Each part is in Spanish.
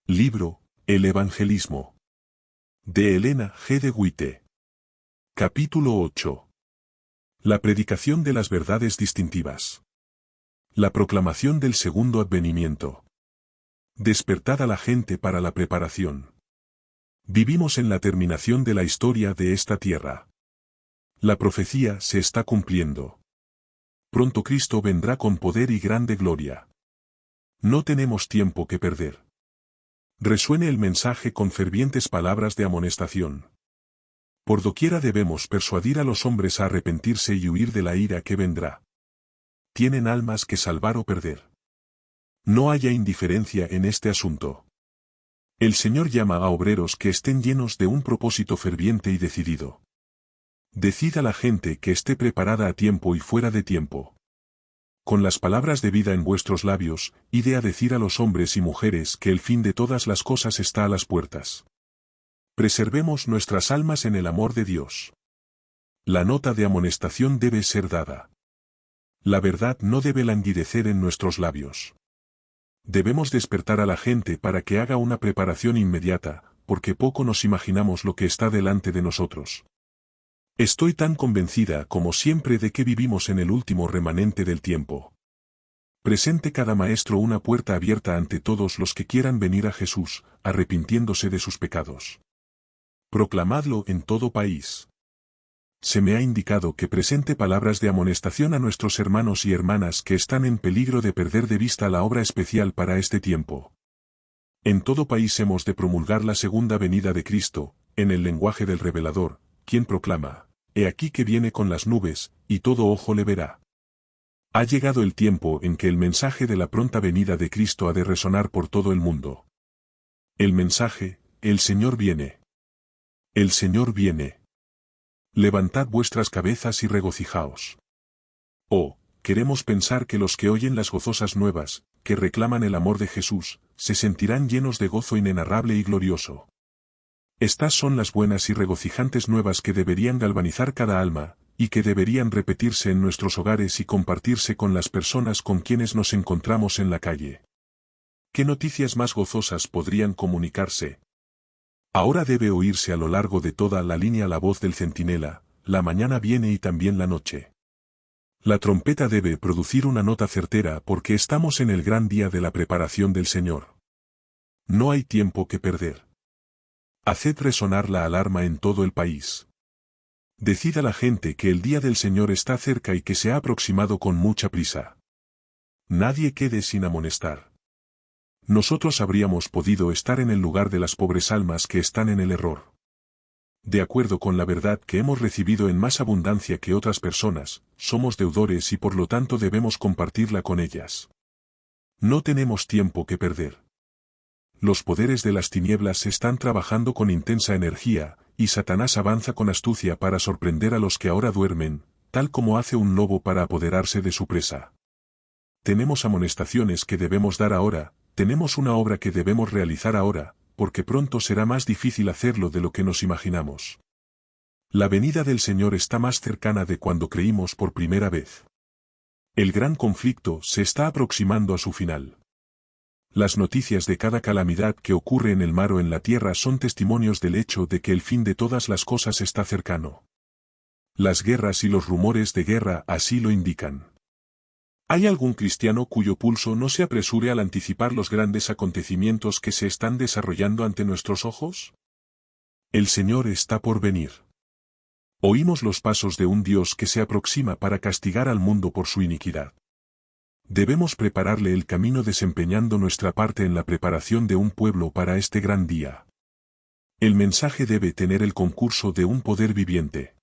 Libro, El Evangelismo. De Elena G. de White. Capítulo 8. La predicación de las verdades distintivas. La proclamación del segundo advenimiento. Despertad a la gente para la preparación. Vivimos en la terminación de la historia de esta tierra. La profecía se está cumpliendo. Pronto Cristo vendrá con poder y grande gloria. No tenemos tiempo que perder. Resuene el mensaje con fervientes palabras de amonestación. Por doquiera debemos persuadir a los hombres a arrepentirse y huir de la ira que vendrá. Tienen almas que salvar o perder. No haya indiferencia en este asunto. El Señor llama a obreros que estén llenos de un propósito ferviente y decidido. Decid a la gente que esté preparada a tiempo y fuera de tiempo. Con las palabras de vida en vuestros labios, id a decir a los hombres y mujeres que el fin de todas las cosas está a las puertas. Preservemos nuestras almas en el amor de Dios. La nota de amonestación debe ser dada. La verdad no debe languidecer en nuestros labios. Debemos despertar a la gente para que haga una preparación inmediata, porque poco nos imaginamos lo que está delante de nosotros. Estoy tan convencida como siempre de que vivimos en el último remanente del tiempo. Presente cada maestro una puerta abierta ante todos los que quieran venir a Jesús, arrepintiéndose de sus pecados. Proclamadlo en todo país. Se me ha indicado que presente palabras de amonestación a nuestros hermanos y hermanas que están en peligro de perder de vista la obra especial para este tiempo. En todo país hemos de promulgar la segunda venida de Cristo, en el lenguaje del revelador, quien proclama: He aquí que viene con las nubes, y todo ojo le verá. Ha llegado el tiempo en que el mensaje de la pronta venida de Cristo ha de resonar por todo el mundo. El mensaje: El Señor viene. El Señor viene. Levantad vuestras cabezas y regocijaos. Oh, queremos pensar que los que oyen las gozosas nuevas, que reclaman el amor de Jesús, se sentirán llenos de gozo inenarrable y glorioso. Estas son las buenas y regocijantes nuevas que deberían galvanizar cada alma, y que deberían repetirse en nuestros hogares y compartirse con las personas con quienes nos encontramos en la calle. ¿Qué noticias más gozosas podrían comunicarse? Ahora debe oírse a lo largo de toda la línea la voz del centinela: la mañana viene y también la noche. La trompeta debe producir una nota certera porque estamos en el gran día de la preparación del Señor. No hay tiempo que perder. Haced resonar la alarma en todo el país. Decid a la gente que el día del Señor está cerca y que se ha aproximado con mucha prisa. Nadie quede sin amonestar. Nosotros habríamos podido estar en el lugar de las pobres almas que están en el error. De acuerdo con la verdad que hemos recibido en más abundancia que otras personas, somos deudores y por lo tanto debemos compartirla con ellas. No tenemos tiempo que perder. Los poderes de las tinieblas están trabajando con intensa energía, y Satanás avanza con astucia para sorprender a los que ahora duermen, tal como hace un lobo para apoderarse de su presa. Tenemos amonestaciones que debemos dar ahora, tenemos una obra que debemos realizar ahora, porque pronto será más difícil hacerlo de lo que nos imaginamos. La venida del Señor está más cercana de cuando creímos por primera vez. El gran conflicto se está aproximando a su final. Las noticias de cada calamidad que ocurre en el mar o en la tierra son testimonios del hecho de que el fin de todas las cosas está cercano. Las guerras y los rumores de guerra así lo indican. ¿Hay algún cristiano cuyo pulso no se apresure al anticipar los grandes acontecimientos que se están desarrollando ante nuestros ojos? El Señor está por venir. Oímos los pasos de un Dios que se aproxima para castigar al mundo por su iniquidad. Debemos prepararle el camino desempeñando nuestra parte en la preparación de un pueblo para este gran día. El mensaje debe tener el concurso de un poder viviente.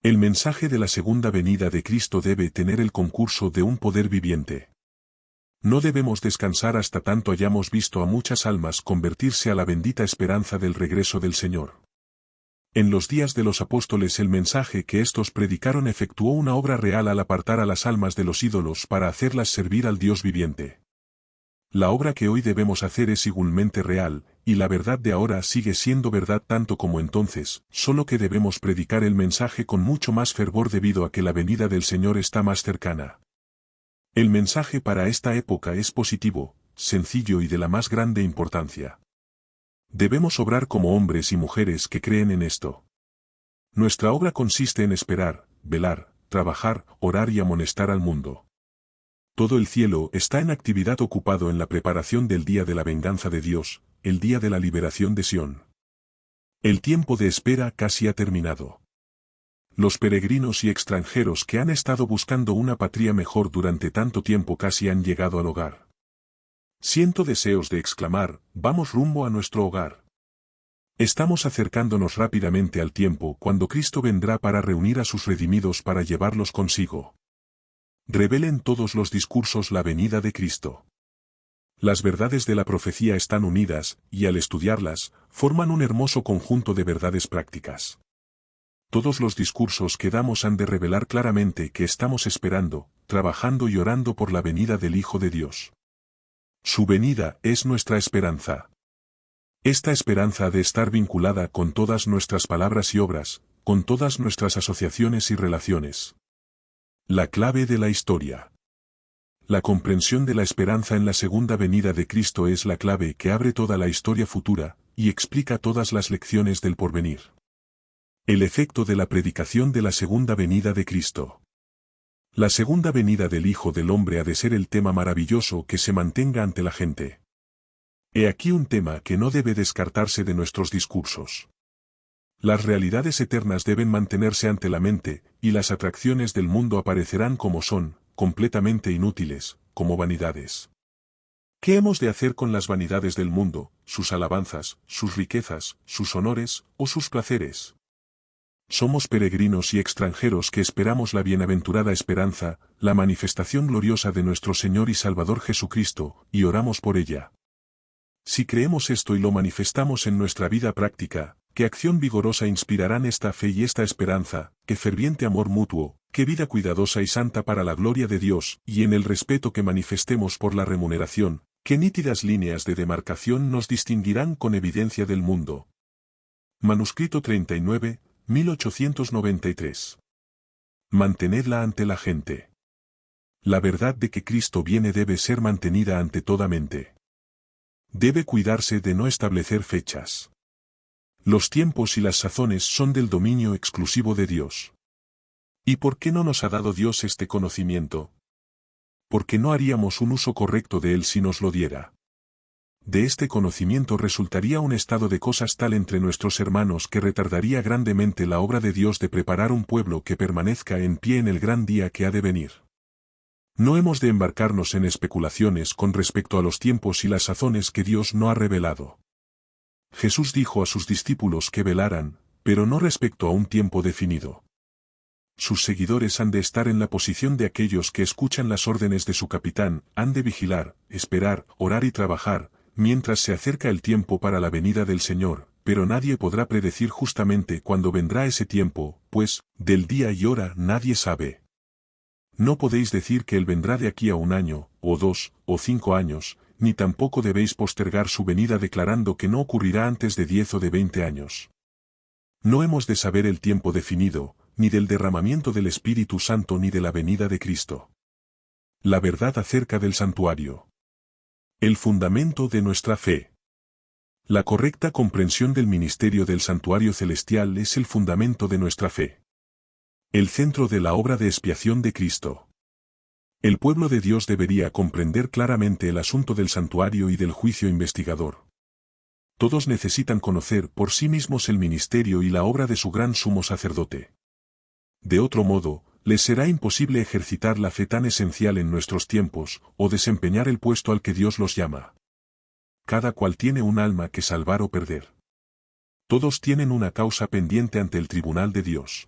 El mensaje de la segunda venida de Cristo debe tener el concurso de un poder viviente. No debemos descansar hasta tanto hayamos visto a muchas almas convertirse a la bendita esperanza del regreso del Señor. En los días de los apóstoles el mensaje que éstos predicaron efectuó una obra real al apartar a las almas de los ídolos para hacerlas servir al Dios viviente. La obra que hoy debemos hacer es igualmente real, y la verdad de ahora sigue siendo verdad tanto como entonces, solo que debemos predicar el mensaje con mucho más fervor debido a que la venida del Señor está más cercana. El mensaje para esta época es positivo, sencillo y de la más grande importancia. Debemos obrar como hombres y mujeres que creen en esto. Nuestra obra consiste en esperar, velar, trabajar, orar y amonestar al mundo. Todo el cielo está en actividad ocupado en la preparación del día de la venganza de Dios, el día de la liberación de Sión. El tiempo de espera casi ha terminado. Los peregrinos y extranjeros que han estado buscando una patria mejor durante tanto tiempo casi han llegado al hogar. Siento deseos de exclamar, vamos rumbo a nuestro hogar. Estamos acercándonos rápidamente al tiempo cuando Cristo vendrá para reunir a sus redimidos para llevarlos consigo. Revelen todos los discursos la venida de Cristo. Las verdades de la profecía están unidas, y al estudiarlas, forman un hermoso conjunto de verdades prácticas. Todos los discursos que damos han de revelar claramente que estamos esperando, trabajando y orando por la venida del Hijo de Dios. Su venida es nuestra esperanza. Esta esperanza ha de estar vinculada con todas nuestras palabras y obras, con todas nuestras asociaciones y relaciones. La clave de la historia. La comprensión de la esperanza en la segunda venida de Cristo es la clave que abre toda la historia futura, y explica todas las lecciones del porvenir. El efecto de la predicación de la segunda venida de Cristo. La segunda venida del Hijo del Hombre ha de ser el tema maravilloso que se mantenga ante la gente. He aquí un tema que no debe descartarse de nuestros discursos. Las realidades eternas deben mantenerse ante la mente, y las atracciones del mundo aparecerán como son, completamente inútiles, como vanidades. ¿Qué hemos de hacer con las vanidades del mundo, sus alabanzas, sus riquezas, sus honores, o sus placeres? Somos peregrinos y extranjeros que esperamos la bienaventurada esperanza, la manifestación gloriosa de nuestro Señor y Salvador Jesucristo, y oramos por ella. Si creemos esto y lo manifestamos en nuestra vida práctica, ¿qué acción vigorosa inspirarán esta fe y esta esperanza, qué ferviente amor mutuo, qué vida cuidadosa y santa para la gloria de Dios, y en el respeto que manifestemos por la remuneración, qué nítidas líneas de demarcación nos distinguirán con evidencia del mundo? Manuscrito 39, 1893. Mantenedla ante la gente. La verdad de que Cristo viene debe ser mantenida ante toda mente. Debe cuidarse de no establecer fechas. Los tiempos y las sazones son del dominio exclusivo de Dios. ¿Y por qué no nos ha dado Dios este conocimiento? Porque no haríamos un uso correcto de él si nos lo diera. De este conocimiento resultaría un estado de cosas tal entre nuestros hermanos que retardaría grandemente la obra de Dios de preparar un pueblo que permanezca en pie en el gran día que ha de venir. No hemos de embarcarnos en especulaciones con respecto a los tiempos y las sazones que Dios no ha revelado. Jesús dijo a sus discípulos que velaran, pero no respecto a un tiempo definido. Sus seguidores han de estar en la posición de aquellos que escuchan las órdenes de su capitán, han de vigilar, esperar, orar y trabajar, mientras se acerca el tiempo para la venida del Señor, pero nadie podrá predecir justamente cuándo vendrá ese tiempo, pues, del día y hora nadie sabe. No podéis decir que Él vendrá de aquí a 1 año, o 2, o 5 años, ni tampoco debéis postergar su venida declarando que no ocurrirá antes de 10 o de 20 años. No hemos de saber el tiempo definido, ni del derramamiento del Espíritu Santo ni de la venida de Cristo. La verdad acerca del santuario. El fundamento de nuestra fe. La correcta comprensión del ministerio del santuario celestial es el fundamento de nuestra fe. El centro de la obra de expiación de Cristo. El pueblo de Dios debería comprender claramente el asunto del santuario y del juicio investigador. Todos necesitan conocer por sí mismos el ministerio y la obra de su gran sumo sacerdote. De otro modo, les será imposible ejercitar la fe tan esencial en nuestros tiempos, o desempeñar el puesto al que Dios los llama. Cada cual tiene un alma que salvar o perder. Todos tienen una causa pendiente ante el tribunal de Dios.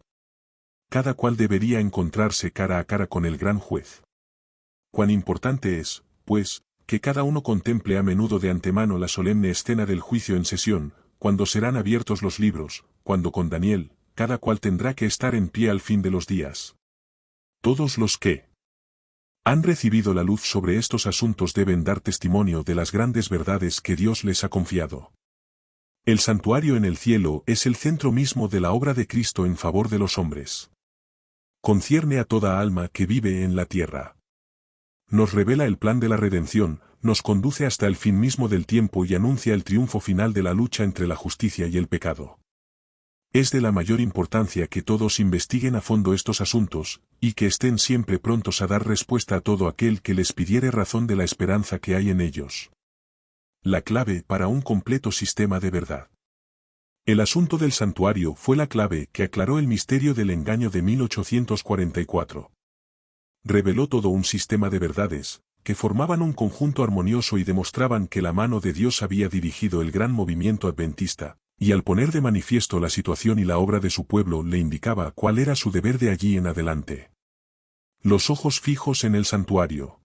Cada cual debería encontrarse cara a cara con el gran juez. Cuán importante es, pues, que cada uno contemple a menudo de antemano la solemne escena del juicio en sesión, cuando serán abiertos los libros, cuando con Daniel, cada cual tendrá que estar en pie al fin de los días. Todos los que han recibido la luz sobre estos asuntos deben dar testimonio de las grandes verdades que Dios les ha confiado. El santuario en el cielo es el centro mismo de la obra de Cristo en favor de los hombres. Concierne a toda alma que vive en la tierra. Nos revela el plan de la redención, nos conduce hasta el fin mismo del tiempo y anuncia el triunfo final de la lucha entre la justicia y el pecado. Es de la mayor importancia que todos investiguen a fondo estos asuntos, y que estén siempre prontos a dar respuesta a todo aquel que les pidiere razón de la esperanza que hay en ellos. La clave para un completo sistema de verdad. El asunto del santuario fue la clave que aclaró el misterio del engaño de 1844. Reveló todo un sistema de verdades, que formaban un conjunto armonioso y demostraban que la mano de Dios había dirigido el gran movimiento adventista, y al poner de manifiesto la situación y la obra de su pueblo le indicaba cuál era su deber de allí en adelante. Los ojos fijos en el santuario.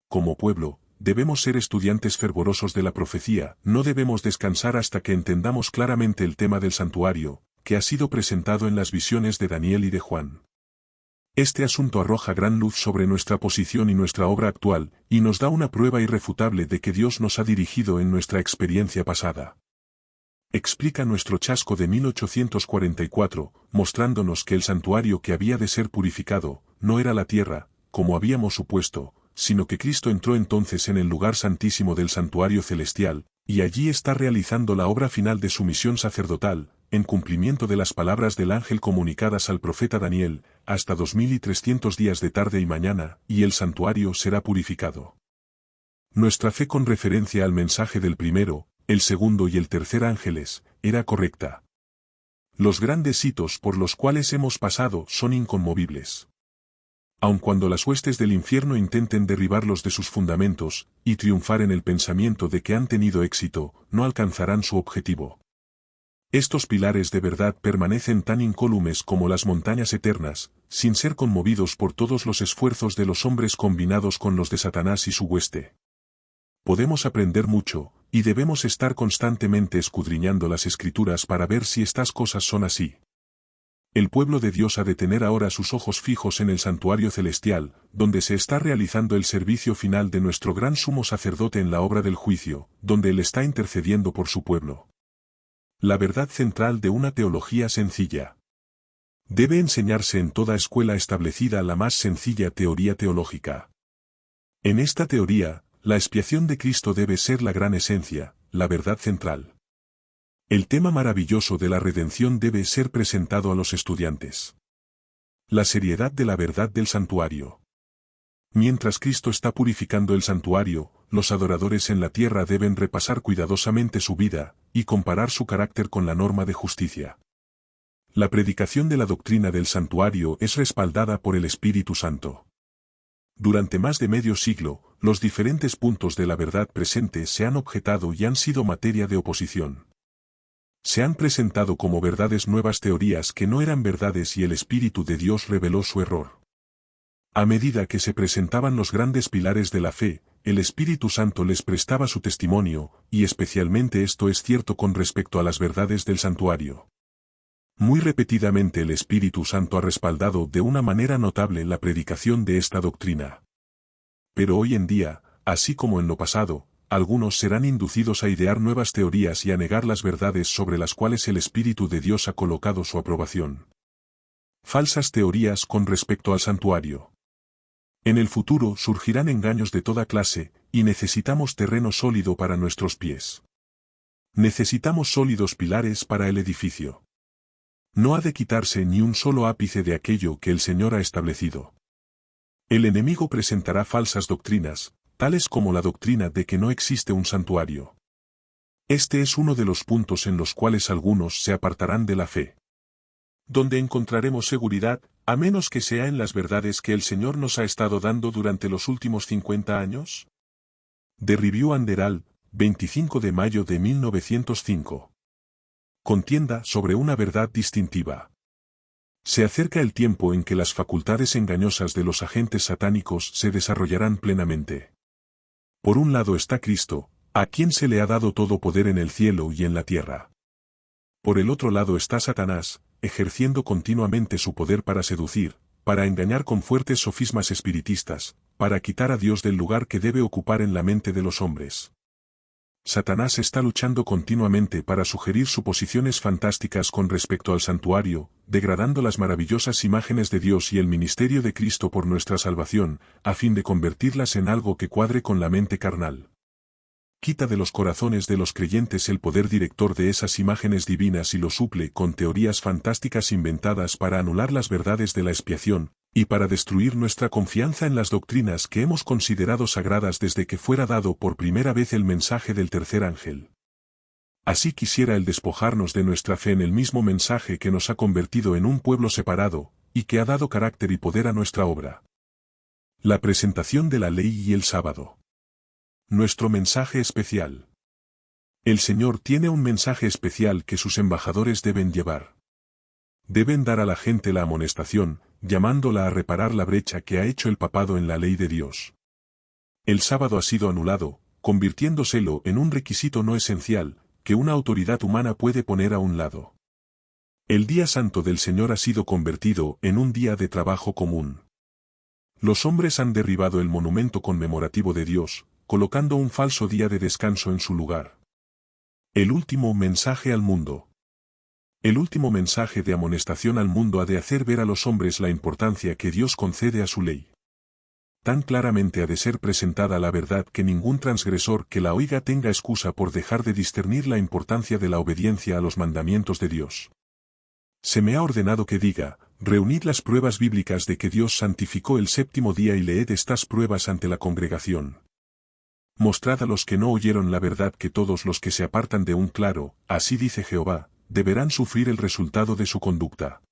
Como pueblo, debemos ser estudiantes fervorosos de la profecía, no debemos descansar hasta que entendamos claramente el tema del santuario, que ha sido presentado en las visiones de Daniel y de Juan. Este asunto arroja gran luz sobre nuestra posición y nuestra obra actual, y nos da una prueba irrefutable de que Dios nos ha dirigido en nuestra experiencia pasada. Explica nuestro chasco de 1844, mostrándonos que el santuario que había de ser purificado, no era la tierra, como habíamos supuesto, sino que Cristo entró entonces en el lugar santísimo del santuario celestial, y allí está realizando la obra final de su misión sacerdotal, en cumplimiento de las palabras del ángel comunicadas al profeta Daniel, hasta 2300 días de tarde y mañana, y el santuario será purificado. Nuestra fe con referencia al mensaje del primero, el segundo y el tercer ángeles, era correcta. Los grandes hitos por los cuales hemos pasado son inconmovibles. Aun cuando las huestes del infierno intenten derribarlos de sus fundamentos, y triunfar en el pensamiento de que han tenido éxito, no alcanzarán su objetivo. Estos pilares de verdad permanecen tan incólumes como las montañas eternas, sin ser conmovidos por todos los esfuerzos de los hombres combinados con los de Satanás y su hueste. Podemos aprender mucho, y debemos estar constantemente escudriñando las Escrituras para ver si estas cosas son así. El pueblo de Dios ha de tener ahora sus ojos fijos en el santuario celestial, donde se está realizando el servicio final de nuestro gran sumo sacerdote en la obra del juicio, donde Él está intercediendo por su pueblo. La verdad central de una teología sencilla. Debe enseñarse en toda escuela establecida la más sencilla teoría teológica. En esta teoría, la expiación de Cristo debe ser la gran esencia, la verdad central. El tema maravilloso de la redención debe ser presentado a los estudiantes. La seriedad de la verdad del santuario. Mientras Cristo está purificando el santuario, los adoradores en la tierra deben repasar cuidadosamente su vida, y comparar su carácter con la norma de justicia. La predicación de la doctrina del santuario es respaldada por el Espíritu Santo. Durante más de medio siglo, los diferentes puntos de la verdad presente se han objetado y han sido materia de oposición. Se han presentado como verdades nuevas teorías que no eran verdades y el Espíritu de Dios reveló su error. A medida que se presentaban los grandes pilares de la fe, el Espíritu Santo les prestaba su testimonio, y especialmente esto es cierto con respecto a las verdades del santuario. Muy repetidamente el Espíritu Santo ha respaldado de una manera notable la predicación de esta doctrina. Pero hoy en día, así como en lo pasado, algunos serán inducidos a idear nuevas teorías y a negar las verdades sobre las cuales el Espíritu de Dios ha colocado su aprobación. Falsas teorías con respecto al santuario. En el futuro surgirán engaños de toda clase, y necesitamos terreno sólido para nuestros pies. Necesitamos sólidos pilares para el edificio. No ha de quitarse ni un solo ápice de aquello que el Señor ha establecido. El enemigo presentará falsas doctrinas, tales como la doctrina de que no existe un santuario. Este es uno de los puntos en los cuales algunos se apartarán de la fe. ¿Dónde encontraremos seguridad, a menos que sea en las verdades que el Señor nos ha estado dando durante los últimos 50 años? The Review and Herald, 25 de mayo de 1905. Contienda sobre una verdad distintiva. Se acerca el tiempo en que las facultades engañosas de los agentes satánicos se desarrollarán plenamente. Por un lado está Cristo, a quien se le ha dado todo poder en el cielo y en la tierra. Por el otro lado está Satanás, ejerciendo continuamente su poder para seducir, para engañar con fuertes sofismas espiritistas, para quitar a Dios del lugar que debe ocupar en la mente de los hombres. Satanás está luchando continuamente para sugerir suposiciones fantásticas con respecto al santuario, degradando las maravillosas imágenes de Dios y el ministerio de Cristo por nuestra salvación, a fin de convertirlas en algo que cuadre con la mente carnal. Quita de los corazones de los creyentes el poder director de esas imágenes divinas y lo suple con teorías fantásticas inventadas para anular las verdades de la expiación, y para destruir nuestra confianza en las doctrinas que hemos considerado sagradas desde que fuera dado por primera vez el mensaje del tercer ángel. Así quisiera Él despojarnos de nuestra fe en el mismo mensaje que nos ha convertido en un pueblo separado, y que ha dado carácter y poder a nuestra obra. La presentación de la ley y el sábado. Nuestro mensaje especial. El Señor tiene un mensaje especial que sus embajadores deben llevar. Deben dar a la gente la amonestación, llamándola a reparar la brecha que ha hecho el papado en la ley de Dios. El sábado ha sido anulado, convirtiéndoselo en un requisito no esencial, que una autoridad humana puede poner a un lado. El día santo del Señor ha sido convertido en un día de trabajo común. Los hombres han derribado el monumento conmemorativo de Dios, colocando un falso día de descanso en su lugar. El último mensaje al mundo. El último mensaje de amonestación al mundo ha de hacer ver a los hombres la importancia que Dios concede a su ley. Tan claramente ha de ser presentada la verdad que ningún transgresor que la oiga tenga excusa por dejar de discernir la importancia de la obediencia a los mandamientos de Dios. Se me ha ordenado que diga, reunid las pruebas bíblicas de que Dios santificó el séptimo día y leed estas pruebas ante la congregación. Mostrad a los que no oyeron la verdad que todos los que se apartan de un claro, así dice Jehová, deberán sufrir el resultado de su conducta.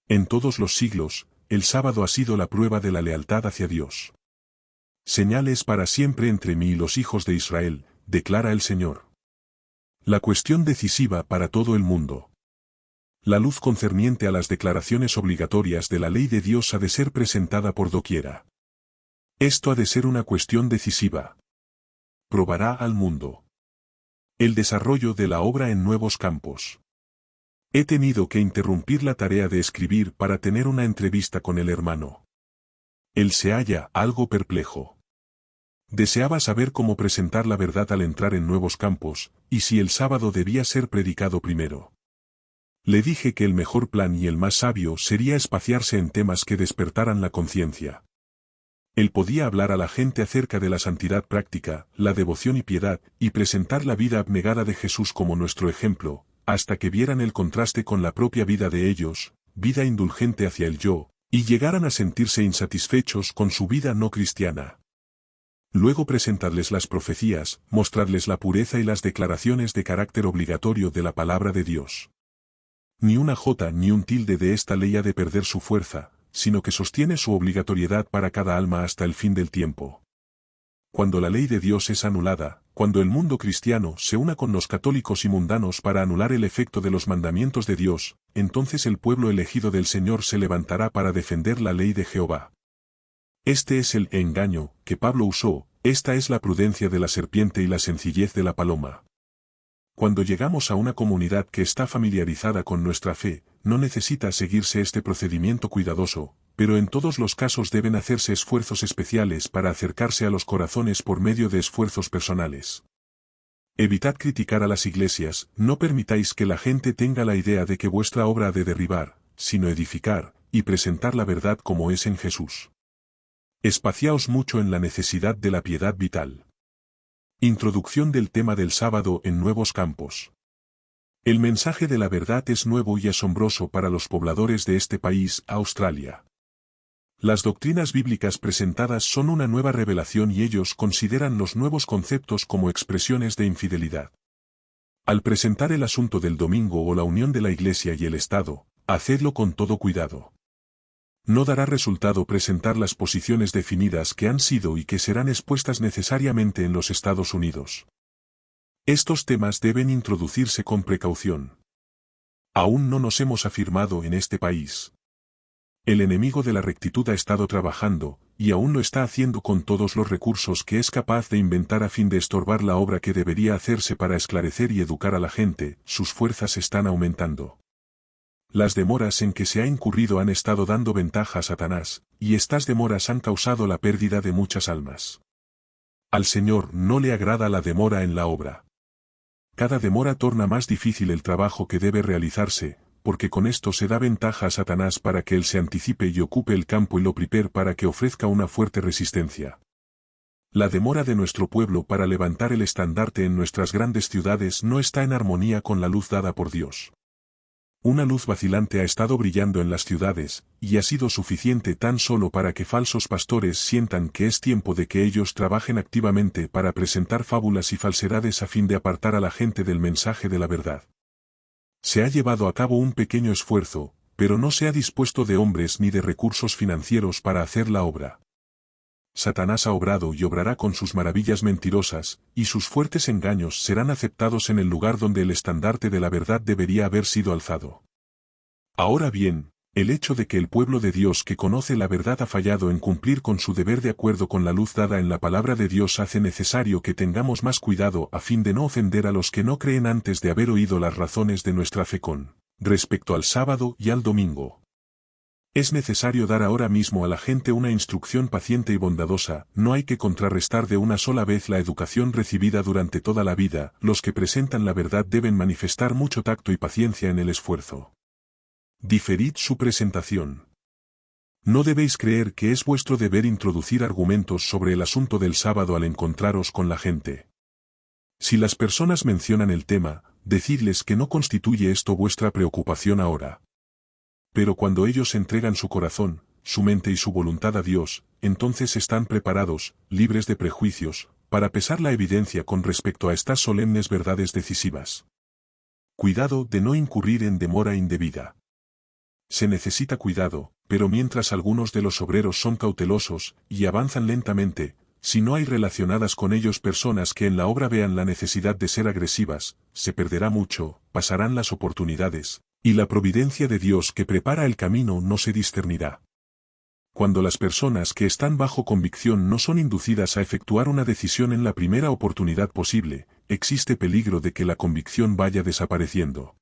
En todos los siglos, el sábado ha sido la prueba de la lealtad hacia Dios. Señales para siempre entre mí y los hijos de Israel, declara el Señor. La cuestión decisiva para todo el mundo. La luz concerniente a las declaraciones obligatorias de la ley de Dios ha de ser presentada por doquiera. Esto ha de ser una cuestión decisiva. Probará al mundo. El desarrollo de la obra en nuevos campos. He tenido que interrumpir la tarea de escribir para tener una entrevista con el hermano. Él se halla algo perplejo. Deseaba saber cómo presentar la verdad al entrar en nuevos campos, y si el sábado debía ser predicado primero. Le dije que el mejor plan y el más sabio sería espaciarse en temas que despertaran la conciencia. Él podía hablar a la gente acerca de la santidad práctica, la devoción y piedad, y presentar la vida abnegada de Jesús como nuestro ejemplo, hasta que vieran el contraste con la propia vida de ellos, vida indulgente hacia el yo, y llegaran a sentirse insatisfechos con su vida no cristiana. Luego presentadles las profecías, mostradles la pureza y las declaraciones de carácter obligatorio de la palabra de Dios. Ni una jota ni un tilde de esta ley ha de perder su fuerza, sino que sostiene su obligatoriedad para cada alma hasta el fin del tiempo. Cuando la ley de Dios es anulada, cuando el mundo cristiano se una con los católicos y mundanos para anular el efecto de los mandamientos de Dios, entonces el pueblo elegido del Señor se levantará para defender la ley de Jehová. Este es el engaño que Pablo usó, esta es la prudencia de la serpiente y la sencillez de la paloma. Cuando llegamos a una comunidad que está familiarizada con nuestra fe, no necesita seguirse este procedimiento cuidadoso, pero en todos los casos deben hacerse esfuerzos especiales para acercarse a los corazones por medio de esfuerzos personales. Evitad criticar a las iglesias, no permitáis que la gente tenga la idea de que vuestra obra ha de derribar, sino edificar, y presentar la verdad como es en Jesús. Espaciaos mucho en la necesidad de la piedad vital. Introducción del tema del sábado en nuevos campos. El mensaje de la verdad es nuevo y asombroso para los pobladores de este país, Australia. Las doctrinas bíblicas presentadas son una nueva revelación y ellos consideran los nuevos conceptos como expresiones de infidelidad. Al presentar el asunto del domingo o la unión de la Iglesia y el Estado, hacedlo con todo cuidado. No dará resultado presentar las posiciones definidas que han sido y que serán expuestas necesariamente en los Estados Unidos. Estos temas deben introducirse con precaución. Aún no nos hemos afirmado en este país. El enemigo de la rectitud ha estado trabajando, y aún lo está haciendo con todos los recursos que es capaz de inventar a fin de estorbar la obra que debería hacerse para esclarecer y educar a la gente, sus fuerzas están aumentando. Las demoras en que se ha incurrido han estado dando ventaja a Satanás, y estas demoras han causado la pérdida de muchas almas. Al Señor no le agrada la demora en la obra. Cada demora torna más difícil el trabajo que debe realizarse, porque con esto se da ventaja a Satanás para que él se anticipe y ocupe el campo y lo prepare para que ofrezca una fuerte resistencia. La demora de nuestro pueblo para levantar el estandarte en nuestras grandes ciudades no está en armonía con la luz dada por Dios. Una luz vacilante ha estado brillando en las ciudades, y ha sido suficiente tan solo para que falsos pastores sientan que es tiempo de que ellos trabajen activamente para presentar fábulas y falsedades a fin de apartar a la gente del mensaje de la verdad. Se ha llevado a cabo un pequeño esfuerzo, pero no se ha dispuesto de hombres ni de recursos financieros para hacer la obra. Satanás ha obrado y obrará con sus maravillas mentirosas, y sus fuertes engaños serán aceptados en el lugar donde el estandarte de la verdad debería haber sido alzado. Ahora bien, el hecho de que el pueblo de Dios que conoce la verdad ha fallado en cumplir con su deber de acuerdo con la luz dada en la palabra de Dios hace necesario que tengamos más cuidado a fin de no ofender a los que no creen antes de haber oído las razones de nuestra fe con respecto al sábado y al domingo. Es necesario dar ahora mismo a la gente una instrucción paciente y bondadosa, no hay que contrarrestar de una sola vez la educación recibida durante toda la vida, los que presentan la verdad deben manifestar mucho tacto y paciencia en el esfuerzo. Diferid su presentación. No debéis creer que es vuestro deber introducir argumentos sobre el asunto del sábado al encontraros con la gente. Si las personas mencionan el tema, decidles que no constituye esto vuestra preocupación ahora. Pero cuando ellos entregan su corazón, su mente y su voluntad a Dios, entonces están preparados, libres de prejuicios, para pesar la evidencia con respecto a estas solemnes verdades decisivas. Cuidado de no incurrir en demora indebida. Se necesita cuidado, pero mientras algunos de los obreros son cautelosos y avanzan lentamente, si no hay relacionadas con ellos personas que en la obra vean la necesidad de ser agresivas, se perderá mucho, pasarán las oportunidades, y la providencia de Dios que prepara el camino no se discernirá. Cuando las personas que están bajo convicción no son inducidas a efectuar una decisión en la primera oportunidad posible, existe peligro de que la convicción vaya desapareciendo.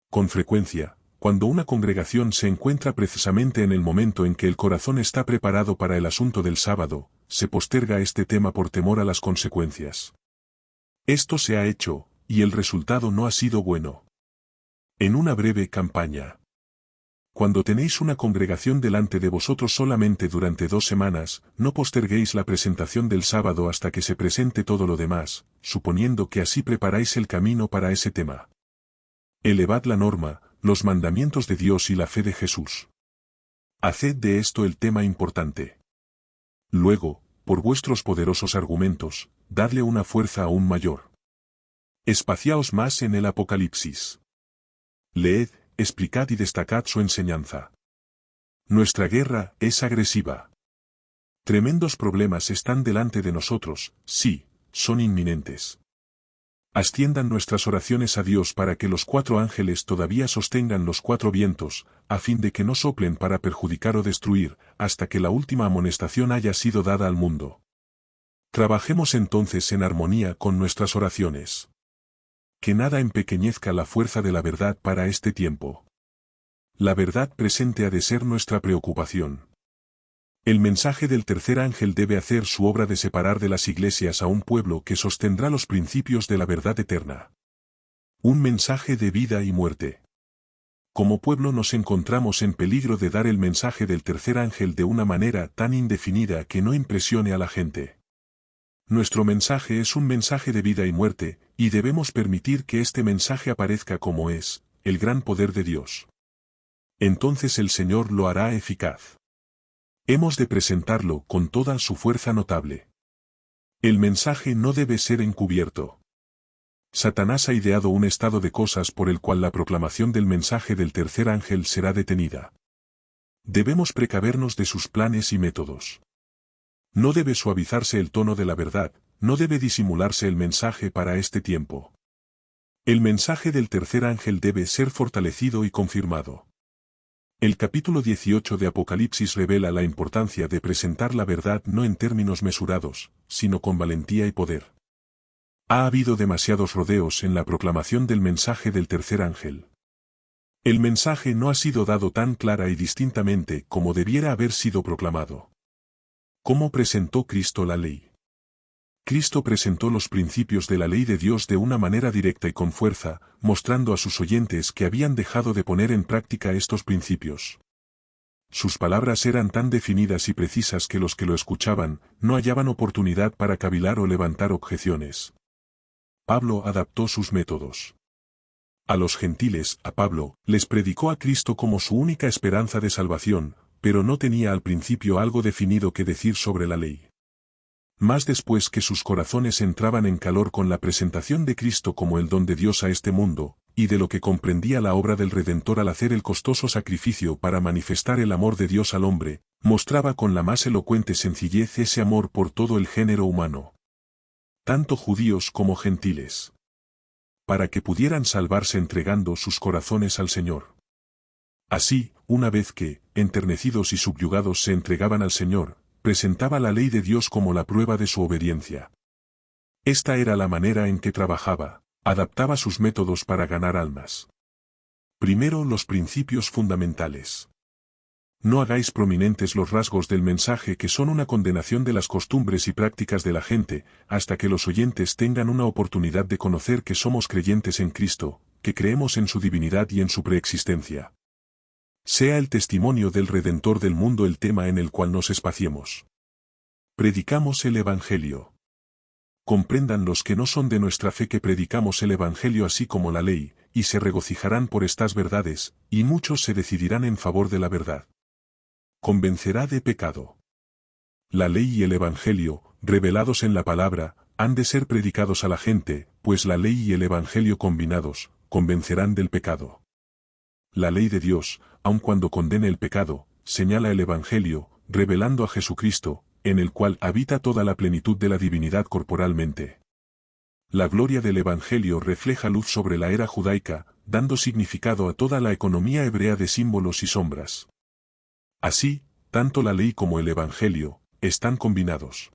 Con frecuencia, cuando una congregación se encuentra precisamente en el momento en que el corazón está preparado para el asunto del sábado, se posterga este tema por temor a las consecuencias. Esto se ha hecho, y el resultado no ha sido bueno. En una breve campaña. Cuando tenéis una congregación delante de vosotros solamente durante 2 semanas, no posterguéis la presentación del sábado hasta que se presente todo lo demás, suponiendo que así preparáis el camino para ese tema. Elevad la norma, los mandamientos de Dios y la fe de Jesús. Haced de esto el tema importante. Luego, por vuestros poderosos argumentos, dadle una fuerza aún mayor. Espaciaos más en el Apocalipsis. Leed, explicad y destacad su enseñanza. Nuestra guerra es agresiva. Tremendos problemas están delante de nosotros, sí, son inminentes. Asciendan nuestras oraciones a Dios para que los 4 ángeles todavía sostengan los 4 vientos, a fin de que no soplen para perjudicar o destruir, hasta que la última amonestación haya sido dada al mundo. Trabajemos entonces en armonía con nuestras oraciones. Que nada empequeñezca la fuerza de la verdad para este tiempo. La verdad presente ha de ser nuestra preocupación. El mensaje del tercer ángel debe hacer su obra de separar de las iglesias a un pueblo que sostendrá los principios de la verdad eterna. Un mensaje de vida y muerte. Como pueblo nos encontramos en peligro de dar el mensaje del tercer ángel de una manera tan indefinida que no impresione a la gente. Nuestro mensaje es un mensaje de vida y muerte, y debemos permitir que este mensaje aparezca como es, el gran poder de Dios. Entonces el Señor lo hará eficaz. Hemos de presentarlo con toda su fuerza notable. El mensaje no debe ser encubierto. Satanás ha ideado un estado de cosas por el cual la proclamación del mensaje del tercer ángel será detenida. Debemos precavernos de sus planes y métodos. No debe suavizarse el tono de la verdad, no debe disimularse el mensaje para este tiempo. El mensaje del tercer ángel debe ser fortalecido y confirmado. El capítulo 18 de Apocalipsis revela la importancia de presentar la verdad no en términos mesurados, sino con valentía y poder. Ha habido demasiados rodeos en la proclamación del mensaje del tercer ángel. El mensaje no ha sido dado tan clara y distintamente como debiera haber sido proclamado. ¿Cómo presentó Cristo la ley? Cristo presentó los principios de la ley de Dios de una manera directa y con fuerza, mostrando a sus oyentes que habían dejado de poner en práctica estos principios. Sus palabras eran tan definidas y precisas que los que lo escuchaban no hallaban oportunidad para cavilar o levantar objeciones. Pablo adaptó sus métodos. A los gentiles, a Pablo, les predicó a Cristo como su única esperanza de salvación, pero no tenía al principio algo definido que decir sobre la ley. Más después que sus corazones entraban en calor con la presentación de Cristo como el don de Dios a este mundo, y de lo que comprendía la obra del Redentor al hacer el costoso sacrificio para manifestar el amor de Dios al hombre, mostraba con la más elocuente sencillez ese amor por todo el género humano, tanto judíos como gentiles, para que pudieran salvarse entregando sus corazones al Señor. Así, una vez que, enternecidos y subyugados se entregaban al Señor, presentaba la ley de Dios como la prueba de su obediencia. Esta era la manera en que trabajaba, adaptaba sus métodos para ganar almas. Primero, los principios fundamentales. No hagáis prominentes los rasgos del mensaje que son una condenación de las costumbres y prácticas de la gente, hasta que los oyentes tengan una oportunidad de conocer que somos creyentes en Cristo, que creemos en su divinidad y en su preexistencia. Sea el testimonio del Redentor del mundo el tema en el cual nos espaciemos. Predicamos el Evangelio. Comprendan los que no son de nuestra fe que predicamos el Evangelio así como la ley, y se regocijarán por estas verdades, y muchos se decidirán en favor de la verdad. Convencerá de pecado. La ley y el Evangelio, revelados en la palabra, han de ser predicados a la gente, pues la ley y el Evangelio combinados, convencerán del pecado. La ley de Dios, aun cuando condene el pecado, señala el Evangelio, revelando a Jesucristo, en el cual habita toda la plenitud de la divinidad corporalmente. La gloria del Evangelio refleja luz sobre la era judaica, dando significado a toda la economía hebrea de símbolos y sombras. Así, tanto la ley como el Evangelio, están combinados.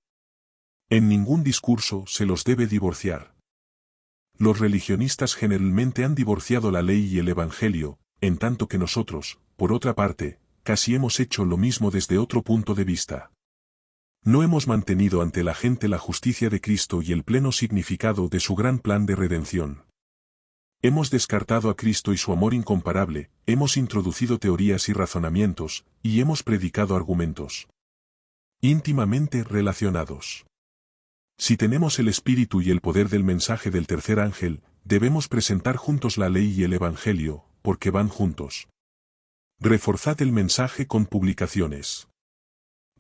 En ningún discurso se los debe divorciar. Los religionistas generalmente han divorciado la ley y el Evangelio, en tanto que nosotros, por otra parte, casi hemos hecho lo mismo desde otro punto de vista. No hemos mantenido ante la gente la justicia de Cristo y el pleno significado de su gran plan de redención. Hemos descartado a Cristo y su amor incomparable, hemos introducido teorías y razonamientos, y hemos predicado argumentos íntimamente relacionados. Si tenemos el espíritu y el poder del mensaje del tercer ángel, debemos presentar juntos la ley y el Evangelio, porque van juntos. Reforzad el mensaje con publicaciones.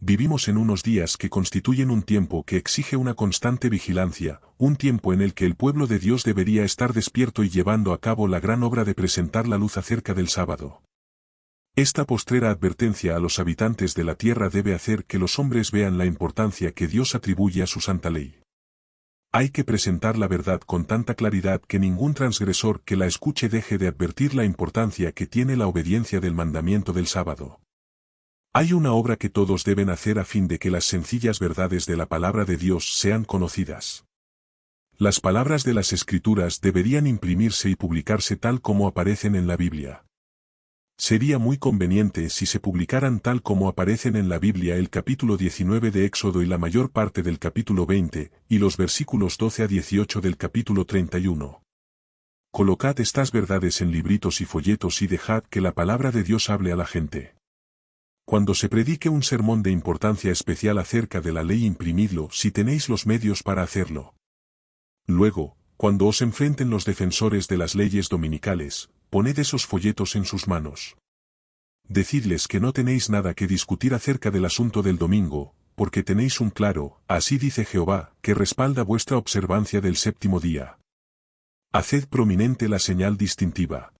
Vivimos en unos días que constituyen un tiempo que exige una constante vigilancia, un tiempo en el que el pueblo de Dios debería estar despierto y llevando a cabo la gran obra de presentar la luz acerca del sábado. Esta postrera advertencia a los habitantes de la tierra debe hacer que los hombres vean la importancia que Dios atribuye a su santa ley. Hay que presentar la verdad con tanta claridad que ningún transgresor que la escuche deje de advertir la importancia que tiene la obediencia del mandamiento del sábado. Hay una obra que todos deben hacer a fin de que las sencillas verdades de la palabra de Dios sean conocidas. Las palabras de las Escrituras deberían imprimirse y publicarse tal como aparecen en la Biblia. Sería muy conveniente si se publicaran tal como aparecen en la Biblia el capítulo 19 de Éxodo y la mayor parte del capítulo 20, y los versículos 12 a 18 del capítulo 31. Colocad estas verdades en libritos y folletos y dejad que la palabra de Dios hable a la gente. Cuando se predique un sermón de importancia especial acerca de la ley, imprimidlo si tenéis los medios para hacerlo. Luego, cuando os enfrenten los defensores de las leyes dominicales, poned esos folletos en sus manos. Decidles que no tenéis nada que discutir acerca del asunto del domingo, porque tenéis un claro, así dice Jehová, que respalda vuestra observancia del séptimo día. Haced prominente la señal distintiva.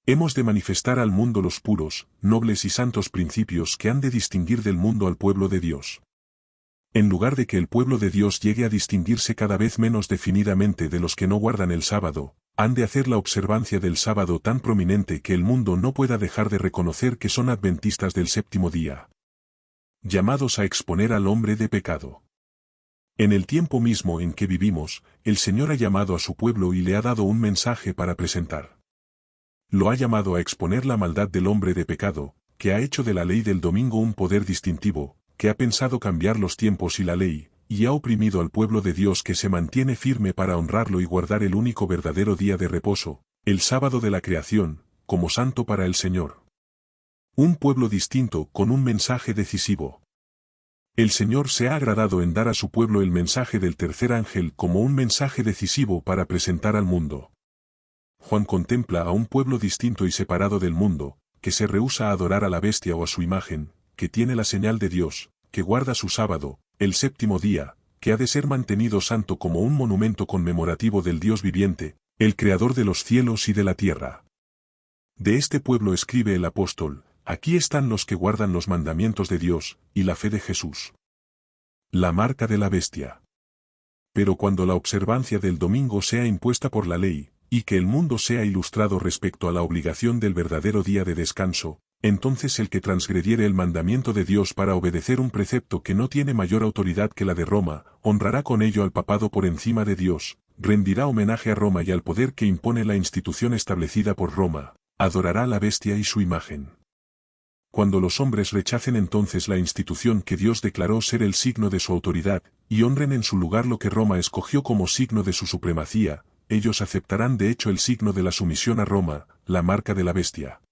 Hemos de manifestar al mundo los puros, nobles y santos principios que han de distinguir del mundo al pueblo de Dios. En lugar de que el pueblo de Dios llegue a distinguirse cada vez menos definidamente de los que no guardan el sábado, han de hacer la observancia del sábado tan prominente que el mundo no pueda dejar de reconocer que son adventistas del séptimo día. Llamados a exponer al hombre de pecado. En el tiempo mismo en que vivimos, el Señor ha llamado a su pueblo y le ha dado un mensaje para presentar. Lo ha llamado a exponer la maldad del hombre de pecado, que ha hecho de la ley del domingo un poder distintivo, que ha pensado cambiar los tiempos y la ley, y ha oprimido al pueblo de Dios que se mantiene firme para honrarlo y guardar el único verdadero día de reposo, el sábado de la creación, como santo para el Señor. Un pueblo distinto con un mensaje decisivo. El Señor se ha agradado en dar a su pueblo el mensaje del tercer ángel como un mensaje decisivo para presentar al mundo. Juan contempla a un pueblo distinto y separado del mundo, que se rehúsa a adorar a la bestia o a su imagen, que tiene la señal de Dios, que guarda su sábado, el séptimo día, que ha de ser mantenido santo como un monumento conmemorativo del Dios viviente, el Creador de los cielos y de la tierra. De este pueblo escribe el apóstol: aquí están los que guardan los mandamientos de Dios, y la fe de Jesús. La marca de la bestia. Pero cuando la observancia del domingo sea impuesta por la ley, y que el mundo sea ilustrado respecto a la obligación del verdadero día de descanso, entonces el que transgrediere el mandamiento de Dios para obedecer un precepto que no tiene mayor autoridad que la de Roma, honrará con ello al papado por encima de Dios, rendirá homenaje a Roma y al poder que impone la institución establecida por Roma, adorará a la bestia y su imagen. Cuando los hombres rechacen entonces la institución que Dios declaró ser el signo de su autoridad, y honren en su lugar lo que Roma escogió como signo de su supremacía, ellos aceptarán de hecho el signo de la sumisión a Roma, la marca de la bestia.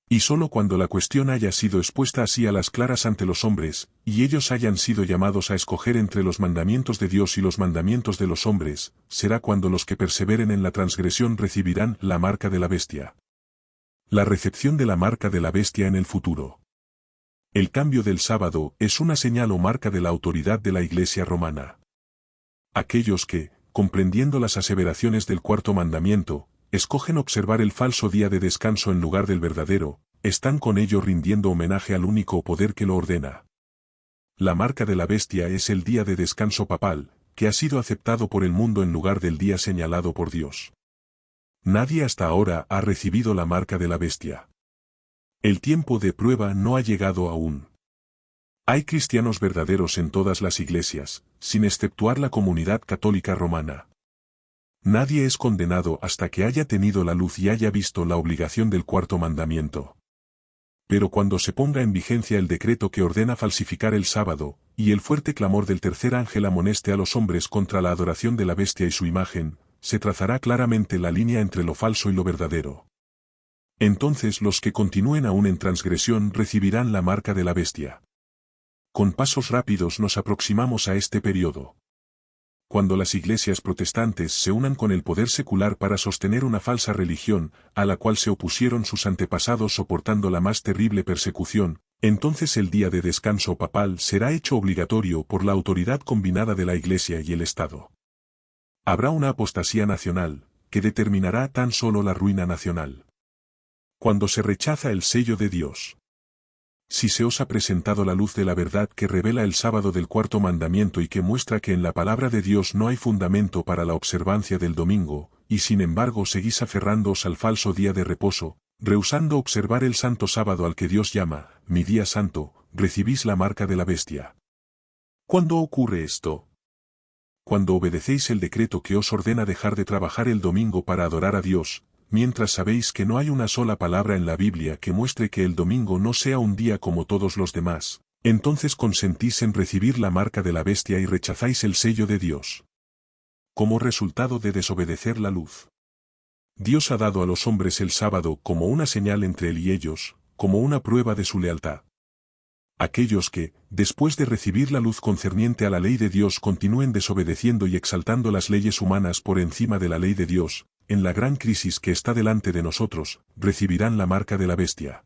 Y sólo cuando la cuestión haya sido expuesta así a las claras ante los hombres, y ellos hayan sido llamados a escoger entre los mandamientos de Dios y los mandamientos de los hombres, será cuando los que perseveren en la transgresión recibirán la marca de la bestia. La recepción de la marca de la bestia en el futuro. El cambio del sábado es una señal o marca de la autoridad de la Iglesia romana. Aquellos que, comprendiendo las aseveraciones del cuarto mandamiento, escogen observar el falso día de descanso en lugar del verdadero, están con ello rindiendo homenaje al único poder que lo ordena. La marca de la bestia es el día de descanso papal, que ha sido aceptado por el mundo en lugar del día señalado por Dios. Nadie hasta ahora ha recibido la marca de la bestia. El tiempo de prueba no ha llegado aún. Hay cristianos verdaderos en todas las iglesias, sin exceptuar la comunidad católica romana. Nadie es condenado hasta que haya tenido la luz y haya visto la obligación del cuarto mandamiento. Pero cuando se ponga en vigencia el decreto que ordena falsificar el sábado, y el fuerte clamor del tercer ángel amoneste a los hombres contra la adoración de la bestia y su imagen, se trazará claramente la línea entre lo falso y lo verdadero. Entonces los que continúen aún en transgresión recibirán la marca de la bestia. Con pasos rápidos nos aproximamos a este periodo. Cuando las iglesias protestantes se unan con el poder secular para sostener una falsa religión, a la cual se opusieron sus antepasados soportando la más terrible persecución, entonces el día de descanso papal será hecho obligatorio por la autoridad combinada de la Iglesia y el Estado. Habrá una apostasía nacional, que determinará tan solo la ruina nacional. Cuando se rechaza el sello de Dios. Si se os ha presentado la luz de la verdad que revela el sábado del cuarto mandamiento y que muestra que en la palabra de Dios no hay fundamento para la observancia del domingo, y sin embargo seguís aferrándoos al falso día de reposo, rehusando observar el santo sábado al que Dios llama, mi día santo, recibís la marca de la bestia. ¿Cuándo ocurre esto? Cuando obedecéis el decreto que os ordena dejar de trabajar el domingo para adorar a Dios, mientras sabéis que no hay una sola palabra en la Biblia que muestre que el domingo no sea un día como todos los demás, entonces consentís en recibir la marca de la bestia y rechazáis el sello de Dios. Como resultado de desobedecer la luz. Dios ha dado a los hombres el sábado como una señal entre él y ellos, como una prueba de su lealtad. Aquellos que, después de recibir la luz concerniente a la ley de Dios, continúen desobedeciendo y exaltando las leyes humanas por encima de la ley de Dios, en la gran crisis que está delante de nosotros, recibirán la marca de la bestia.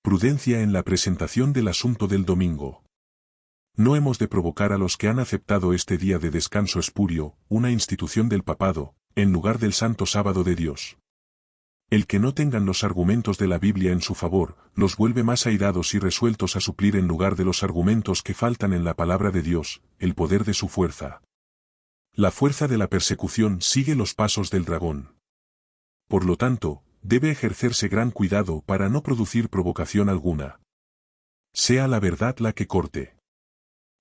Prudencia en la presentación del asunto del domingo. No hemos de provocar a los que han aceptado este día de descanso espurio, una institución del papado, en lugar del santo sábado de Dios. El que no tengan los argumentos de la Biblia en su favor, los vuelve más airados y resueltos a suplir en lugar de los argumentos que faltan en la palabra de Dios, el poder de su fuerza. La fuerza de la persecución sigue los pasos del dragón. Por lo tanto, debe ejercerse gran cuidado para no producir provocación alguna. Sea la verdad la que corte.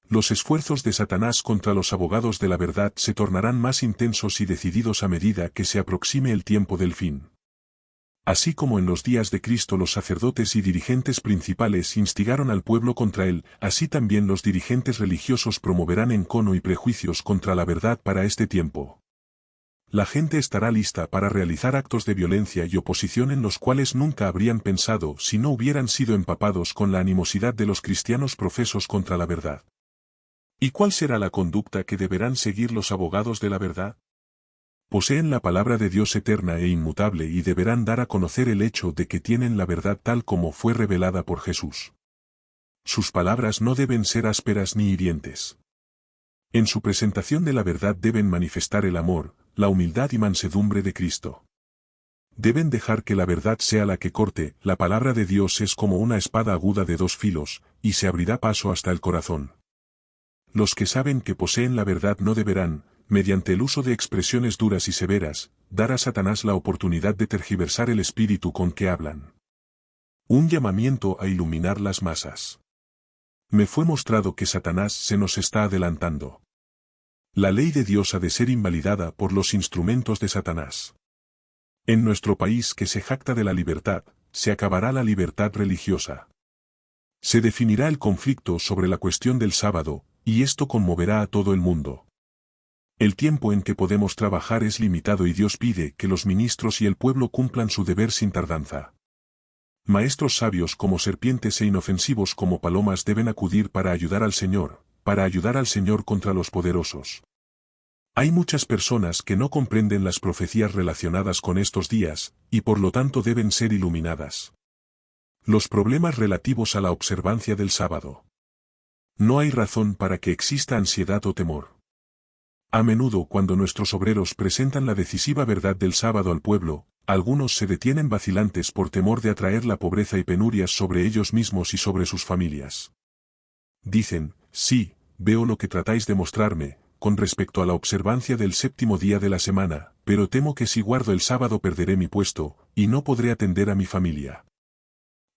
Los esfuerzos de Satanás contra los abogados de la verdad se tornarán más intensos y decididos a medida que se aproxime el tiempo del fin. Así como en los días de Cristo los sacerdotes y dirigentes principales instigaron al pueblo contra él, así también los dirigentes religiosos promoverán encono y prejuicios contra la verdad para este tiempo. La gente estará lista para realizar actos de violencia y oposición en los cuales nunca habrían pensado si no hubieran sido empapados con la animosidad de los cristianos profesos contra la verdad. ¿Y cuál será la conducta que deberán seguir los abogados de la verdad? Poseen la palabra de Dios eterna e inmutable y deberán dar a conocer el hecho de que tienen la verdad tal como fue revelada por Jesús. Sus palabras no deben ser ásperas ni hirientes. En su presentación de la verdad deben manifestar el amor, la humildad y mansedumbre de Cristo. Deben dejar que la verdad sea la que corte. La palabra de Dios es como una espada aguda de dos filos, y se abrirá paso hasta el corazón. Los que saben que poseen la verdad no deberán, mediante el uso de expresiones duras y severas, dar a Satanás la oportunidad de tergiversar el espíritu con que hablan. Un llamamiento a iluminar las masas. Me fue mostrado que Satanás se nos está adelantando. La ley de Dios ha de ser invalidada por los instrumentos de Satanás. En nuestro país que se jacta de la libertad, se acabará la libertad religiosa. Se definirá el conflicto sobre la cuestión del sábado, y esto conmoverá a todo el mundo. El tiempo en que podemos trabajar es limitado y Dios pide que los ministros y el pueblo cumplan su deber sin tardanza. Maestros sabios como serpientes e inofensivos como palomas deben acudir para ayudar al Señor contra los poderosos. Hay muchas personas que no comprenden las profecías relacionadas con estos días, y por lo tanto deben ser iluminadas. Los problemas relativos a la observancia del sábado. No hay razón para que exista ansiedad o temor. A menudo cuando nuestros obreros presentan la decisiva verdad del sábado al pueblo, algunos se detienen vacilantes por temor de atraer la pobreza y penurias sobre ellos mismos y sobre sus familias. Dicen, sí, veo lo que tratáis de mostrarme, con respecto a la observancia del séptimo día de la semana, pero temo que si guardo el sábado perderé mi puesto, y no podré atender a mi familia.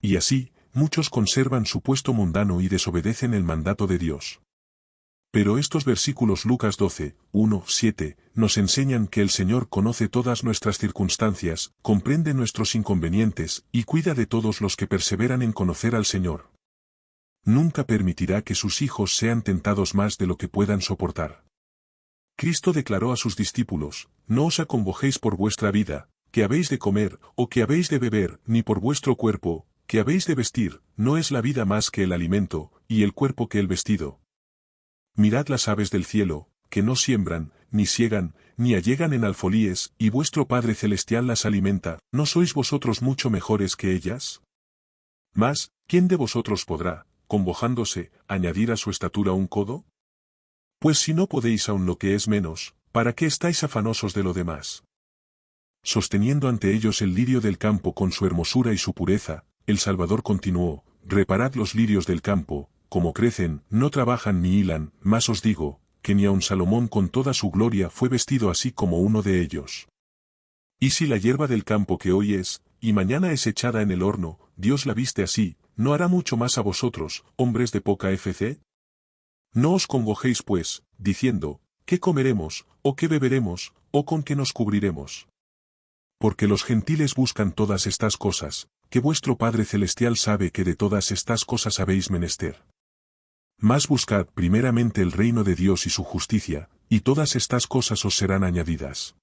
Y así, muchos conservan su puesto mundano y desobedecen el mandato de Dios. Pero estos versículos Lucas 12, 1, 7, nos enseñan que el Señor conoce todas nuestras circunstancias, comprende nuestros inconvenientes, y cuida de todos los que perseveran en conocer al Señor. Nunca permitirá que sus hijos sean tentados más de lo que puedan soportar. Cristo declaró a sus discípulos, no os acongojéis por vuestra vida, que habéis de comer, o que habéis de beber, ni por vuestro cuerpo, que habéis de vestir, no es la vida más que el alimento, y el cuerpo que el vestido. Mirad las aves del cielo, que no siembran, ni siegan, ni allegan en alfolíes, y vuestro Padre Celestial las alimenta, ¿no sois vosotros mucho mejores que ellas? Mas, ¿quién de vosotros podrá, congojándose, añadir a su estatura un codo? Pues si no podéis aun lo que es menos, ¿para qué estáis afanosos de lo demás? Sosteniendo ante ellos el lirio del campo con su hermosura y su pureza, el Salvador continuó, reparad los lirios del campo, como crecen, no trabajan ni hilan, mas os digo, que ni aun Salomón con toda su gloria fue vestido así como uno de ellos. Y si la hierba del campo que hoy es, y mañana es echada en el horno, Dios la viste así, ¿no hará mucho más a vosotros, hombres de poca fe? No os congojéis pues, diciendo, ¿qué comeremos, o qué beberemos, o con qué nos cubriremos? Porque los gentiles buscan todas estas cosas, que vuestro Padre Celestial sabe que de todas estas cosas habéis menester. Mas buscad primeramente el reino de Dios y su justicia, y todas estas cosas os serán añadidas.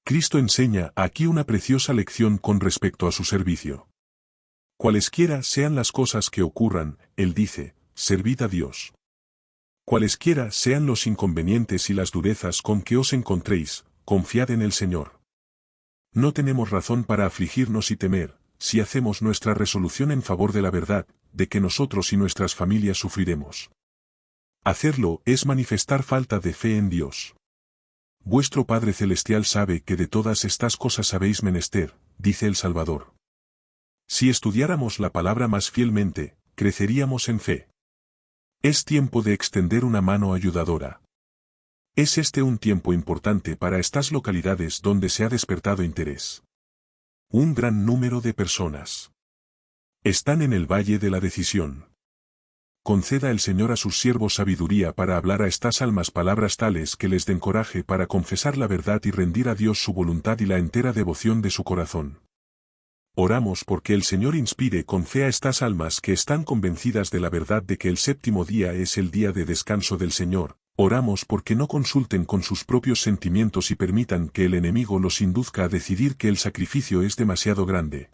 Cristo enseña aquí una preciosa lección con respecto a su servicio. Cualesquiera sean las cosas que ocurran, Él dice, servid a Dios. Cualesquiera sean los inconvenientes y las durezas con que os encontréis, confiad en el Señor. No tenemos razón para afligirnos y temer, si hacemos nuestra resolución en favor de la verdad, de que nosotros y nuestras familias sufriremos. Hacerlo es manifestar falta de fe en Dios. Vuestro Padre Celestial sabe que de todas estas cosas habéis menester, dice el Salvador. Si estudiáramos la palabra más fielmente, creceríamos en fe. Es tiempo de extender una mano ayudadora. Es este un tiempo importante para estas localidades donde se ha despertado interés. Un gran número de personas están en el valle de la decisión. Conceda el Señor a sus siervos sabiduría para hablar a estas almas palabras tales que les den coraje para confesar la verdad y rendir a Dios su voluntad y la entera devoción de su corazón. Oramos porque el Señor inspire con fe a estas almas que están convencidas de la verdad de que el séptimo día es el día de descanso del Señor. Oramos porque no consulten con sus propios sentimientos y permitan que el enemigo los induzca a decidir que el sacrificio es demasiado grande.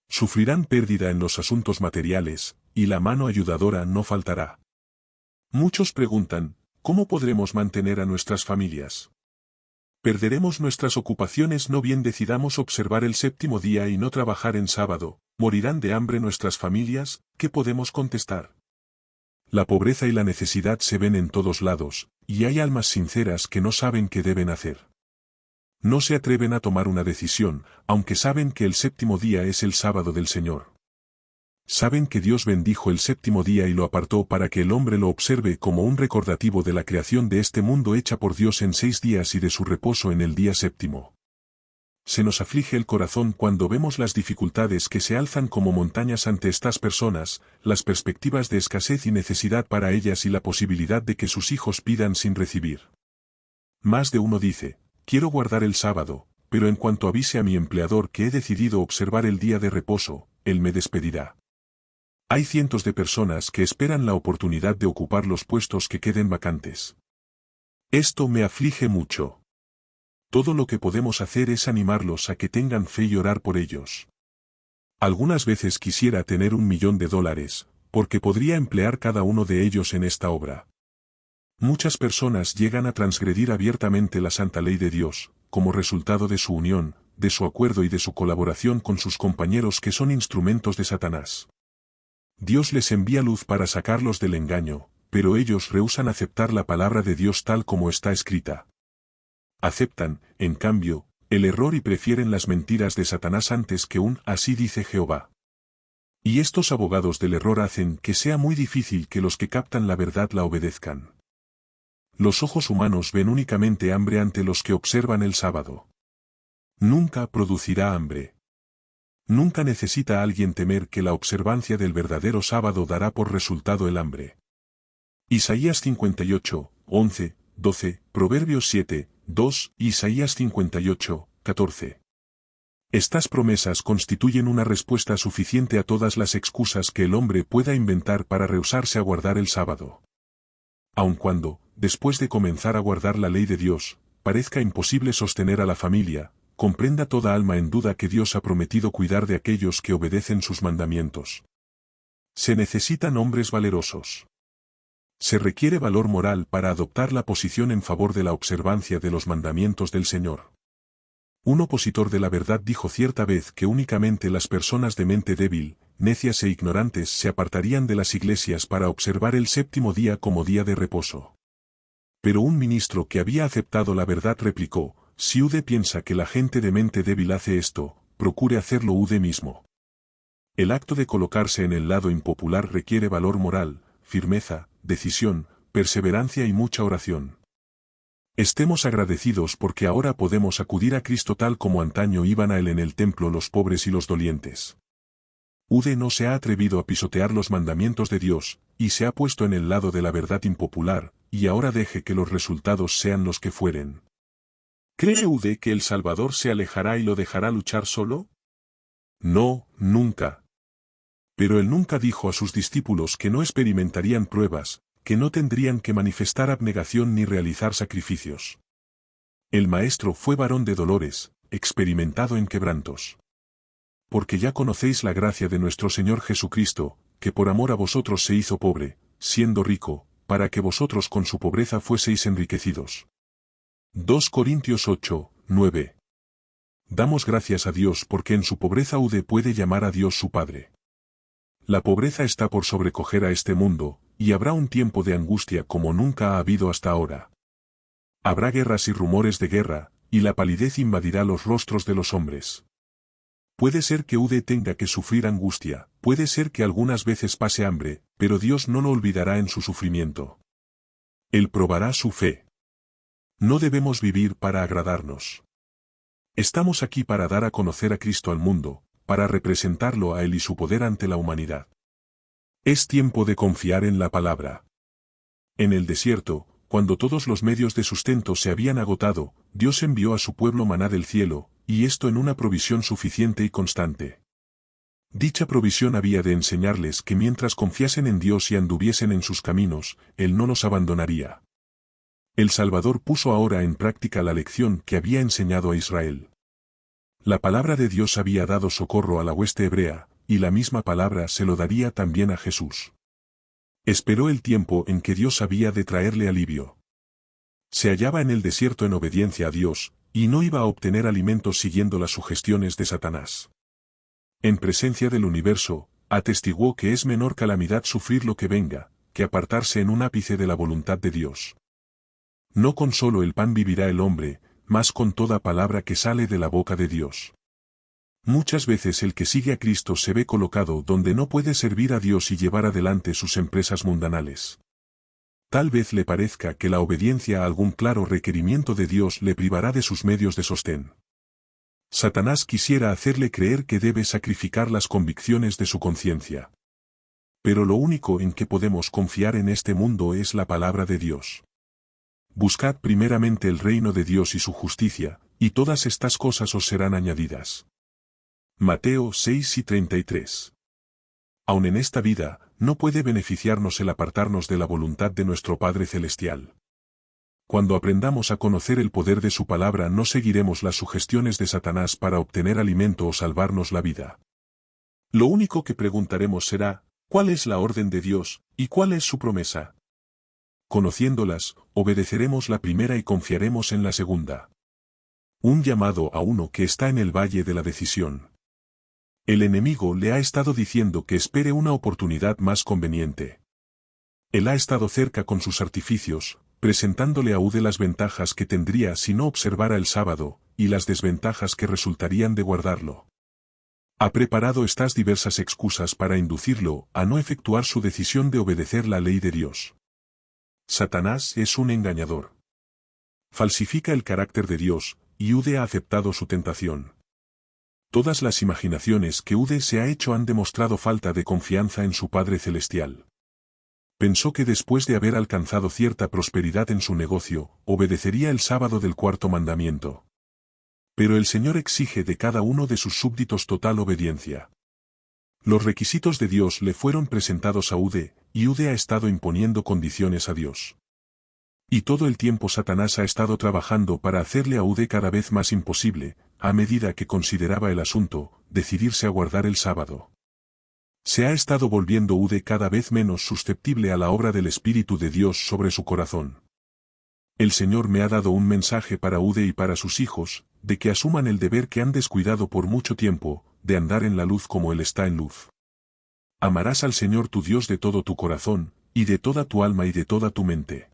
Sufrirán pérdida en los asuntos materiales, y la mano ayudadora no faltará. Muchos preguntan, ¿cómo podremos mantener a nuestras familias? Perderemos nuestras ocupaciones no bien decidamos observar el séptimo día y no trabajar en sábado. ¿Morirán de hambre nuestras familias? ¿Qué podemos contestar? La pobreza y la necesidad se ven en todos lados, y hay almas sinceras que no saben qué deben hacer. No se atreven a tomar una decisión, aunque saben que el séptimo día es el sábado del Señor. Saben que Dios bendijo el séptimo día y lo apartó para que el hombre lo observe como un recordativo de la creación de este mundo hecha por Dios en 6 días y de su reposo en el día séptimo. Se nos aflige el corazón cuando vemos las dificultades que se alzan como montañas ante estas personas, las perspectivas de escasez y necesidad para ellas y la posibilidad de que sus hijos pidan sin recibir. Más de uno dice, quiero guardar el sábado, pero en cuanto avise a mi empleador que he decidido observar el día de reposo, él me despedirá. Hay cientos de personas que esperan la oportunidad de ocupar los puestos que queden vacantes. Esto me aflige mucho. Todo lo que podemos hacer es animarlos a que tengan fe y orar por ellos. Algunas veces quisiera tener $1.000.000, porque podría emplear cada uno de ellos en esta obra. Muchas personas llegan a transgredir abiertamente la santa ley de Dios, como resultado de su unión, de su acuerdo y de su colaboración con sus compañeros que son instrumentos de Satanás. Dios les envía luz para sacarlos del engaño, pero ellos rehúsan aceptar la palabra de Dios tal como está escrita. Aceptan, en cambio, el error y prefieren las mentiras de Satanás antes que un así dice Jehová. Y estos abogados del error hacen que sea muy difícil que los que captan la verdad la obedezcan. Los ojos humanos ven únicamente hambre ante los que observan el sábado. Nunca producirá hambre. Nunca necesita alguien temer que la observancia del verdadero sábado dará por resultado el hambre. Isaías 58, 11, 12, Proverbios 7, 2, Isaías 58, 14. Estas promesas constituyen una respuesta suficiente a todas las excusas que el hombre pueda inventar para rehusarse a guardar el sábado. Aun cuando, después de comenzar a guardar la ley de Dios, parezca imposible sostener a la familia, comprenda toda alma en duda que Dios ha prometido cuidar de aquellos que obedecen sus mandamientos. Se necesitan hombres valerosos. Se requiere valor moral para adoptar la posición en favor de la observancia de los mandamientos del Señor. Un opositor de la verdad dijo cierta vez que únicamente las personas de mente débil, necias e ignorantes se apartarían de las iglesias para observar el séptimo día como día de reposo. Pero un ministro que había aceptado la verdad replicó, si Ude piensa que la gente de mente débil hace esto, procure hacerlo Ude mismo. El acto de colocarse en el lado impopular requiere valor moral, firmeza, decisión, perseverancia y mucha oración. Estemos agradecidos porque ahora podemos acudir a Cristo tal como antaño iban a Él en el templo los pobres y los dolientes. Ude no se ha atrevido a pisotear los mandamientos de Dios, y se ha puesto en el lado de la verdad impopular, y ahora deje que los resultados sean los que fueren. ¿Cree Ude que el Salvador se alejará y lo dejará luchar solo? No, nunca. Pero él nunca dijo a sus discípulos que no experimentarían pruebas, que no tendrían que manifestar abnegación ni realizar sacrificios. El Maestro fue varón de dolores, experimentado en quebrantos. Porque ya conocéis la gracia de nuestro Señor Jesucristo, que por amor a vosotros se hizo pobre, siendo rico, para que vosotros con su pobreza fueseis enriquecidos. 2 Corintios 8, 9. Damos gracias a Dios porque en su pobreza Ude puede llamar a Dios su Padre. La pobreza está por sobrecoger a este mundo, y habrá un tiempo de angustia como nunca ha habido hasta ahora. Habrá guerras y rumores de guerra, y la palidez invadirá los rostros de los hombres. Puede ser que Ude tenga que sufrir angustia, puede ser que algunas veces pase hambre, pero Dios no lo olvidará en su sufrimiento. Él probará su fe. No debemos vivir para agradarnos. Estamos aquí para dar a conocer a Cristo al mundo, para representarlo a Él y su poder ante la humanidad. Es tiempo de confiar en la palabra. En el desierto, cuando todos los medios de sustento se habían agotado, Dios envió a su pueblo maná del cielo, y esto en una provisión suficiente y constante. Dicha provisión había de enseñarles que mientras confiasen en Dios y anduviesen en sus caminos, Él no los abandonaría. El Salvador puso ahora en práctica la lección que había enseñado a Israel. La palabra de Dios había dado socorro a la hueste hebrea, y la misma palabra se lo daría también a Jesús. Esperó el tiempo en que Dios había de traerle alivio. Se hallaba en el desierto en obediencia a Dios, y no iba a obtener alimentos siguiendo las sugestiones de Satanás. En presencia del universo, atestiguó que es menor calamidad sufrir lo que venga, que apartarse en un ápice de la voluntad de Dios. No con solo el pan vivirá el hombre, mas con toda palabra que sale de la boca de Dios. Muchas veces el que sigue a Cristo se ve colocado donde no puede servir a Dios y llevar adelante sus empresas mundanales. Tal vez le parezca que la obediencia a algún claro requerimiento de Dios le privará de sus medios de sostén. Satanás quisiera hacerle creer que debe sacrificar las convicciones de su conciencia. Pero lo único en que podemos confiar en este mundo es la palabra de Dios. Buscad primeramente el reino de Dios y su justicia, y todas estas cosas os serán añadidas. Mateo 6:33. Aun en esta vida, no puede beneficiarnos el apartarnos de la voluntad de nuestro Padre Celestial. Cuando aprendamos a conocer el poder de su palabra no seguiremos las sugestiones de Satanás para obtener alimento o salvarnos la vida. Lo único que preguntaremos será, ¿cuál es la orden de Dios, y cuál es su promesa? Conociéndolas, obedeceremos la primera y confiaremos en la segunda. Un llamado a uno que está en el valle de la decisión. El enemigo le ha estado diciendo que espere una oportunidad más conveniente. Él ha estado cerca con sus artificios, presentándole a Ude las ventajas que tendría si no observara el sábado, y las desventajas que resultarían de guardarlo. Ha preparado estas diversas excusas para inducirlo a no efectuar su decisión de obedecer la ley de Dios. Satanás es un engañador. Falsifica el carácter de Dios, y Ude ha aceptado su tentación. Todas las imaginaciones que Ude se ha hecho han demostrado falta de confianza en su Padre Celestial. Pensó que después de haber alcanzado cierta prosperidad en su negocio, obedecería el sábado del cuarto mandamiento. Pero el Señor exige de cada uno de sus súbditos total obediencia. Los requisitos de Dios le fueron presentados a Ude, y Ude ha estado imponiendo condiciones a Dios. Y todo el tiempo Satanás ha estado trabajando para hacerle a Ude cada vez más imposible, a medida que consideraba el asunto, decidirse a guardar el sábado. Se ha estado volviendo Ude cada vez menos susceptible a la obra del Espíritu de Dios sobre su corazón. El Señor me ha dado un mensaje para Ude y para sus hijos, de que asuman el deber que han descuidado por mucho tiempo, de andar en la luz como Él está en luz. Amarás al Señor tu Dios de todo tu corazón, y de toda tu alma y de toda tu mente.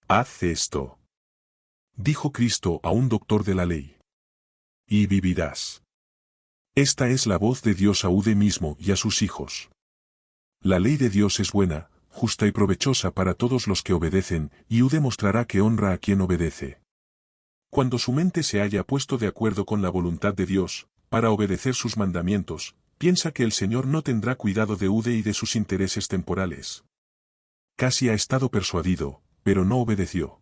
Haz esto, dijo Cristo a un doctor de la ley, y vivirás. Esta es la voz de Dios a Ude mismo y a sus hijos. La ley de Dios es buena, justa y provechosa para todos los que obedecen, y Ude mostrará que honra a quien obedece. Cuando su mente se haya puesto de acuerdo con la voluntad de Dios, para obedecer sus mandamientos, piensa que el Señor no tendrá cuidado de Ude y de sus intereses temporales. Casi ha estado persuadido, pero no obedeció.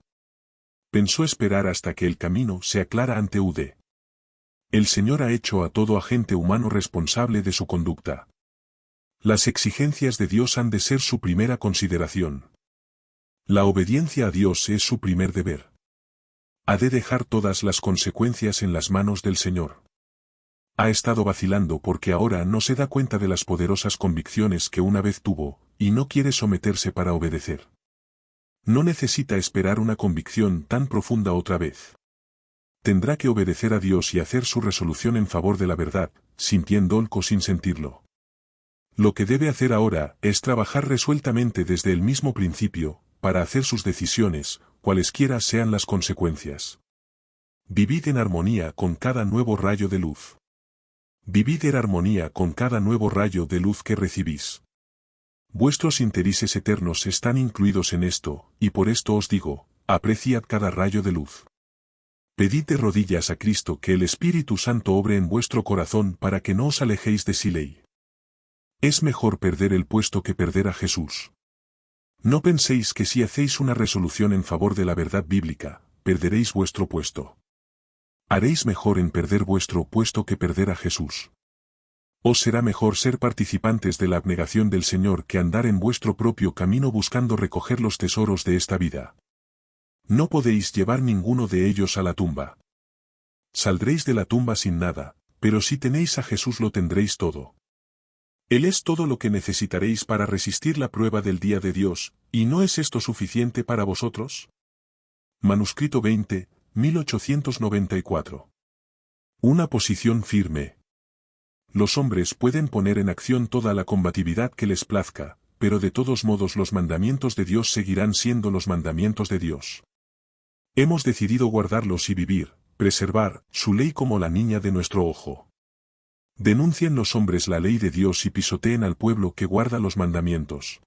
Pensó esperar hasta que el camino se aclara ante Ude. El Señor ha hecho a todo agente humano responsable de su conducta. Las exigencias de Dios han de ser su primera consideración. La obediencia a Dios es su primer deber. Ha de dejar todas las consecuencias en las manos del Señor. Ha estado vacilando porque ahora no se da cuenta de las poderosas convicciones que una vez tuvo, y no quiere someterse para obedecer. No necesita esperar una convicción tan profunda otra vez. Tendrá que obedecer a Dios y hacer su resolución en favor de la verdad, sintiendo o sin sentirlo. Lo que debe hacer ahora es trabajar resueltamente desde el mismo principio, para hacer sus decisiones, cualesquiera sean las consecuencias. Vivid en armonía con cada nuevo rayo de luz. Vivid en armonía con cada nuevo rayo de luz que recibís. Vuestros intereses eternos están incluidos en esto, y por esto os digo, apreciad cada rayo de luz. Pedid de rodillas a Cristo que el Espíritu Santo obre en vuestro corazón para que no os alejéis de su ley. Es mejor perder el puesto que perder a Jesús. No penséis que si hacéis una resolución en favor de la verdad bíblica, perderéis vuestro puesto. Haréis mejor en perder vuestro puesto que perder a Jesús. Os será mejor ser participantes de la abnegación del Señor que andar en vuestro propio camino buscando recoger los tesoros de esta vida. No podéis llevar ninguno de ellos a la tumba. Saldréis de la tumba sin nada, pero si tenéis a Jesús lo tendréis todo. Él es todo lo que necesitaréis para resistir la prueba del día de Dios, ¿y no es esto suficiente para vosotros? Manuscrito 20, 1894. Una posición firme. Los hombres pueden poner en acción toda la combatividad que les plazca, pero de todos modos los mandamientos de Dios seguirán siendo los mandamientos de Dios. Hemos decidido guardarlos y vivir, preservar su ley como la niña de nuestro ojo. Denuncien los hombres la ley de Dios y pisoteen al pueblo que guarda los mandamientos.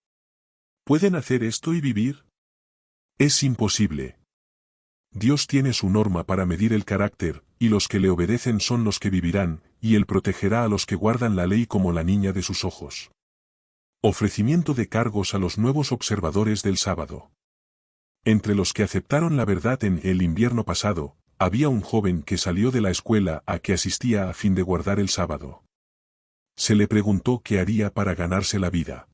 ¿Pueden hacer esto y vivir? Es imposible. Dios tiene su norma para medir el carácter, y los que le obedecen son los que vivirán, y Él protegerá a los que guardan la ley como la niña de sus ojos. Ofrecimiento de cargos a los nuevos observadores del sábado. Entre los que aceptaron la verdad en el invierno pasado, había un joven que salió de la escuela a que asistía a fin de guardar el sábado. Se le preguntó qué haría para ganarse la vida.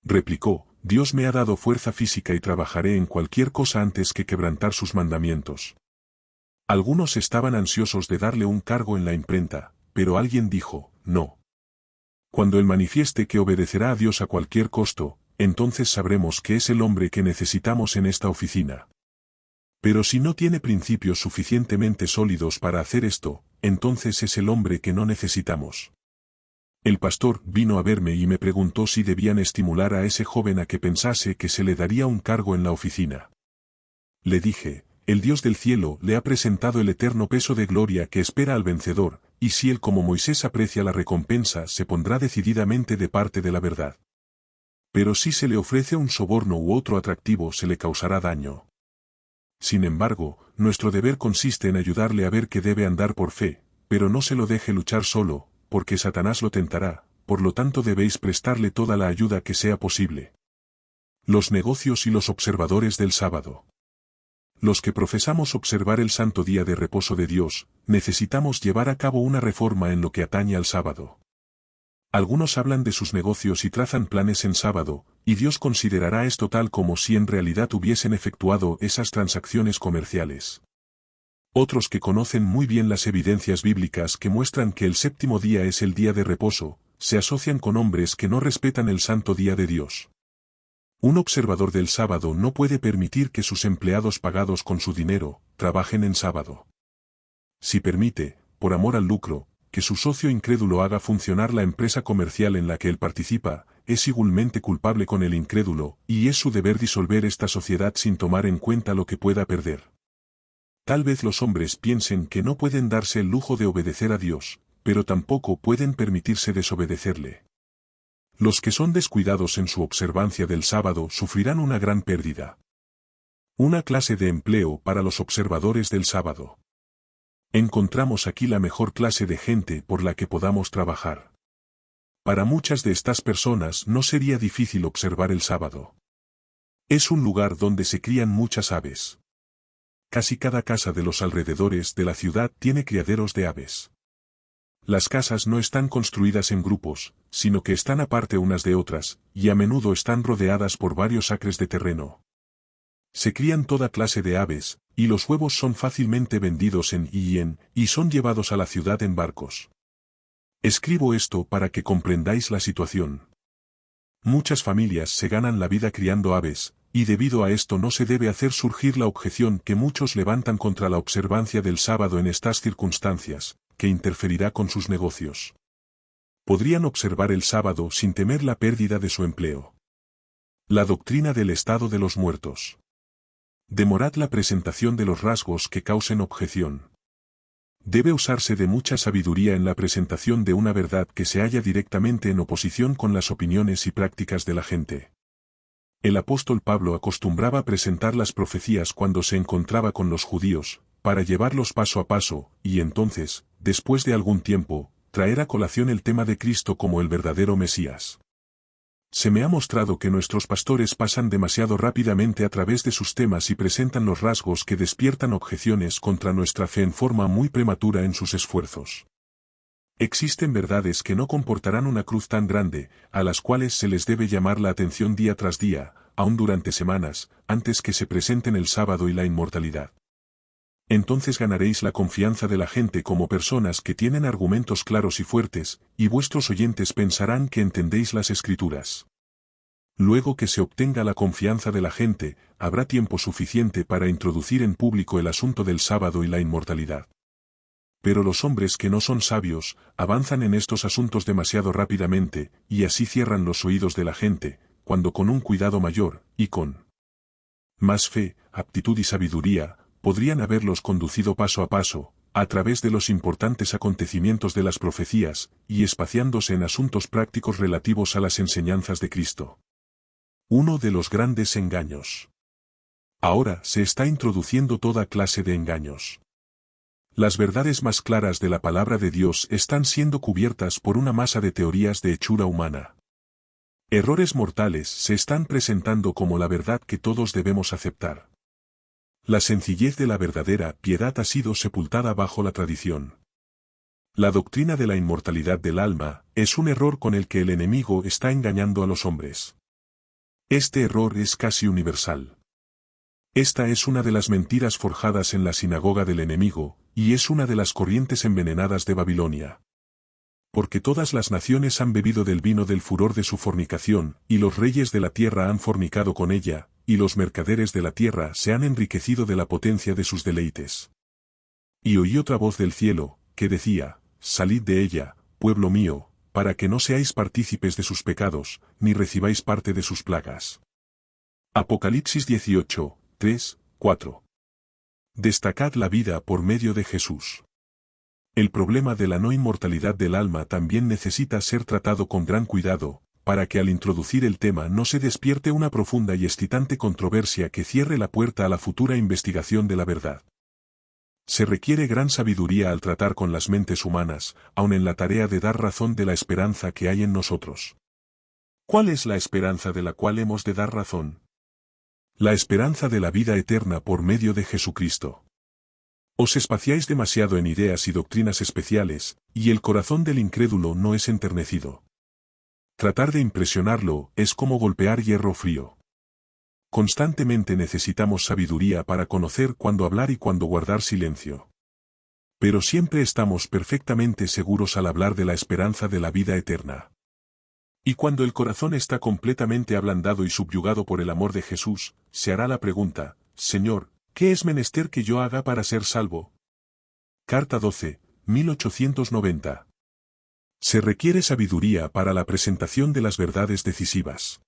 Replicó, Dios me ha dado fuerza física y trabajaré en cualquier cosa antes que quebrantar sus mandamientos. Algunos estaban ansiosos de darle un cargo en la imprenta, pero alguien dijo, no. Cuando él manifieste que obedecerá a Dios a cualquier costo, entonces sabremos que es el hombre que necesitamos en esta oficina. Pero si no tiene principios suficientemente sólidos para hacer esto, entonces es el hombre que no necesitamos. El pastor vino a verme y me preguntó si debían estimular a ese joven a que pensase que se le daría un cargo en la oficina. Le dije, el Dios del cielo le ha presentado el eterno peso de gloria que espera al vencedor, y si él como Moisés aprecia la recompensa se pondrá decididamente de parte de la verdad. Pero si se le ofrece un soborno u otro atractivo se le causará daño. Sin embargo, nuestro deber consiste en ayudarle a ver que debe andar por fe, pero no se lo deje luchar solo, porque Satanás lo tentará, por lo tanto debéis prestarle toda la ayuda que sea posible. Los negocios y los observadores del sábado. Los que profesamos observar el santo día de reposo de Dios, necesitamos llevar a cabo una reforma en lo que atañe al sábado. Algunos hablan de sus negocios y trazan planes en sábado, y Dios considerará esto tal como si en realidad hubiesen efectuado esas transacciones comerciales. Otros que conocen muy bien las evidencias bíblicas que muestran que el séptimo día es el día de reposo, se asocian con hombres que no respetan el santo día de Dios. Un observador del sábado no puede permitir que sus empleados pagados con su dinero, trabajen en sábado. Si permite, por amor al lucro, que su socio incrédulo haga funcionar la empresa comercial en la que él participa, es igualmente culpable con el incrédulo, y es su deber disolver esta sociedad sin tomar en cuenta lo que pueda perder. Tal vez los hombres piensen que no pueden darse el lujo de obedecer a Dios, pero tampoco pueden permitirse desobedecerle. Los que son descuidados en su observancia del sábado sufrirán una gran pérdida. Una clase de empleo para los observadores del sábado. Encontramos aquí la mejor clase de gente por la que podamos trabajar. Para muchas de estas personas no sería difícil observar el sábado. Es un lugar donde se crían muchas aves. Casi cada casa de los alrededores de la ciudad tiene criaderos de aves. Las casas no están construidas en grupos, sino que están aparte unas de otras, y a menudo están rodeadas por varios acres de terreno. Se crían toda clase de aves, y los huevos son fácilmente vendidos y son llevados a la ciudad en barcos. Escribo esto para que comprendáis la situación. Muchas familias se ganan la vida criando aves, y debido a esto no se debe hacer surgir la objeción que muchos levantan contra la observancia del sábado en estas circunstancias, que interferirá con sus negocios. Podrían observar el sábado sin temer la pérdida de su empleo. La doctrina del estado de los muertos. Demorad la presentación de los rasgos que causen objeción. Debe usarse de mucha sabiduría en la presentación de una verdad que se halla directamente en oposición con las opiniones y prácticas de la gente. El apóstol Pablo acostumbraba presentar las profecías cuando se encontraba con los judíos, para llevarlos paso a paso, y entonces, después de algún tiempo, traer a colación el tema de Cristo como el verdadero Mesías. Se me ha mostrado que nuestros pastores pasan demasiado rápidamente a través de sus temas y presentan los rasgos que despiertan objeciones contra nuestra fe en forma muy prematura en sus esfuerzos. Existen verdades que no comportarán una cruz tan grande, a las cuales se les debe llamar la atención día tras día, aún durante semanas, antes que se presenten el sábado y la inmortalidad. Entonces ganaréis la confianza de la gente como personas que tienen argumentos claros y fuertes, y vuestros oyentes pensarán que entendéis las Escrituras. Luego que se obtenga la confianza de la gente, habrá tiempo suficiente para introducir en público el asunto del sábado y la inmortalidad. Pero los hombres que no son sabios, avanzan en estos asuntos demasiado rápidamente, y así cierran los oídos de la gente, cuando con un cuidado mayor, y con más fe, aptitud y sabiduría, podrían haberlos conducido paso a paso, a través de los importantes acontecimientos de las profecías, y espaciándose en asuntos prácticos relativos a las enseñanzas de Cristo. Uno de los grandes engaños. Ahora se está introduciendo toda clase de engaños. Las verdades más claras de la palabra de Dios están siendo cubiertas por una masa de teorías de hechura humana. Errores mortales se están presentando como la verdad que todos debemos aceptar. La sencillez de la verdadera piedad ha sido sepultada bajo la tradición. La doctrina de la inmortalidad del alma es un error con el que el enemigo está engañando a los hombres. Este error es casi universal. Esta es una de las mentiras forjadas en la sinagoga del enemigo, y es una de las corrientes envenenadas de Babilonia. Porque todas las naciones han bebido del vino del furor de su fornicación, y los reyes de la tierra han fornicado con ella, y los mercaderes de la tierra se han enriquecido de la potencia de sus deleites. Y oí otra voz del cielo, que decía, salid de ella, pueblo mío, para que no seáis partícipes de sus pecados, ni recibáis parte de sus plagas. Apocalipsis 18, 3, 4. Destacad la vida por medio de Jesús. El problema de la no inmortalidad del alma también necesita ser tratado con gran cuidado, para que al introducir el tema no se despierte una profunda y excitante controversia que cierre la puerta a la futura investigación de la verdad. Se requiere gran sabiduría al tratar con las mentes humanas, aun en la tarea de dar razón de la esperanza que hay en nosotros. ¿Cuál es la esperanza de la cual hemos de dar razón? La esperanza de la vida eterna por medio de Jesucristo. Os espaciáis demasiado en ideas y doctrinas especiales, y el corazón del incrédulo no es enternecido. Tratar de impresionarlo es como golpear hierro frío. Constantemente necesitamos sabiduría para conocer cuándo hablar y cuándo guardar silencio. Pero siempre estamos perfectamente seguros al hablar de la esperanza de la vida eterna. Y cuando el corazón está completamente ablandado y subyugado por el amor de Jesús, se hará la pregunta, Señor, ¿qué es menester que yo haga para ser salvo? Carta 12, 1890. Se requiere sabiduría para la presentación de las verdades decisivas.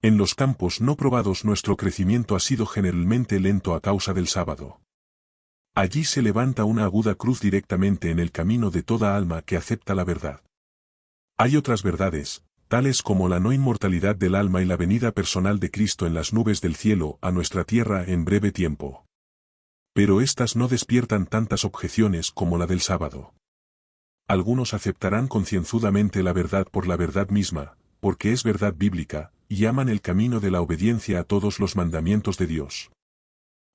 En los campos no probados nuestro crecimiento ha sido generalmente lento a causa del sábado. Allí se levanta una aguda cruz directamente en el camino de toda alma que acepta la verdad. Hay otras verdades, tales como la no inmortalidad del alma y la venida personal de Cristo en las nubes del cielo a nuestra tierra en breve tiempo. Pero éstas no despiertan tantas objeciones como la del sábado. Algunos aceptarán concienzudamente la verdad por la verdad misma, porque es verdad bíblica, y aman el camino de la obediencia a todos los mandamientos de Dios.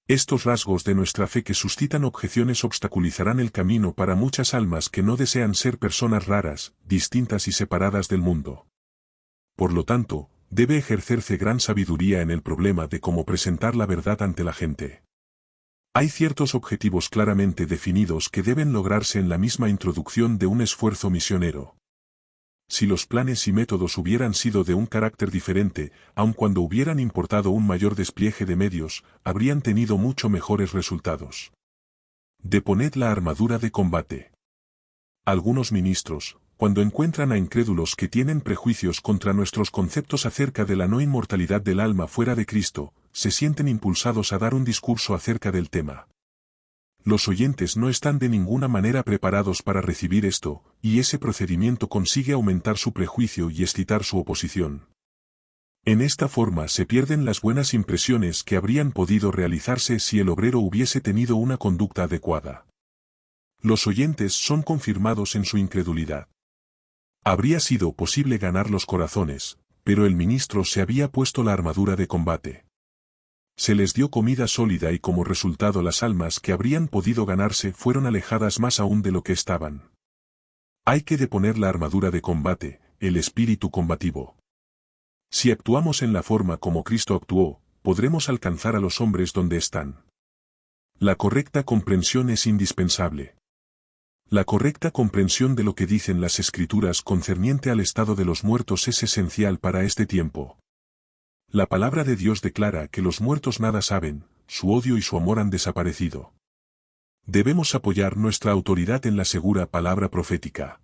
Estos rasgos de nuestra fe que suscitan objeciones obstaculizarán el camino para muchas almas que no desean ser personas raras, distintas y separadas del mundo. Por lo tanto, debe ejercerse gran sabiduría en el problema de cómo presentar la verdad ante la gente. Hay ciertos objetivos claramente definidos que deben lograrse en la misma introducción de un esfuerzo misionero. Si los planes y métodos hubieran sido de un carácter diferente, aun cuando hubieran importado un mayor despliegue de medios, habrían tenido mucho mejores resultados. Deponed la armadura de combate. Algunos ministros, cuando encuentran a incrédulos que tienen prejuicios contra nuestros conceptos acerca de la no inmortalidad del alma fuera de Cristo, se sienten impulsados a dar un discurso acerca del tema. Los oyentes no están de ninguna manera preparados para recibir esto, y ese procedimiento consigue aumentar su prejuicio y excitar su oposición. En esta forma se pierden las buenas impresiones que habrían podido realizarse si el obrero hubiese tenido una conducta adecuada. Los oyentes son confirmados en su incredulidad. Habría sido posible ganar los corazones, pero el ministro se había puesto la armadura de combate. Se les dio comida sólida y como resultado las almas que habrían podido ganarse fueron alejadas más aún de lo que estaban. Hay que deponer la armadura de combate, el espíritu combativo. Si actuamos en la forma como Cristo actuó, podremos alcanzar a los hombres donde están. La correcta comprensión es indispensable. La correcta comprensión de lo que dicen las Escrituras concerniente al estado de los muertos es esencial para este tiempo. La palabra de Dios declara que los muertos nada saben, su odio y su amor han desaparecido. Debemos apoyar nuestra autoridad en la segura palabra profética.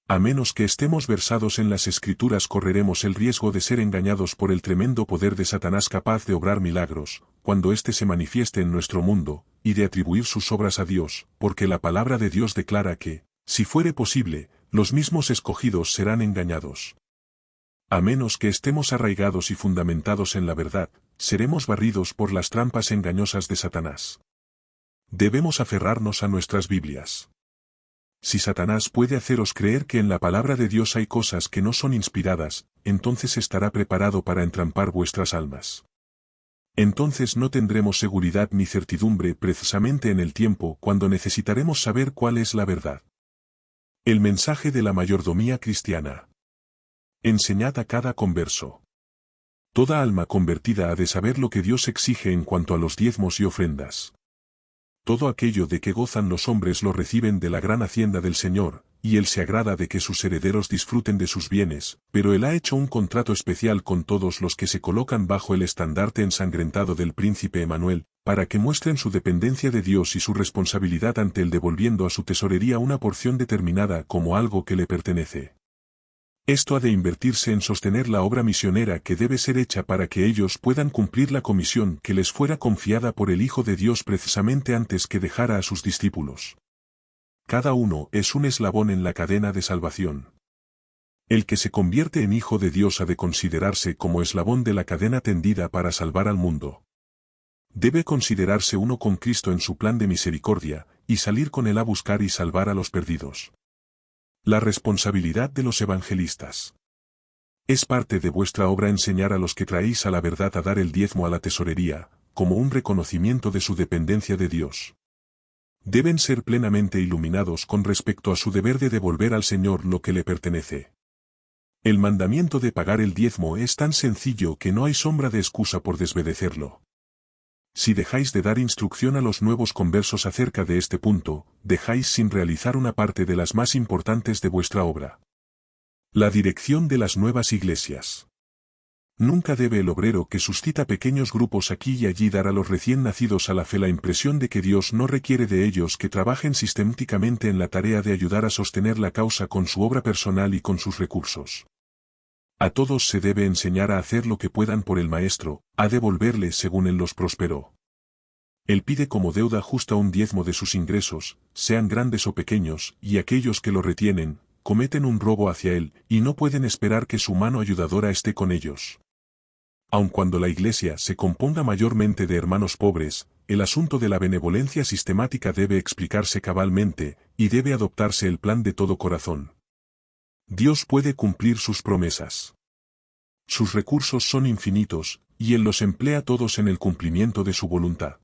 A menos que estemos versados en las Escrituras correremos el riesgo de ser engañados por el tremendo poder de Satanás capaz de obrar milagros, cuando éste se manifieste en nuestro mundo, y de atribuir sus obras a Dios, porque la palabra de Dios declara que, si fuere posible, los mismos escogidos serán engañados. A menos que estemos arraigados y fundamentados en la verdad, seremos barridos por las trampas engañosas de Satanás. Debemos aferrarnos a nuestras Biblias. Si Satanás puede haceros creer que en la palabra de Dios hay cosas que no son inspiradas, entonces estará preparado para entrampar vuestras almas. Entonces no tendremos seguridad ni certidumbre precisamente en el tiempo cuando necesitaremos saber cuál es la verdad. El mensaje de la mayordomía cristiana. Enseñad a cada converso. Toda alma convertida ha de saber lo que Dios exige en cuanto a los diezmos y ofrendas. Todo aquello de que gozan los hombres lo reciben de la gran hacienda del Señor, y Él se agrada de que sus herederos disfruten de sus bienes, pero Él ha hecho un contrato especial con todos los que se colocan bajo el estandarte ensangrentado del príncipe Emanuel, para que muestren su dependencia de Dios y su responsabilidad ante Él devolviendo a su tesorería una porción determinada como algo que le pertenece. Esto ha de invertirse en sostener la obra misionera que debe ser hecha para que ellos puedan cumplir la comisión que les fuera confiada por el Hijo de Dios precisamente antes que dejara a sus discípulos. Cada uno es un eslabón en la cadena de salvación. El que se convierte en Hijo de Dios ha de considerarse como eslabón de la cadena tendida para salvar al mundo. Debe considerarse uno con Cristo en su plan de misericordia, y salir con Él a buscar y salvar a los perdidos. La responsabilidad de los evangelistas. Es parte de vuestra obra enseñar a los que traéis a la verdad a dar el diezmo a la tesorería, como un reconocimiento de su dependencia de Dios. Deben ser plenamente iluminados con respecto a su deber de devolver al Señor lo que le pertenece. El mandamiento de pagar el diezmo es tan sencillo que no hay sombra de excusa por desobedecerlo. Si dejáis de dar instrucción a los nuevos conversos acerca de este punto, dejáis sin realizar una parte de las más importantes de vuestra obra. La dirección de las nuevas iglesias. Nunca debe el obrero que suscita pequeños grupos aquí y allí dar a los recién nacidos a la fe la impresión de que Dios no requiere de ellos que trabajen sistemáticamente en la tarea de ayudar a sostener la causa con su obra personal y con sus recursos. A todos se debe enseñar a hacer lo que puedan por el Maestro, a devolverle según Él los prosperó. Él pide como deuda justa un diezmo de sus ingresos, sean grandes o pequeños, y aquellos que lo retienen, cometen un robo hacia Él, y no pueden esperar que su mano ayudadora esté con ellos. Aun cuando la Iglesia se componga mayormente de hermanos pobres, el asunto de la benevolencia sistemática debe explicarse cabalmente, y debe adoptarse el plan de todo corazón. Dios puede cumplir sus promesas. Sus recursos son infinitos, y Él los emplea todos en el cumplimiento de su voluntad.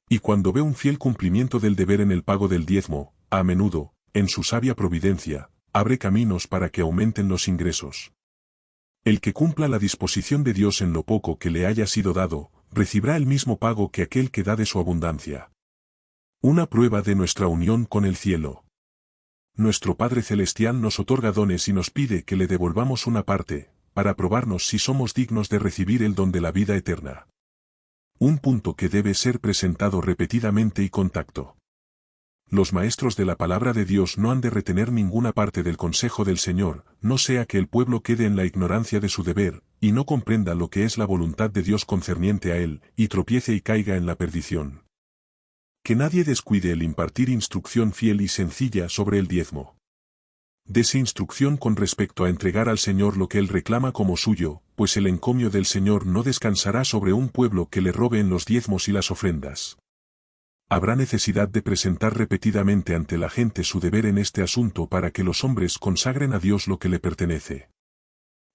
Y cuando ve un fiel cumplimiento del deber en el pago del diezmo, a menudo, en su sabia providencia, abre caminos para que aumenten los ingresos. El que cumpla la disposición de Dios en lo poco que le haya sido dado, recibirá el mismo pago que aquel que da de su abundancia. Una prueba de nuestra unión con el cielo. Nuestro Padre Celestial nos otorga dones y nos pide que le devolvamos una parte, para probarnos si somos dignos de recibir el don de la vida eterna. Un punto que debe ser presentado repetidamente y con tacto. Los maestros de la palabra de Dios no han de retener ninguna parte del consejo del Señor, no sea que el pueblo quede en la ignorancia de su deber, y no comprenda lo que es la voluntad de Dios concerniente a él, y tropiece y caiga en la perdición. Que nadie descuide el impartir instrucción fiel y sencilla sobre el diezmo. Dese instrucción con respecto a entregar al Señor lo que Él reclama como suyo, pues el encomio del Señor no descansará sobre un pueblo que le robe en los diezmos y las ofrendas. Habrá necesidad de presentar repetidamente ante la gente su deber en este asunto para que los hombres consagren a Dios lo que le pertenece.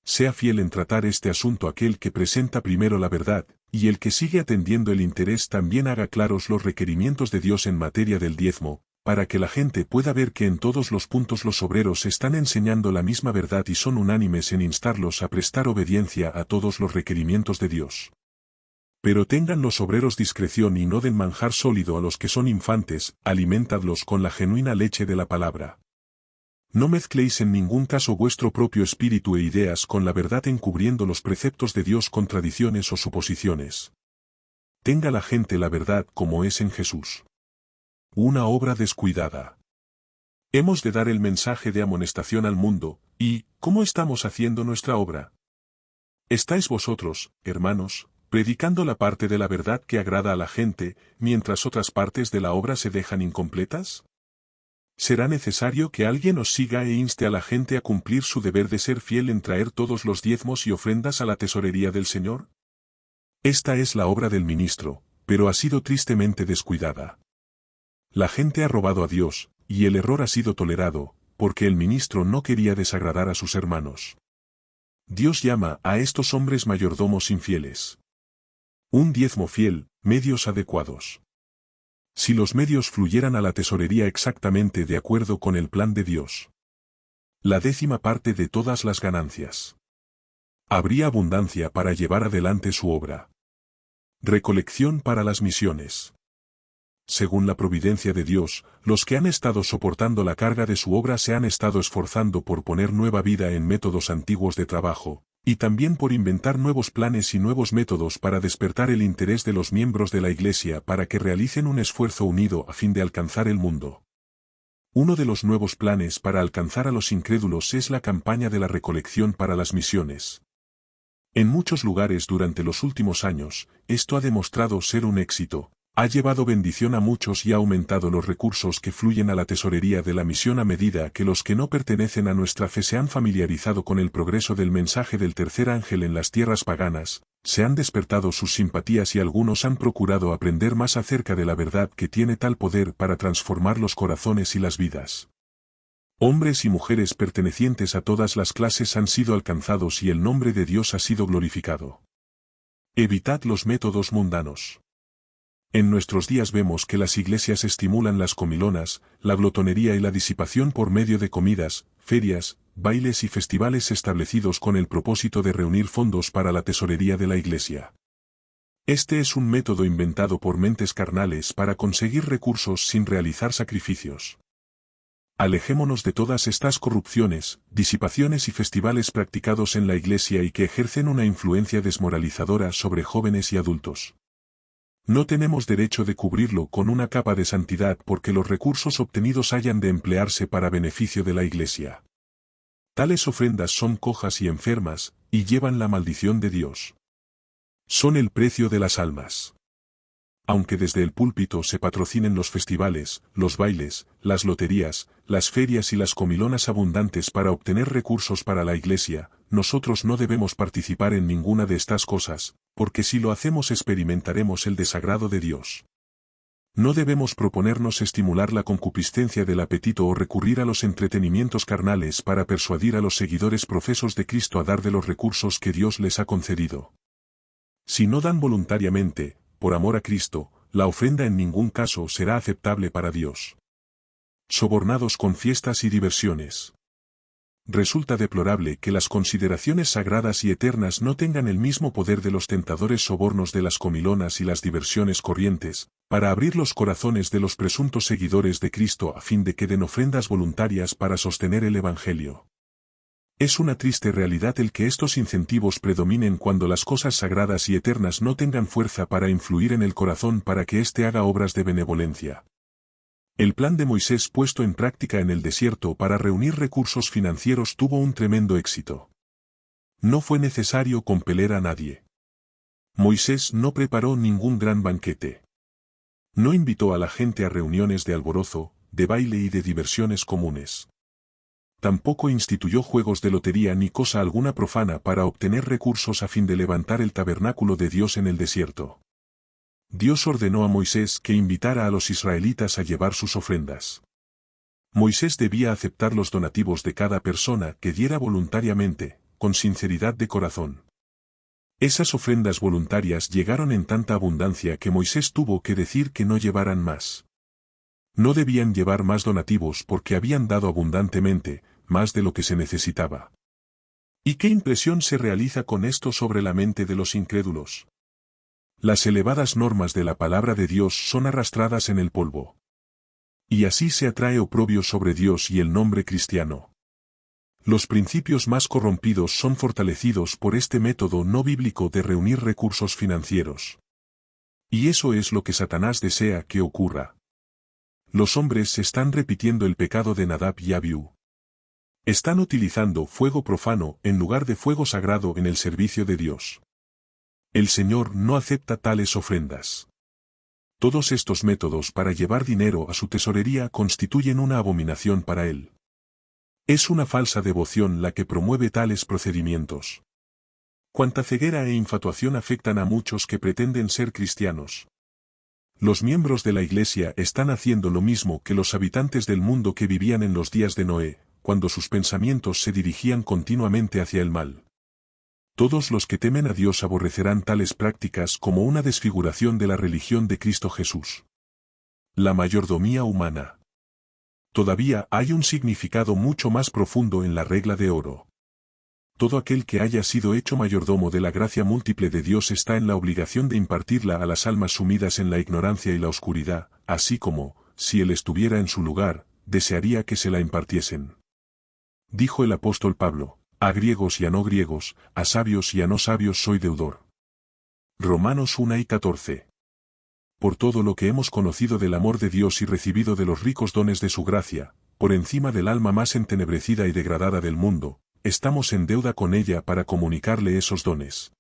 Sea fiel en tratar este asunto aquel que presenta primero la verdad, y el que sigue atendiendo el interés también haga claros los requerimientos de Dios en materia del diezmo, para que la gente pueda ver que en todos los puntos los obreros están enseñando la misma verdad y son unánimes en instarlos a prestar obediencia a todos los requerimientos de Dios. Pero tengan los obreros discreción y no den manjar sólido a los que son infantes, alimentadlos con la genuina leche de la palabra. No mezcléis en ningún caso vuestro propio espíritu e ideas con la verdad encubriendo los preceptos de Dios con tradiciones o suposiciones. Tenga la gente la verdad como es en Jesús. Una obra descuidada. Hemos de dar el mensaje de amonestación al mundo, y, ¿cómo estamos haciendo nuestra obra? ¿Estáis vosotros, hermanos, predicando la parte de la verdad que agrada a la gente, mientras otras partes de la obra se dejan incompletas? ¿Será necesario que alguien os siga e inste a la gente a cumplir su deber de ser fiel en traer todos los diezmos y ofrendas a la tesorería del Señor? Esta es la obra del ministro, pero ha sido tristemente descuidada. La gente ha robado a Dios, y el error ha sido tolerado, porque el ministro no quería desagradar a sus hermanos. Dios llama a estos hombres mayordomos infieles. Un diezmo fiel, medios adecuados. Si los medios fluyeran a la tesorería exactamente de acuerdo con el plan de Dios. La 10ª parte de todas las ganancias. Habría abundancia para llevar adelante su obra. Recolección para las misiones. Según la providencia de Dios, los que han estado soportando la carga de su obra se han estado esforzando por poner nueva vida en métodos antiguos de trabajo, y también por inventar nuevos planes y nuevos métodos para despertar el interés de los miembros de la Iglesia para que realicen un esfuerzo unido a fin de alcanzar el mundo. Uno de los nuevos planes para alcanzar a los incrédulos es la campaña de la recolección para las misiones. En muchos lugares durante los últimos años, esto ha demostrado ser un éxito. Ha llevado bendición a muchos y ha aumentado los recursos que fluyen a la tesorería de la misión a medida que los que no pertenecen a nuestra fe se han familiarizado con el progreso del mensaje del tercer ángel en las tierras paganas, se han despertado sus simpatías y algunos han procurado aprender más acerca de la verdad que tiene tal poder para transformar los corazones y las vidas. Hombres y mujeres pertenecientes a todas las clases han sido alcanzados y el nombre de Dios ha sido glorificado. Evitad los métodos mundanos. En nuestros días vemos que las iglesias estimulan las comilonas, la glotonería y la disipación por medio de comidas, ferias, bailes y festivales establecidos con el propósito de reunir fondos para la tesorería de la iglesia. Este es un método inventado por mentes carnales para conseguir recursos sin realizar sacrificios. Alejémonos de todas estas corrupciones, disipaciones y festivales practicados en la iglesia y que ejercen una influencia desmoralizadora sobre jóvenes y adultos. No tenemos derecho de cubrirlo con una capa de santidad porque los recursos obtenidos hayan de emplearse para beneficio de la Iglesia. Tales ofrendas son cojas y enfermas, y llevan la maldición de Dios. Son el precio de las almas. Aunque desde el púlpito se patrocinen los festivales, los bailes, las loterías, las ferias y las comilonas abundantes para obtener recursos para la Iglesia, nosotros no debemos participar en ninguna de estas cosas, porque si lo hacemos experimentaremos el desagrado de Dios. No debemos proponernos estimular la concupiscencia del apetito o recurrir a los entretenimientos carnales para persuadir a los seguidores profesos de Cristo a dar de los recursos que Dios les ha concedido. Si no dan voluntariamente, por amor a Cristo, la ofrenda en ningún caso será aceptable para Dios. Sobornados con fiestas y diversiones. Resulta deplorable que las consideraciones sagradas y eternas no tengan el mismo poder de los tentadores sobornos de las comilonas y las diversiones corrientes, para abrir los corazones de los presuntos seguidores de Cristo a fin de que den ofrendas voluntarias para sostener el Evangelio. Es una triste realidad el que estos incentivos predominen cuando las cosas sagradas y eternas no tengan fuerza para influir en el corazón para que éste haga obras de benevolencia. El plan de Moisés puesto en práctica en el desierto para reunir recursos financieros tuvo un tremendo éxito. No fue necesario compeler a nadie. Moisés no preparó ningún gran banquete. No invitó a la gente a reuniones de alborozo, de baile y de diversiones comunes. Tampoco instituyó juegos de lotería ni cosa alguna profana para obtener recursos a fin de levantar el tabernáculo de Dios en el desierto. Dios ordenó a Moisés que invitara a los israelitas a llevar sus ofrendas. Moisés debía aceptar los donativos de cada persona que diera voluntariamente, con sinceridad de corazón. Esas ofrendas voluntarias llegaron en tanta abundancia que Moisés tuvo que decir que no llevaran más. No debían llevar más donativos porque habían dado abundantemente, más de lo que se necesitaba. ¿Y qué impresión se realiza con esto sobre la mente de los incrédulos? Las elevadas normas de la palabra de Dios son arrastradas en el polvo. Y así se atrae oprobio sobre Dios y el nombre cristiano. Los principios más corrompidos son fortalecidos por este método no bíblico de reunir recursos financieros. Y eso es lo que Satanás desea que ocurra. Los hombres están repitiendo el pecado de Nadab y Abiú. Están utilizando fuego profano en lugar de fuego sagrado en el servicio de Dios. El Señor no acepta tales ofrendas. Todos estos métodos para llevar dinero a su tesorería constituyen una abominación para Él. Es una falsa devoción la que promueve tales procedimientos. Cuánta ceguera e infatuación afectan a muchos que pretenden ser cristianos. Los miembros de la Iglesia están haciendo lo mismo que los habitantes del mundo que vivían en los días de Noé, cuando sus pensamientos se dirigían continuamente hacia el mal. Todos los que temen a Dios aborrecerán tales prácticas como una desfiguración de la religión de Cristo Jesús. La mayordomía humana. Todavía hay un significado mucho más profundo en la regla de oro. Todo aquel que haya sido hecho mayordomo de la gracia múltiple de Dios está en la obligación de impartirla a las almas sumidas en la ignorancia y la oscuridad, así como, si él estuviera en su lugar, desearía que se la impartiesen. Dijo el apóstol Pablo: a griegos y a no griegos, a sabios y a no sabios soy deudor. Romanos 1:14. Por todo lo que hemos conocido del amor de Dios y recibido de los ricos dones de su gracia, por encima del alma más entenebrecida y degradada del mundo, estamos en deuda con ella para comunicarle esos dones.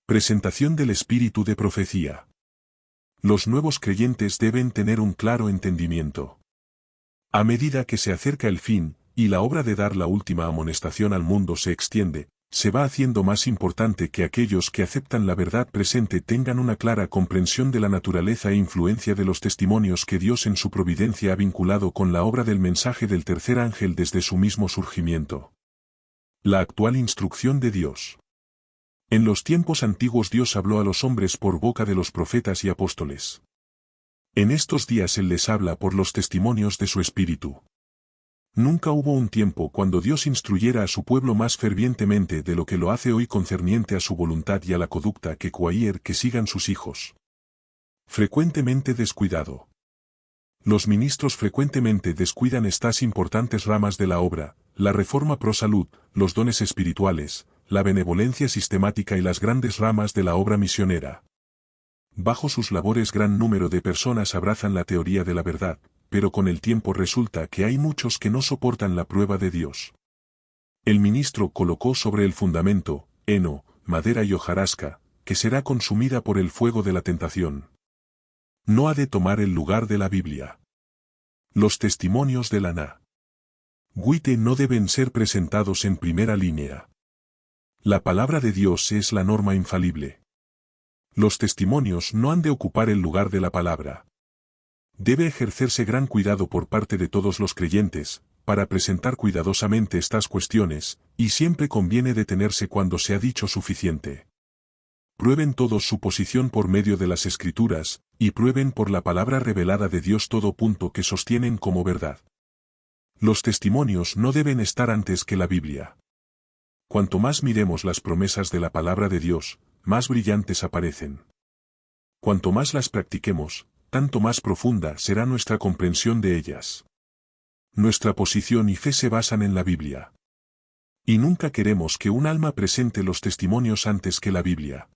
Presentación del espíritu de profecía. Los nuevos creyentes deben tener un claro entendimiento. A medida que se acerca el fin, y la obra de dar la última amonestación al mundo se extiende, se va haciendo más importante que aquellos que aceptan la verdad presente tengan una clara comprensión de la naturaleza e influencia de los testimonios que Dios en su providencia ha vinculado con la obra del mensaje del tercer ángel desde su mismo surgimiento. La actual instrucción de Dios. En los tiempos antiguos Dios habló a los hombres por boca de los profetas y apóstoles. En estos días Él les habla por los testimonios de su Espíritu. Nunca hubo un tiempo cuando Dios instruyera a su pueblo más fervientemente de lo que lo hace hoy concerniente a su voluntad y a la conducta que cualquier que sigan sus hijos. Frecuentemente descuidado. Los ministros frecuentemente descuidan estas importantes ramas de la obra: la reforma pro salud, los dones espirituales, la benevolencia sistemática y las grandes ramas de la obra misionera. Bajo sus labores gran número de personas abrazan la teoría de la verdad, pero con el tiempo resulta que hay muchos que no soportan la prueba de Dios. El ministro colocó sobre el fundamento, heno, madera y hojarasca, que será consumida por el fuego de la tentación. No ha de tomar el lugar de la Biblia. Los testimonios de Lana White no deben ser presentados en primera línea. La palabra de Dios es la norma infalible. Los testimonios no han de ocupar el lugar de la palabra. Debe ejercerse gran cuidado por parte de todos los creyentes, para presentar cuidadosamente estas cuestiones, y siempre conviene detenerse cuando se ha dicho suficiente. Prueben todos su posición por medio de las Escrituras, y prueben por la palabra revelada de Dios todo punto que sostienen como verdad. Los testimonios no deben estar antes que la Biblia. Cuanto más miremos las promesas de la palabra de Dios, más brillantes aparecen. Cuanto más las practiquemos, tanto más profunda será nuestra comprensión de ellas. Nuestra posición y fe se basan en la Biblia. Y nunca queremos que un alma presente los testimonios antes que la Biblia.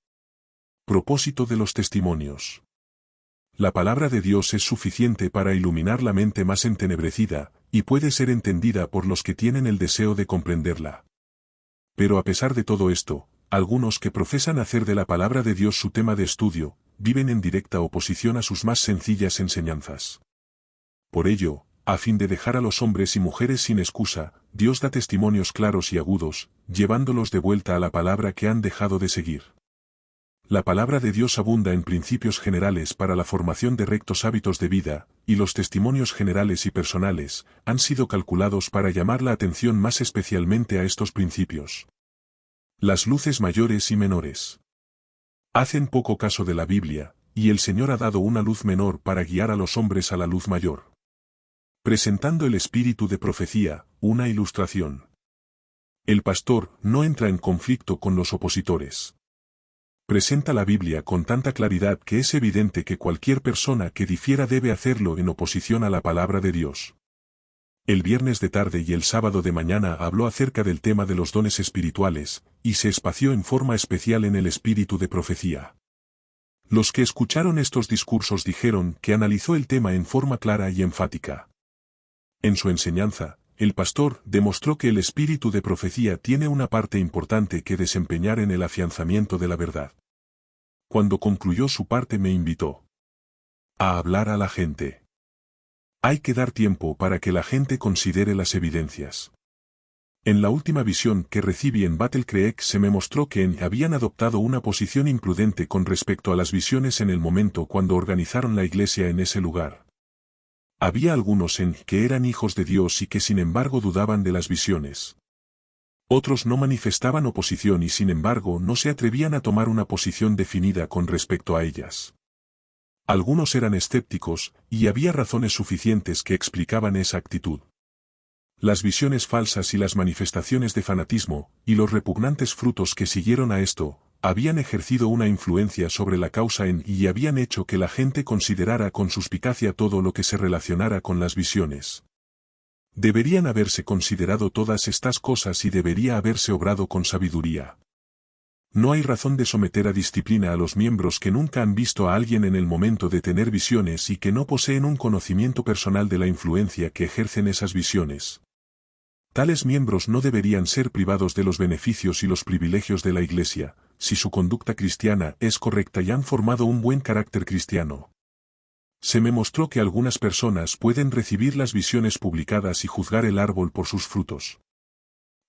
Propósito de los testimonios. La palabra de Dios es suficiente para iluminar la mente más entenebrecida, y puede ser entendida por los que tienen el deseo de comprenderla. Pero a pesar de todo esto, algunos que profesan hacer de la palabra de Dios su tema de estudio, viven en directa oposición a sus más sencillas enseñanzas. Por ello, a fin de dejar a los hombres y mujeres sin excusa, Dios da testimonios claros y agudos, llevándolos de vuelta a la palabra que han dejado de seguir. La palabra de Dios abunda en principios generales para la formación de rectos hábitos de vida, y los testimonios generales y personales han sido calculados para llamar la atención más especialmente a estos principios. Las luces mayores y menores. Hacen poco caso de la Biblia, y el Señor ha dado una luz menor para guiar a los hombres a la luz mayor. Presentando el espíritu de profecía, una ilustración. El pastor no entra en conflicto con los opositores. Presenta la Biblia con tanta claridad que es evidente que cualquier persona que difiera debe hacerlo en oposición a la palabra de Dios. El viernes de tarde y el sábado de mañana habló acerca del tema de los dones espirituales, y se espació en forma especial en el espíritu de profecía. Los que escucharon estos discursos dijeron que analizó el tema en forma clara y enfática. En su enseñanza, el pastor demostró que el espíritu de profecía tiene una parte importante que desempeñar en el afianzamiento de la verdad. Cuando concluyó su parte me invitó a hablar a la gente. Hay que dar tiempo para que la gente considere las evidencias. En la última visión que recibí en Battle Creek se me mostró que habían adoptado una posición imprudente con respecto a las visiones en el momento cuando organizaron la iglesia en ese lugar. Había algunos que eran hijos de Dios y que sin embargo dudaban de las visiones. Otros no manifestaban oposición y sin embargo no se atrevían a tomar una posición definida con respecto a ellas. Algunos eran escépticos, y había razones suficientes que explicaban esa actitud. Las visiones falsas y las manifestaciones de fanatismo, y los repugnantes frutos que siguieron a esto, habían ejercido una influencia sobre la causa y habían hecho que la gente considerara con suspicacia todo lo que se relacionara con las visiones. Deberían haberse considerado todas estas cosas y debería haberse obrado con sabiduría. No hay razón de someter a disciplina a los miembros que nunca han visto a alguien en el momento de tener visiones y que no poseen un conocimiento personal de la influencia que ejercen esas visiones. Tales miembros no deberían ser privados de los beneficios y los privilegios de la Iglesia, si su conducta cristiana es correcta y han formado un buen carácter cristiano. Se me mostró que algunas personas pueden recibir las visiones publicadas y juzgar el árbol por sus frutos.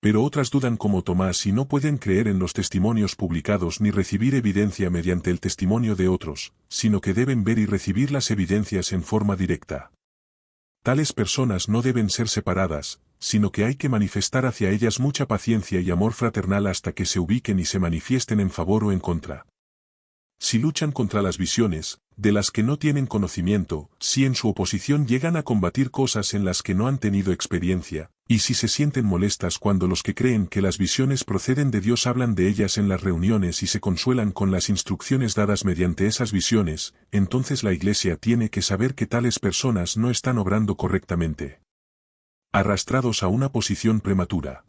Pero otras dudan como Tomás y no pueden creer en los testimonios publicados ni recibir evidencia mediante el testimonio de otros, sino que deben ver y recibir las evidencias en forma directa. Tales personas no deben ser separadas, sino que hay que manifestar hacia ellas mucha paciencia y amor fraternal hasta que se ubiquen y se manifiesten en favor o en contra. Si luchan contra las visiones, de las que no tienen conocimiento, si en su oposición llegan a combatir cosas en las que no han tenido experiencia, y si se sienten molestas cuando los que creen que las visiones proceden de Dios hablan de ellas en las reuniones y se consuelan con las instrucciones dadas mediante esas visiones, entonces la Iglesia tiene que saber que tales personas no están obrando correctamente. Arrastrados a una posición prematura.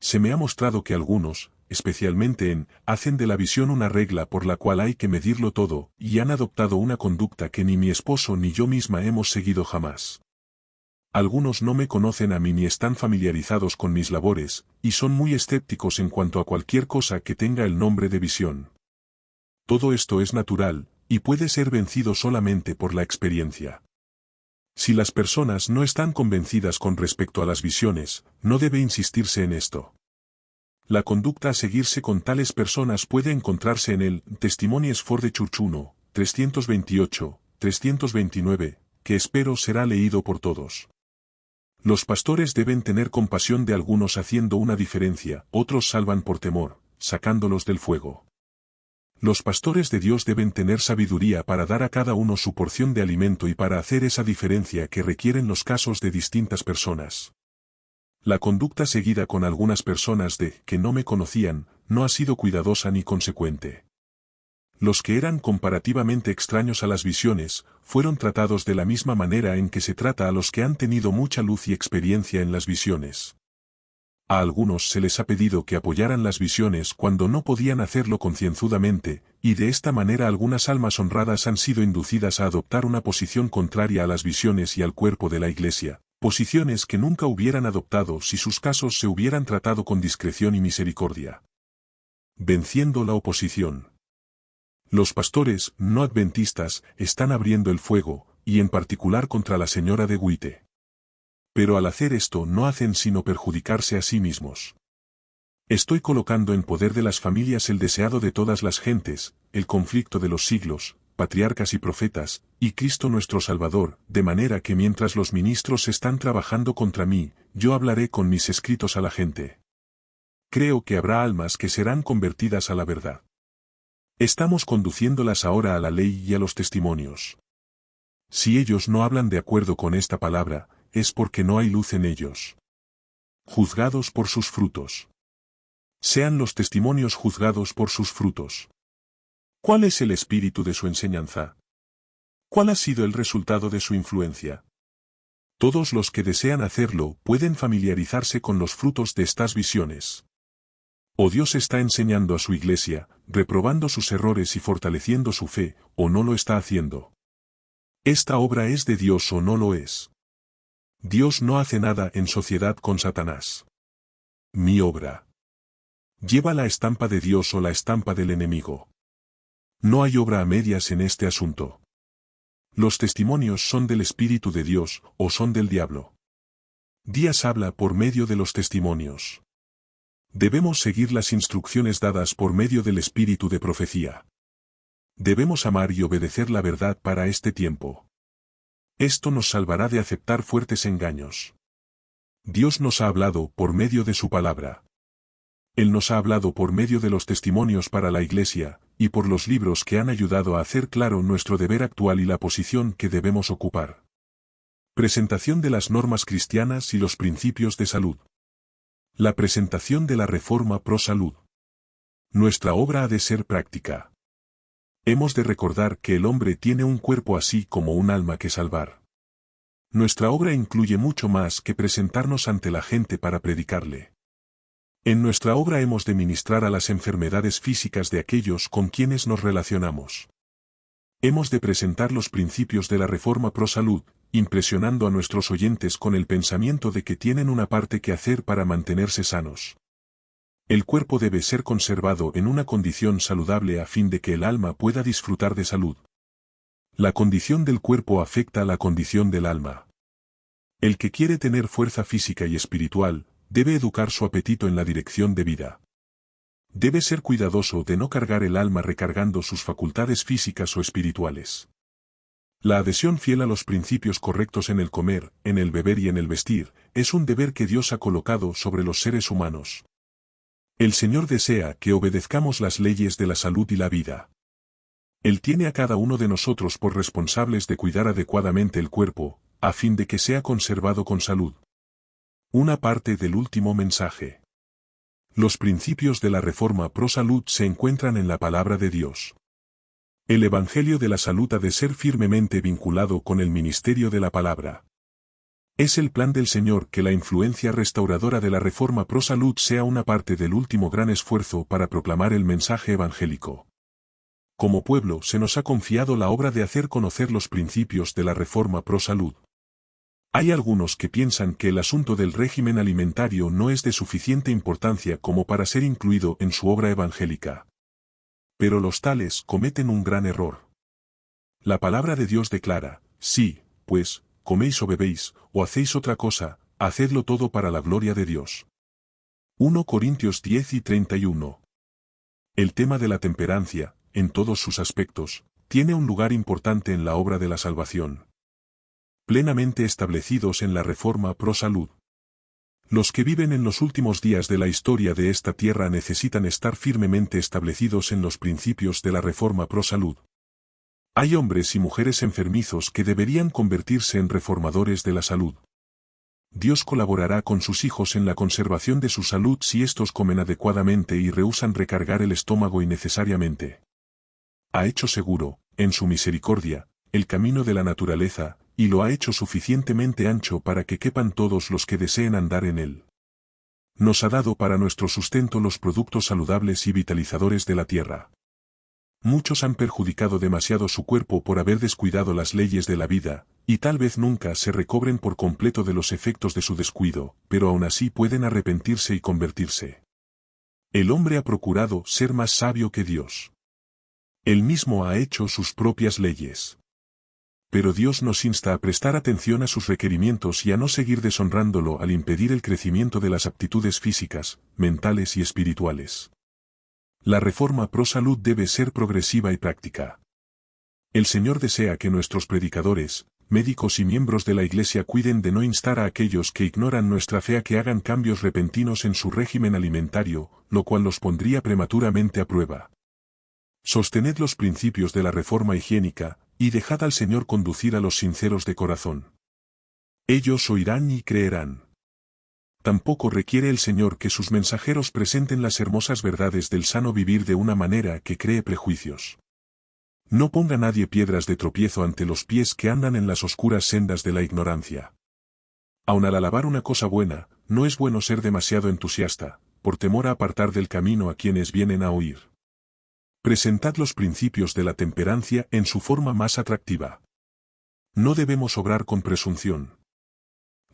Se me ha mostrado que algunos, especialmente hacen de la visión una regla por la cual hay que medirlo todo, y han adoptado una conducta que ni mi esposo ni yo misma hemos seguido jamás. Algunos no me conocen a mí ni están familiarizados con mis labores, y son muy escépticos en cuanto a cualquier cosa que tenga el nombre de visión. Todo esto es natural, y puede ser vencido solamente por la experiencia. Si las personas no están convencidas con respecto a las visiones, no debe insistirse en esto. La conducta a seguirse con tales personas puede encontrarse en el Testimonies for the Church 1, 328, 329, que espero será leído por todos. Los pastores deben tener compasión de algunos haciendo una diferencia, otros salvan por temor, sacándolos del fuego. Los pastores de Dios deben tener sabiduría para dar a cada uno su porción de alimento y para hacer esa diferencia que requieren los casos de distintas personas. La conducta seguida con algunas personas que no me conocían, no ha sido cuidadosa ni consecuente. Los que eran comparativamente extraños a las visiones, fueron tratados de la misma manera en que se trata a los que han tenido mucha luz y experiencia en las visiones. A algunos se les ha pedido que apoyaran las visiones cuando no podían hacerlo concienzudamente, y de esta manera algunas almas honradas han sido inducidas a adoptar una posición contraria a las visiones y al cuerpo de la Iglesia, posiciones que nunca hubieran adoptado si sus casos se hubieran tratado con discreción y misericordia. Venciendo la oposición. Los pastores no adventistas están abriendo el fuego, y en particular contra la señora de White. Pero al hacer esto no hacen sino perjudicarse a sí mismos. Estoy colocando en poder de las familias el deseado de todas las gentes, el conflicto de los siglos, patriarcas y profetas, y Cristo nuestro Salvador, de manera que mientras los ministros están trabajando contra mí, yo hablaré con mis escritos a la gente. creo que habrá almas que serán convertidas a la verdad. Estamos conduciéndolas ahora a la ley y a los testimonios. Si ellos no hablan de acuerdo con esta palabra, es porque no hay luz en ellos. Juzgados por sus frutos. Sean los testimonios juzgados por sus frutos. ¿Cuál es el espíritu de su enseñanza? ¿Cuál ha sido el resultado de su influencia? Todos los que desean hacerlo pueden familiarizarse con los frutos de estas visiones. O Dios está enseñando a su iglesia, reprobando sus errores y fortaleciendo su fe, o no lo está haciendo. ¿Esta obra es de Dios o no lo es? Dios no hace nada en sociedad con Satanás. Mi obra. ¿Lleva la estampa de Dios o la estampa del enemigo? No hay obra a medias en este asunto. Los testimonios son del Espíritu de Dios o son del diablo. Díaz habla por medio de los testimonios. Debemos seguir las instrucciones dadas por medio del espíritu de profecía. Debemos amar y obedecer la verdad para este tiempo. Esto nos salvará de aceptar fuertes engaños. Dios nos ha hablado por medio de su palabra. Él nos ha hablado por medio de los testimonios para la Iglesia, y por los libros que han ayudado a hacer claro nuestro deber actual y la posición que debemos ocupar. Presentación de las normas cristianas y los principios de salud. La presentación de la Reforma Pro Salud. Nuestra obra ha de ser práctica. Hemos de recordar que el hombre tiene un cuerpo así como un alma que salvar. Nuestra obra incluye mucho más que presentarnos ante la gente para predicarle. En nuestra obra hemos de ministrar a las enfermedades físicas de aquellos con quienes nos relacionamos. Hemos de presentar los principios de la Reforma Pro Salud, impresionando a nuestros oyentes con el pensamiento de que tienen una parte que hacer para mantenerse sanos. El cuerpo debe ser conservado en una condición saludable a fin de que el alma pueda disfrutar de salud. La condición del cuerpo afecta a la condición del alma. El que quiere tener fuerza física y espiritual, debe educar su apetito en la dirección de vida. Debe ser cuidadoso de no cargar el alma recargando sus facultades físicas o espirituales. La adhesión fiel a los principios correctos en el comer, en el beber y en el vestir, es un deber que Dios ha colocado sobre los seres humanos. El Señor desea que obedezcamos las leyes de la salud y la vida. Él tiene a cada uno de nosotros por responsables de cuidar adecuadamente el cuerpo, a fin de que sea conservado con salud. Una parte del último mensaje. Los principios de la Reforma Pro Salud se encuentran en la palabra de Dios. El Evangelio de la Salud ha de ser firmemente vinculado con el ministerio de la palabra. Es el plan del Señor que la influencia restauradora de la Reforma Pro Salud sea una parte del último gran esfuerzo para proclamar el mensaje evangélico. Como pueblo se nos ha confiado la obra de hacer conocer los principios de la Reforma Pro Salud. Hay algunos que piensan que el asunto del régimen alimentario no es de suficiente importancia como para ser incluido en su obra evangélica. Pero los tales cometen un gran error. La palabra de Dios declara, sí, pues, coméis o bebéis, o hacéis otra cosa, hacedlo todo para la gloria de Dios. 1 Corintios 10 y 31. El tema de la temperancia, en todos sus aspectos, tiene un lugar importante en la obra de la salvación. Plenamente establecidos en la Reforma Pro Salud. Los que viven en los últimos días de la historia de esta tierra necesitan estar firmemente establecidos en los principios de la Reforma Pro Salud. Hay hombres y mujeres enfermizos que deberían convertirse en reformadores de la salud. Dios colaborará con sus hijos en la conservación de su salud si estos comen adecuadamente y rehúsan recargar el estómago innecesariamente. Ha hecho seguro, en su misericordia, el camino de la naturaleza, y lo ha hecho suficientemente ancho para que quepan todos los que deseen andar en él. Nos ha dado para nuestro sustento los productos saludables y vitalizadores de la tierra. Muchos han perjudicado demasiado su cuerpo por haber descuidado las leyes de la vida, y tal vez nunca se recobren por completo de los efectos de su descuido, pero aún así pueden arrepentirse y convertirse. El hombre ha procurado ser más sabio que Dios. Él mismo ha hecho sus propias leyes. Pero Dios nos insta a prestar atención a sus requerimientos y a no seguir deshonrándolo al impedir el crecimiento de las aptitudes físicas, mentales y espirituales. La Reforma Pro Salud debe ser progresiva y práctica. El Señor desea que nuestros predicadores, médicos y miembros de la Iglesia cuiden de no instar a aquellos que ignoran nuestra fe a que hagan cambios repentinos en su régimen alimentario, lo cual los pondría prematuramente a prueba. Sostened los principios de la reforma higiénica, y dejad al Señor conducir a los sinceros de corazón. Ellos oirán y creerán. Tampoco requiere el Señor que sus mensajeros presenten las hermosas verdades del sano vivir de una manera que cree prejuicios. No ponga nadie piedras de tropiezo ante los pies que andan en las oscuras sendas de la ignorancia. Aun al alabar una cosa buena, no es bueno ser demasiado entusiasta, por temor a apartar del camino a quienes vienen a oír. Presentad los principios de la temperancia en su forma más atractiva. No debemos obrar con presunción.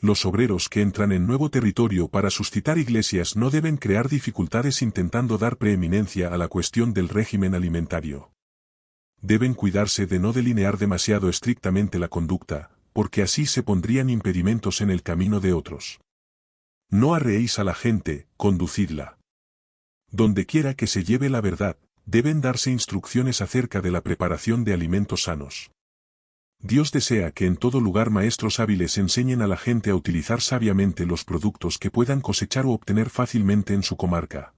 Los obreros que entran en nuevo territorio para suscitar iglesias no deben crear dificultades intentando dar preeminencia a la cuestión del régimen alimentario. Deben cuidarse de no delinear demasiado estrictamente la conducta, porque así se pondrían impedimentos en el camino de otros. No arreéis a la gente, conducidla. Donde quiera que se lleve la verdad, deben darse instrucciones acerca de la preparación de alimentos sanos. Dios desea que en todo lugar maestros hábiles enseñen a la gente a utilizar sabiamente los productos que puedan cosechar o obtener fácilmente en su comarca.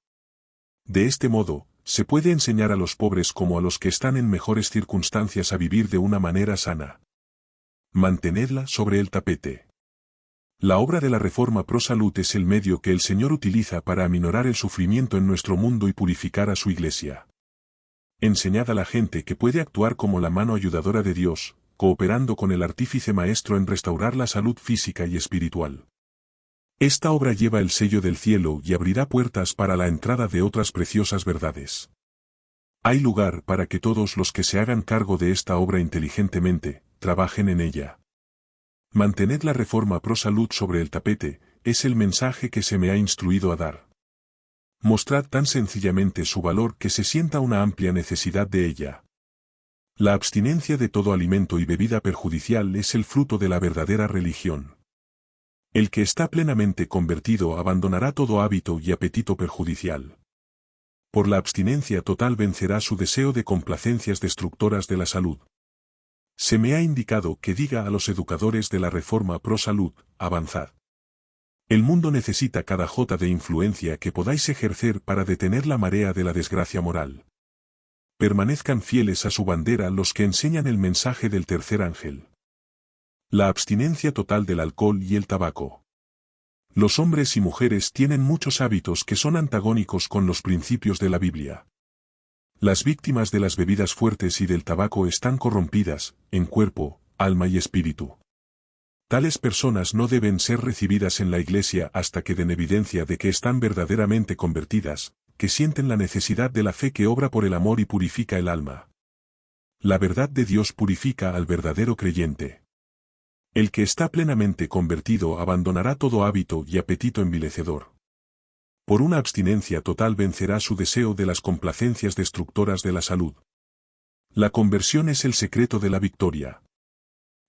De este modo, se puede enseñar a los pobres como a los que están en mejores circunstancias a vivir de una manera sana. Mantenedla sobre el tapete. La obra de la Reforma Pro Salud es el medio que el Señor utiliza para aminorar el sufrimiento en nuestro mundo y purificar a su Iglesia. Enseñad a la gente que puede actuar como la mano ayudadora de Dios, cooperando con el artífice maestro en restaurar la salud física y espiritual. Esta obra lleva el sello del cielo y abrirá puertas para la entrada de otras preciosas verdades. Hay lugar para que todos los que se hagan cargo de esta obra inteligentemente, trabajen en ella. Mantened la Reforma Pro Salud sobre el tapete, es el mensaje que se me ha instruido a dar. Mostrad tan sencillamente su valor que se sienta una amplia necesidad de ella. La abstinencia de todo alimento y bebida perjudicial es el fruto de la verdadera religión. El que está plenamente convertido abandonará todo hábito y apetito perjudicial. Por la abstinencia total vencerá su deseo de complacencias destructoras de la salud. Se me ha indicado que diga a los educadores de la Reforma Pro Salud, avanzad. El mundo necesita cada jota de influencia que podáis ejercer para detener la marea de la desgracia moral. Permanezcan fieles a su bandera los que enseñan el mensaje del tercer ángel. La abstinencia total del alcohol y el tabaco. Los hombres y mujeres tienen muchos hábitos que son antagónicos con los principios de la Biblia. Las víctimas de las bebidas fuertes y del tabaco están corrompidas, en cuerpo, alma y espíritu. Tales personas no deben ser recibidas en la Iglesia hasta que den evidencia de que están verdaderamente convertidas, que sienten la necesidad de la fe que obra por el amor y purifica el alma. La verdad de Dios purifica al verdadero creyente. El que está plenamente convertido abandonará todo hábito y apetito envilecedor. Por una abstinencia total vencerá su deseo de las complacencias destructoras de la salud. La conversión es el secreto de la victoria.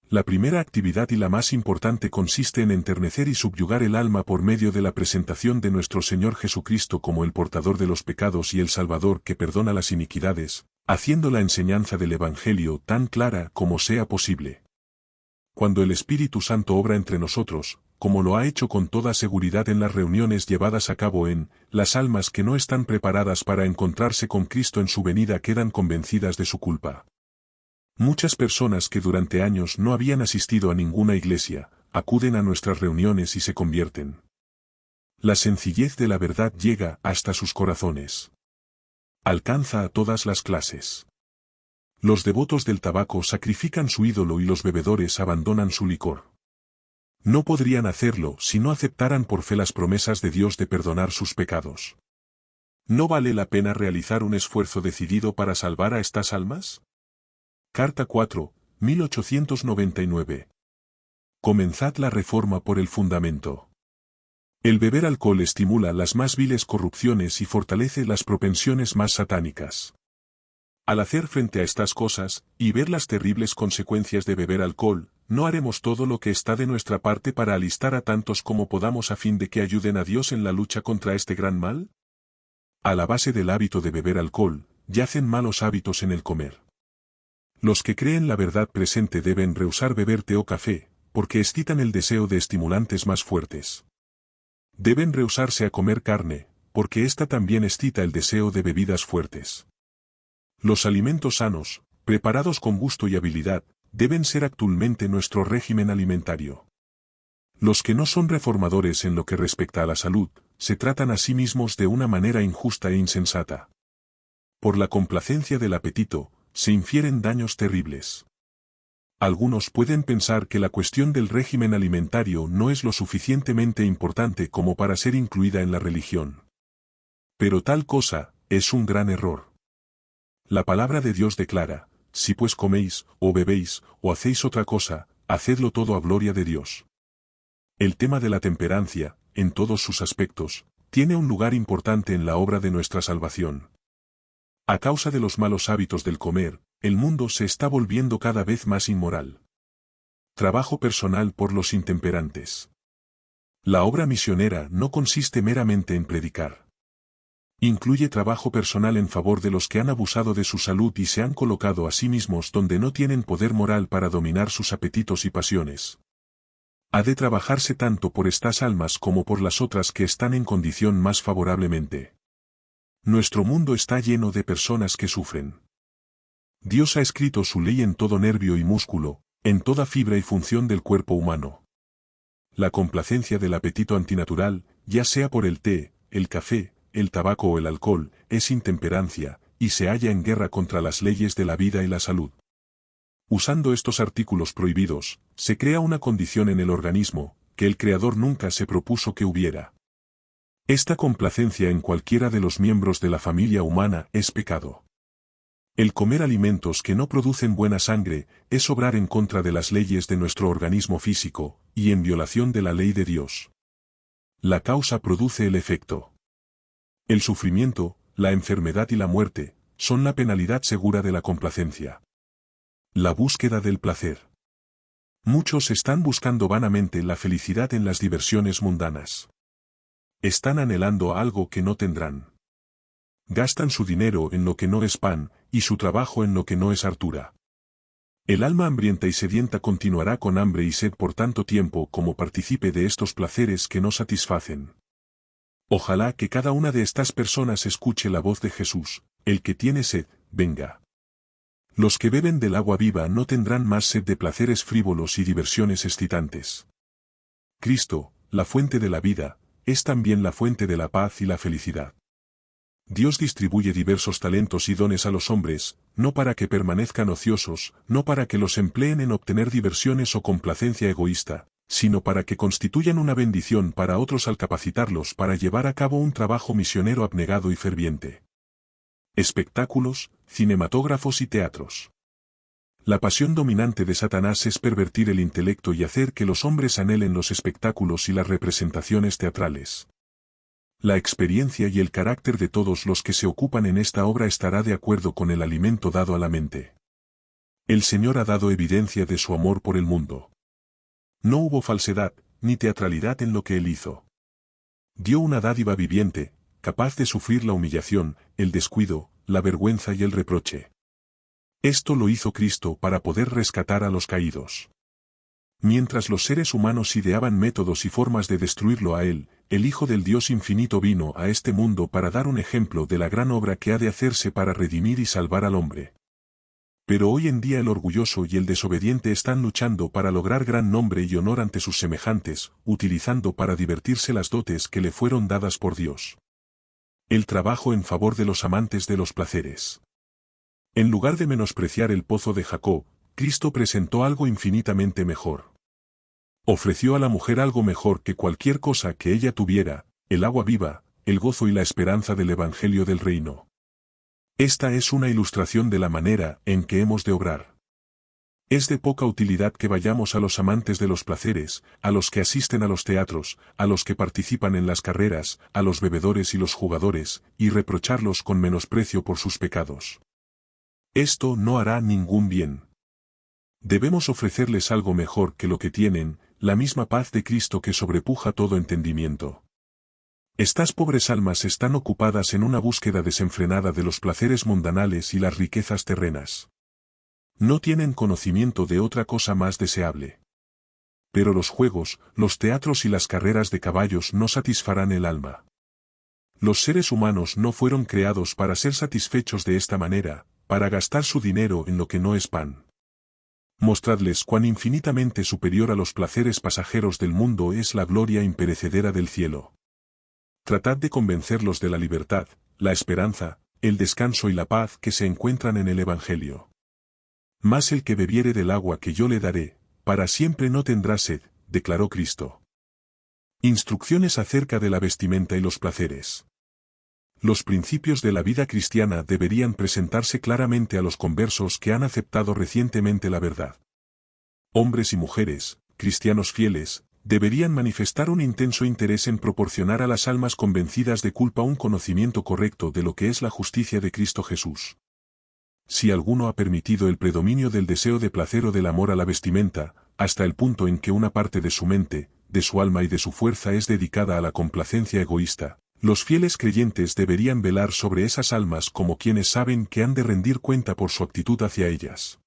La primera actividad y la más importante consiste en enternecer y subyugar el alma por medio de la presentación de nuestro Señor Jesucristo como el portador de los pecados y el Salvador que perdona las iniquidades, haciendo la enseñanza del Evangelio tan clara como sea posible. Cuando el Espíritu Santo obra entre nosotros, como lo ha hecho con toda seguridad en las reuniones llevadas a cabo las almas que no están preparadas para encontrarse con Cristo en su venida quedan convencidas de su culpa. Muchas personas que durante años no habían asistido a ninguna iglesia, acuden a nuestras reuniones y se convierten. La sencillez de la verdad llega hasta sus corazones. Alcanza a todas las clases. Los devotos del tabaco sacrifican su ídolo y los bebedores abandonan su licor. No podrían hacerlo si no aceptaran por fe las promesas de Dios de perdonar sus pecados. ¿No vale la pena realizar un esfuerzo decidido para salvar a estas almas? Carta 4, 1899. Comenzad la reforma por el fundamento. El beber alcohol estimula las más viles corrupciones y fortalece las propensiones más satánicas. Al hacer frente a estas cosas, y ver las terribles consecuencias de beber alcohol, ¿no haremos todo lo que está de nuestra parte para alistar a tantos como podamos a fin de que ayuden a Dios en la lucha contra este gran mal? A la base del hábito de beber alcohol, yacen malos hábitos en el comer. Los que creen la verdad presente deben rehusar beber té o café, porque excitan el deseo de estimulantes más fuertes. Deben rehusarse a comer carne, porque ésta también excita el deseo de bebidas fuertes. Los alimentos sanos, preparados con gusto y habilidad, deben ser actualmente nuestro régimen alimentario. Los que no son reformadores en lo que respecta a la salud, se tratan a sí mismos de una manera injusta e insensata. Por la complacencia del apetito, se infieren daños terribles. Algunos pueden pensar que la cuestión del régimen alimentario no es lo suficientemente importante como para ser incluida en la religión. Pero tal cosa, es un gran error. La palabra de Dios declara, si pues coméis, o bebéis, o hacéis otra cosa, hacedlo todo a gloria de Dios. El tema de la temperancia, en todos sus aspectos, tiene un lugar importante en la obra de nuestra salvación. A causa de los malos hábitos del comer, el mundo se está volviendo cada vez más inmoral. Trabajo personal por los intemperantes. La obra misionera no consiste meramente en predicar. Incluye trabajo personal en favor de los que han abusado de su salud y se han colocado a sí mismos donde no tienen poder moral para dominar sus apetitos y pasiones. Ha de trabajarse tanto por estas almas como por las otras que están en condición más favorablemente. Nuestro mundo está lleno de personas que sufren. Dios ha escrito su ley en todo nervio y músculo, en toda fibra y función del cuerpo humano. La complacencia del apetito antinatural, ya sea por el té, el café, el tabaco o el alcohol, es intemperancia, y se halla en guerra contra las leyes de la vida y la salud. Usando estos artículos prohibidos, se crea una condición en el organismo, que el Creador nunca se propuso que hubiera. Esta complacencia en cualquiera de los miembros de la familia humana es pecado. El comer alimentos que no producen buena sangre es obrar en contra de las leyes de nuestro organismo físico, y en violación de la ley de Dios. La causa produce el efecto. El sufrimiento, la enfermedad y la muerte, son la penalidad segura de la complacencia. La búsqueda del placer. Muchos están buscando vanamente la felicidad en las diversiones mundanas. Están anhelando algo que no tendrán. Gastan su dinero en lo que no es pan, y su trabajo en lo que no es hartura. El alma hambrienta y sedienta continuará con hambre y sed por tanto tiempo como participe de estos placeres que no satisfacen. Ojalá que cada una de estas personas escuche la voz de Jesús, el que tiene sed, venga. Los que beben del agua viva no tendrán más sed de placeres frívolos y diversiones excitantes. Cristo, la fuente de la vida, es también la fuente de la paz y la felicidad. Dios distribuye diversos talentos y dones a los hombres, no para que permanezcan ociosos, no para que los empleen en obtener diversiones o complacencia egoísta, sino para que constituyan una bendición para otros al capacitarlos para llevar a cabo un trabajo misionero abnegado y ferviente. Espectáculos, cinematógrafos y teatros. La pasión dominante de Satanás es pervertir el intelecto y hacer que los hombres anhelen los espectáculos y las representaciones teatrales. La experiencia y el carácter de todos los que se ocupan en esta obra estará de acuerdo con el alimento dado a la mente. El Señor ha dado evidencia de su amor por el mundo. No hubo falsedad, ni teatralidad en lo que Él hizo. Dio una dádiva viviente, capaz de sufrir la humillación, el descuido, la vergüenza y el reproche. Esto lo hizo Cristo para poder rescatar a los caídos. Mientras los seres humanos ideaban métodos y formas de destruirlo a Él, el Hijo del Dios infinito vino a este mundo para dar un ejemplo de la gran obra que ha de hacerse para redimir y salvar al hombre. Pero hoy en día el orgulloso y el desobediente están luchando para lograr gran nombre y honor ante sus semejantes, utilizando para divertirse las dotes que le fueron dadas por Dios. El trabajo en favor de los amantes de los placeres. En lugar de menospreciar el pozo de Jacob, Cristo presentó algo infinitamente mejor. Ofreció a la mujer algo mejor que cualquier cosa que ella tuviera, el agua viva, el gozo y la esperanza del Evangelio del Reino. Esta es una ilustración de la manera en que hemos de obrar. Es de poca utilidad que vayamos a los amantes de los placeres, a los que asisten a los teatros, a los que participan en las carreras, a los bebedores y los jugadores, y reprocharlos con menosprecio por sus pecados. Esto no hará ningún bien. Debemos ofrecerles algo mejor que lo que tienen, la misma paz de Cristo que sobrepuja todo entendimiento. Estas pobres almas están ocupadas en una búsqueda desenfrenada de los placeres mundanales y las riquezas terrenas. No tienen conocimiento de otra cosa más deseable. Pero los juegos, los teatros y las carreras de caballos no satisfarán el alma. Los seres humanos no fueron creados para ser satisfechos de esta manera, para gastar su dinero en lo que no es pan. Mostradles cuán infinitamente superior a los placeres pasajeros del mundo es la gloria imperecedera del cielo. Tratad de convencerlos de la libertad, la esperanza, el descanso y la paz que se encuentran en el Evangelio. Mas el que bebiere del agua que yo le daré, para siempre no tendrá sed, declaró Cristo. Instrucciones acerca de la vestimenta y los placeres. Los principios de la vida cristiana deberían presentarse claramente a los conversos que han aceptado recientemente la verdad. Hombres y mujeres, cristianos fieles, deberían manifestar un intenso interés en proporcionar a las almas convencidas de culpa un conocimiento correcto de lo que es la justicia de Cristo Jesús. Si alguno ha permitido el predominio del deseo de placer o del amor a la vestimenta, hasta el punto en que una parte de su mente, de su alma y de su fuerza es dedicada a la complacencia egoísta, los fieles creyentes deberían velar sobre esas almas como quienes saben que han de rendir cuenta por su actitud hacia ellas.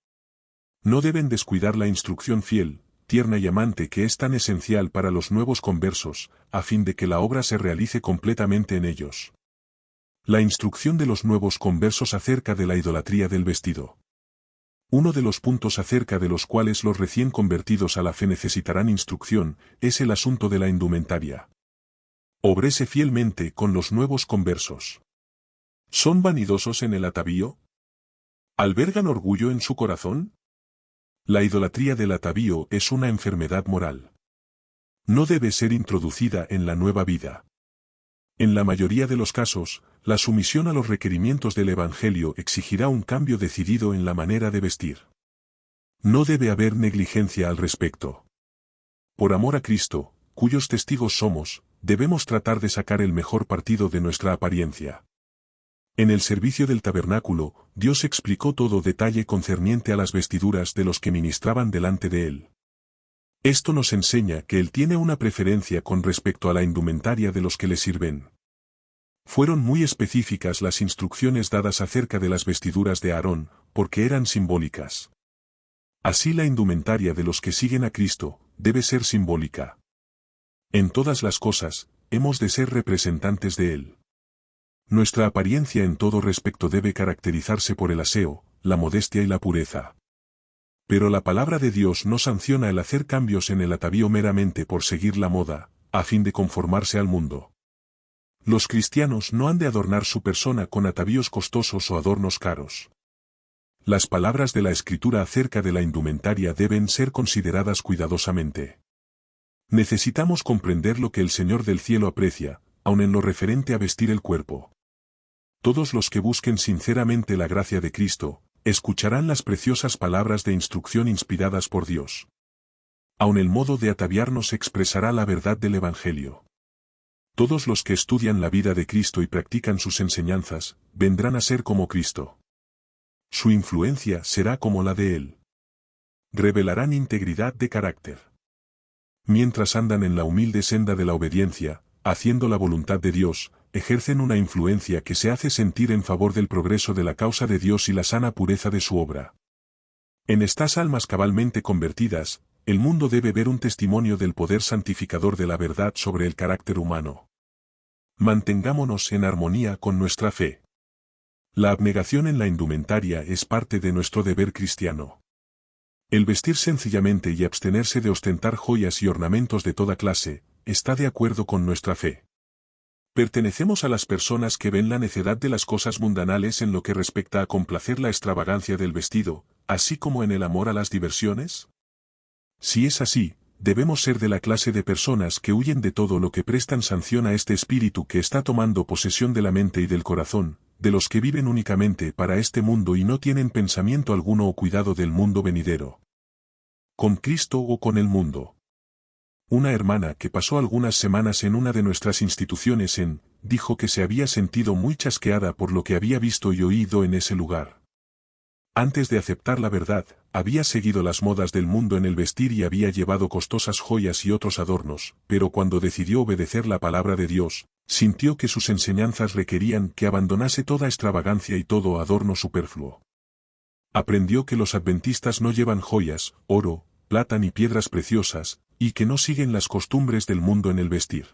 No deben descuidar la instrucción fiel, tierna y amante que es tan esencial para los nuevos conversos, a fin de que la obra se realice completamente en ellos. La instrucción de los nuevos conversos acerca de la idolatría del vestido. Uno de los puntos acerca de los cuales los recién convertidos a la fe necesitarán instrucción, es el asunto de la indumentaria. Obrése fielmente con los nuevos conversos. ¿Son vanidosos en el atavío? ¿Albergan orgullo en su corazón? La idolatría del atavío es una enfermedad moral. No debe ser introducida en la nueva vida. En la mayoría de los casos, la sumisión a los requerimientos del Evangelio exigirá un cambio decidido en la manera de vestir. No debe haber negligencia al respecto. Por amor a Cristo, cuyos testigos somos, debemos tratar de sacar el mejor partido de nuestra apariencia. En el servicio del tabernáculo, Dios explicó todo detalle concerniente a las vestiduras de los que ministraban delante de Él. Esto nos enseña que Él tiene una preferencia con respecto a la indumentaria de los que le sirven. Fueron muy específicas las instrucciones dadas acerca de las vestiduras de Aarón, porque eran simbólicas. Así la indumentaria de los que siguen a Cristo, debe ser simbólica. En todas las cosas, hemos de ser representantes de Él. Nuestra apariencia en todo respecto debe caracterizarse por el aseo, la modestia y la pureza. Pero la palabra de Dios no sanciona el hacer cambios en el atavío meramente por seguir la moda, a fin de conformarse al mundo. Los cristianos no han de adornar su persona con atavíos costosos o adornos caros. Las palabras de la Escritura acerca de la indumentaria deben ser consideradas cuidadosamente. Necesitamos comprender lo que el Señor del cielo aprecia, aun en lo referente a vestir el cuerpo. Todos los que busquen sinceramente la gracia de Cristo, escucharán las preciosas palabras de instrucción inspiradas por Dios. Aun el modo de ataviarnos expresará la verdad del Evangelio. Todos los que estudian la vida de Cristo y practican sus enseñanzas, vendrán a ser como Cristo. Su influencia será como la de Él. Revelarán integridad de carácter. Mientras andan en la humilde senda de la obediencia, haciendo la voluntad de Dios, ejercen una influencia que se hace sentir en favor del progreso de la causa de Dios y la sana pureza de su obra. En estas almas cabalmente convertidas, el mundo debe ver un testimonio del poder santificador de la verdad sobre el carácter humano. Mantengámonos en armonía con nuestra fe. La abnegación en la indumentaria es parte de nuestro deber cristiano. El vestir sencillamente y abstenerse de ostentar joyas y ornamentos de toda clase, está de acuerdo con nuestra fe. ¿Pertenecemos a las personas que ven la necedad de las cosas mundanales en lo que respecta a complacer la extravagancia del vestido, así como en el amor a las diversiones? Si es así, debemos ser de la clase de personas que huyen de todo lo que prestan sanción a este espíritu que está tomando posesión de la mente y del corazón, de los que viven únicamente para este mundo y no tienen pensamiento alguno o cuidado del mundo venidero. ¿Con Cristo o con el mundo? Una hermana que pasó algunas semanas en una de nuestras instituciones dijo que se había sentido muy chasqueada por lo que había visto y oído en ese lugar. Antes de aceptar la verdad, había seguido las modas del mundo en el vestir y había llevado costosas joyas y otros adornos, pero cuando decidió obedecer la palabra de Dios, sintió que sus enseñanzas requerían que abandonase toda extravagancia y todo adorno superfluo. Aprendió que los adventistas no llevan joyas, oro, plata ni piedras preciosas, y que no siguen las costumbres del mundo en el vestir.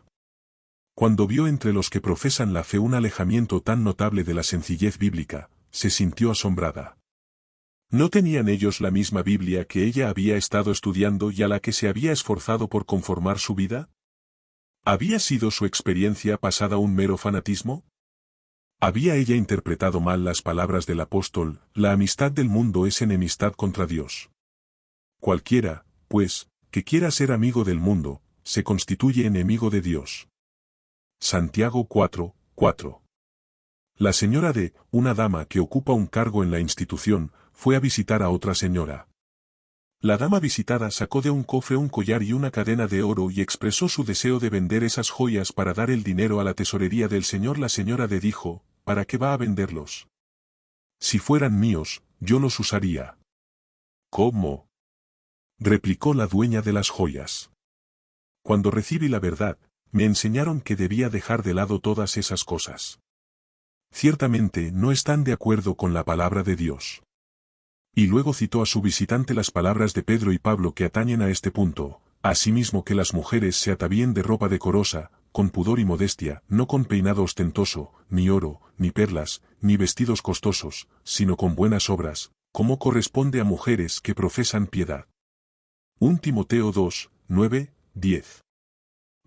Cuando vio entre los que profesan la fe un alejamiento tan notable de la sencillez bíblica, se sintió asombrada. ¿No tenían ellos la misma Biblia que ella había estado estudiando y a la que se había esforzado por conformar su vida? ¿Había sido su experiencia pasada un mero fanatismo? ¿Había ella interpretado mal las palabras del apóstol: la amistad del mundo es enemistad contra Dios? Cualquiera, pues, que quiera ser amigo del mundo, se constituye enemigo de Dios. Santiago 4:4. La señora de, una dama que ocupa un cargo en la institución, fue a visitar a otra señora. La dama visitada sacó de un cofre un collar y una cadena de oro y expresó su deseo de vender esas joyas para dar el dinero a la tesorería del señor. La señora de dijo: ¿para qué va a venderlos? Si fueran míos, yo los usaría. ¿Cómo?, replicó la dueña de las joyas. Cuando recibí la verdad, me enseñaron que debía dejar de lado todas esas cosas. Ciertamente no están de acuerdo con la palabra de Dios. Y luego citó a su visitante las palabras de Pedro y Pablo que atañen a este punto: asimismo que las mujeres se atavíen de ropa decorosa, con pudor y modestia, no con peinado ostentoso, ni oro, ni perlas, ni vestidos costosos, sino con buenas obras, como corresponde a mujeres que profesan piedad. 1 Timoteo 2:9-10.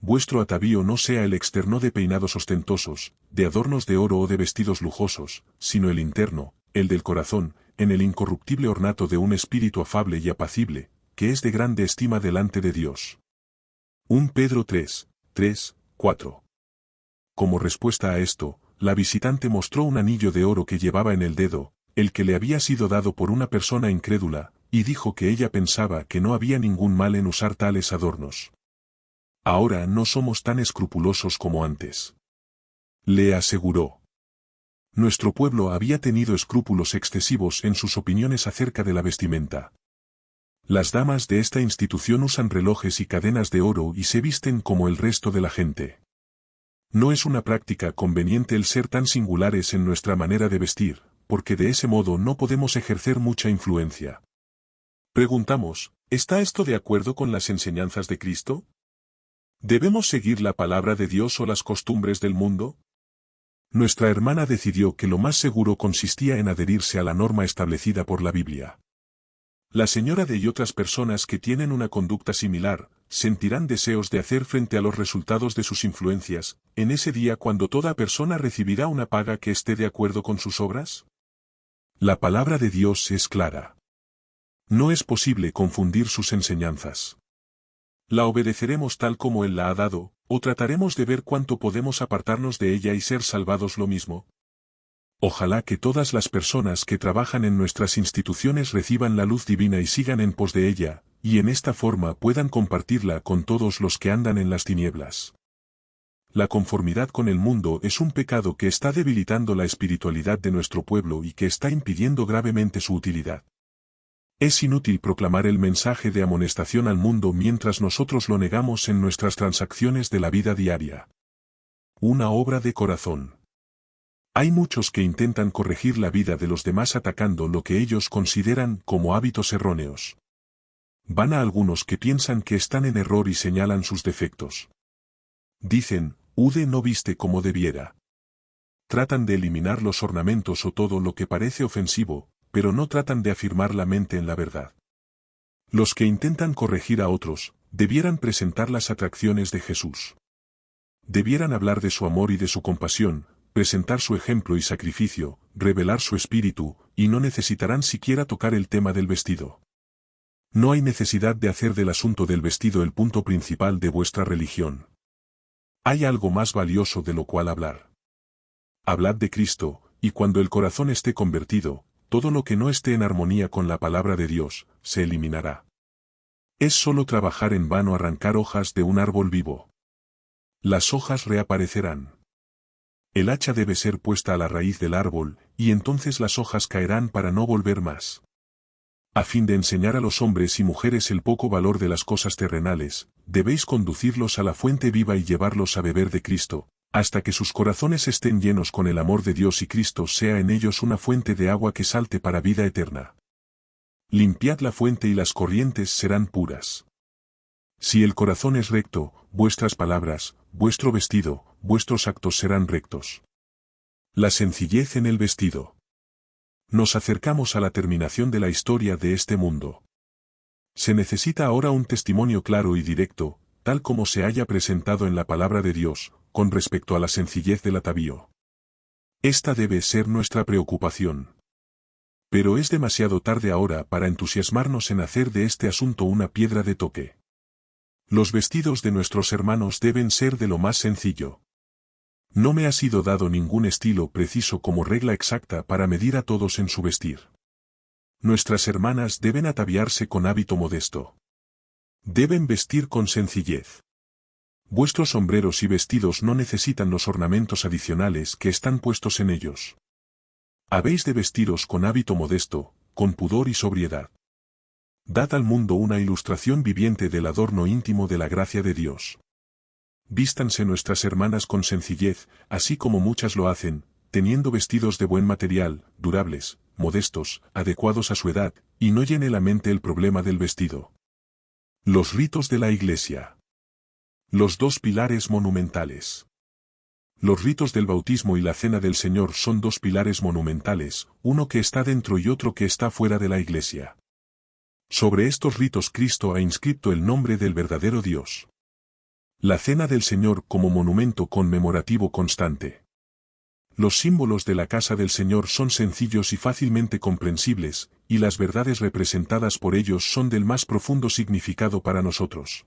Vuestro atavío no sea el externo de peinados ostentosos, de adornos de oro o de vestidos lujosos, sino el interno, el del corazón, en el incorruptible ornato de un espíritu afable y apacible, que es de grande estima delante de Dios. 1 Pedro 3:4. Como respuesta a esto, la visitante mostró un anillo de oro que llevaba en el dedo, el que le había sido dado por una persona incrédula, y dijo que ella pensaba que no había ningún mal en usar tales adornos. Ahora no somos tan escrupulosos como antes, le aseguró. Nuestro pueblo había tenido escrúpulos excesivos en sus opiniones acerca de la vestimenta. Las damas de esta institución usan relojes y cadenas de oro y se visten como el resto de la gente. No es una práctica conveniente el ser tan singulares en nuestra manera de vestir, porque de ese modo no podemos ejercer mucha influencia. Preguntamos, ¿está esto de acuerdo con las enseñanzas de Cristo? ¿Debemos seguir la palabra de Dios o las costumbres del mundo? Nuestra hermana decidió que lo más seguro consistía en adherirse a la norma establecida por la Biblia. La señora de y otras personas que tienen una conducta similar, sentirán deseos de hacer frente a los resultados de sus influencias, en ese día cuando toda persona recibirá una paga que esté de acuerdo con sus obras. La palabra de Dios es clara. No es posible confundir sus enseñanzas. ¿La obedeceremos tal como Él la ha dado, o trataremos de ver cuánto podemos apartarnos de ella y ser salvados lo mismo? Ojalá que todas las personas que trabajan en nuestras instituciones reciban la luz divina y sigan en pos de ella, y en esta forma puedan compartirla con todos los que andan en las tinieblas. La conformidad con el mundo es un pecado que está debilitando la espiritualidad de nuestro pueblo y que está impidiendo gravemente su utilidad. Es inútil proclamar el mensaje de amonestación al mundo mientras nosotros lo negamos en nuestras transacciones de la vida diaria. Una obra de corazón. Hay muchos que intentan corregir la vida de los demás atacando lo que ellos consideran como hábitos erróneos. Van a algunos que piensan que están en error y señalan sus defectos. Dicen, Ude no viste como debiera. Tratan de eliminar los ornamentos o todo lo que parece ofensivo, pero no tratan de afirmar la mente en la verdad. Los que intentan corregir a otros, debieran presentar las atracciones de Jesús. Debieran hablar de su amor y de su compasión, presentar su ejemplo y sacrificio, revelar su espíritu, y no necesitarán siquiera tocar el tema del vestido. No hay necesidad de hacer del asunto del vestido el punto principal de vuestra religión. Hay algo más valioso de lo cual hablar. Hablad de Cristo, y cuando el corazón esté convertido, todo lo que no esté en armonía con la palabra de Dios, se eliminará. Es solo trabajar en vano arrancar hojas de un árbol vivo. Las hojas reaparecerán. El hacha debe ser puesta a la raíz del árbol, y entonces las hojas caerán para no volver más. A fin de enseñar a los hombres y mujeres el poco valor de las cosas terrenales, debéis conducirlos a la fuente viva y llevarlos a beber de Cristo, hasta que sus corazones estén llenos con el amor de Dios y Cristo sea en ellos una fuente de agua que salte para vida eterna. Limpiad la fuente y las corrientes serán puras. Si el corazón es recto, vuestras palabras, vuestro vestido, vuestros actos serán rectos. La sencillez en el vestido. Nos acercamos a la terminación de la historia de este mundo. Se necesita ahora un testimonio claro y directo, tal como se haya presentado en la palabra de Dios, con respecto a la sencillez del atavío. Esta debe ser nuestra preocupación. Pero es demasiado tarde ahora para entusiasmarnos en hacer de este asunto una piedra de toque. Los vestidos de nuestros hermanos deben ser de lo más sencillo. No me ha sido dado ningún estilo preciso como regla exacta para medir a todos en su vestir. Nuestras hermanas deben ataviarse con hábito modesto. Deben vestir con sencillez. Vuestros sombreros y vestidos no necesitan los ornamentos adicionales que están puestos en ellos. Habéis de vestiros con hábito modesto, con pudor y sobriedad. Dad al mundo una ilustración viviente del adorno íntimo de la gracia de Dios. Vístanse nuestras hermanas con sencillez, así como muchas lo hacen, teniendo vestidos de buen material, durables, modestos, adecuados a su edad, y no llene la mente el problema del vestido. Los ritos de la Iglesia. Los dos pilares monumentales. Los ritos del bautismo y la cena del Señor son dos pilares monumentales, uno que está dentro y otro que está fuera de la Iglesia. Sobre estos ritos Cristo ha inscrito el nombre del verdadero Dios. La cena del Señor como monumento conmemorativo constante. Los símbolos de la casa del Señor son sencillos y fácilmente comprensibles, y las verdades representadas por ellos son del más profundo significado para nosotros.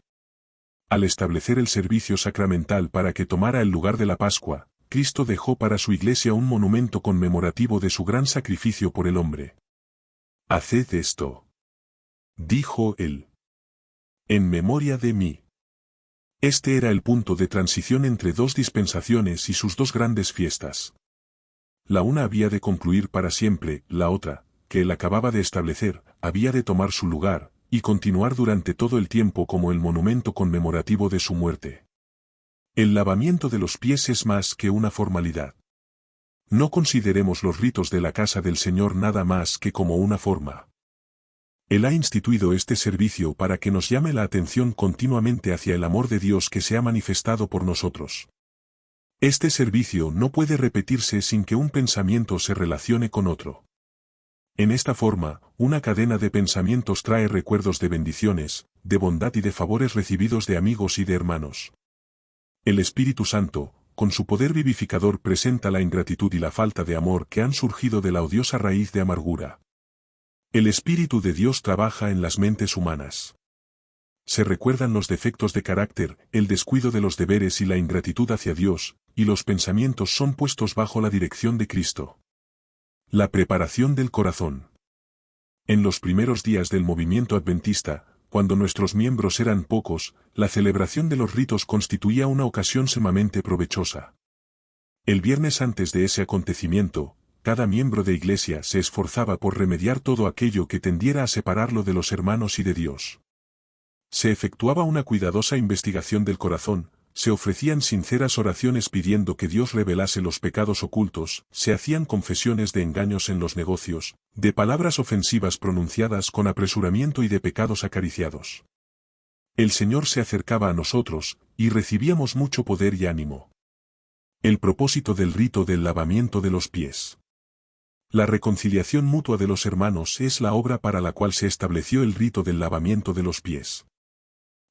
Al establecer el servicio sacramental para que tomara el lugar de la Pascua, Cristo dejó para su Iglesia un monumento conmemorativo de su gran sacrificio por el hombre. «Haced esto», dijo él, «en memoria de mí». Este era el punto de transición entre dos dispensaciones y sus dos grandes fiestas. La una había de concluir para siempre, la otra, que él acababa de establecer, había de tomar su lugar, y continuar durante todo el tiempo como el monumento conmemorativo de su muerte. El lavamiento de los pies es más que una formalidad. No consideremos los ritos de la casa del Señor nada más que como una forma. Él ha instituido este servicio para que nos llame la atención continuamente hacia el amor de Dios que se ha manifestado por nosotros. Este servicio no puede repetirse sin que un pensamiento se relacione con otro. En esta forma, una cadena de pensamientos trae recuerdos de bendiciones, de bondad y de favores recibidos de amigos y de hermanos. El Espíritu Santo, con su poder vivificador, presenta la ingratitud y la falta de amor que han surgido de la odiosa raíz de amargura. El Espíritu de Dios trabaja en las mentes humanas. Se recuerdan los defectos de carácter, el descuido de los deberes y la ingratitud hacia Dios, y los pensamientos son puestos bajo la dirección de Cristo. La preparación del corazón. En los primeros días del movimiento adventista, cuando nuestros miembros eran pocos, la celebración de los ritos constituía una ocasión sumamente provechosa. El viernes antes de ese acontecimiento, cada miembro de Iglesia se esforzaba por remediar todo aquello que tendiera a separarlo de los hermanos y de Dios. Se efectuaba una cuidadosa investigación del corazón, se ofrecían sinceras oraciones pidiendo que Dios revelase los pecados ocultos, se hacían confesiones de engaños en los negocios, de palabras ofensivas pronunciadas con apresuramiento y de pecados acariciados. El Señor se acercaba a nosotros, y recibíamos mucho poder y ánimo. El propósito del rito del lavamiento de los pies. La reconciliación mutua de los hermanos es la obra para la cual se estableció el rito del lavamiento de los pies.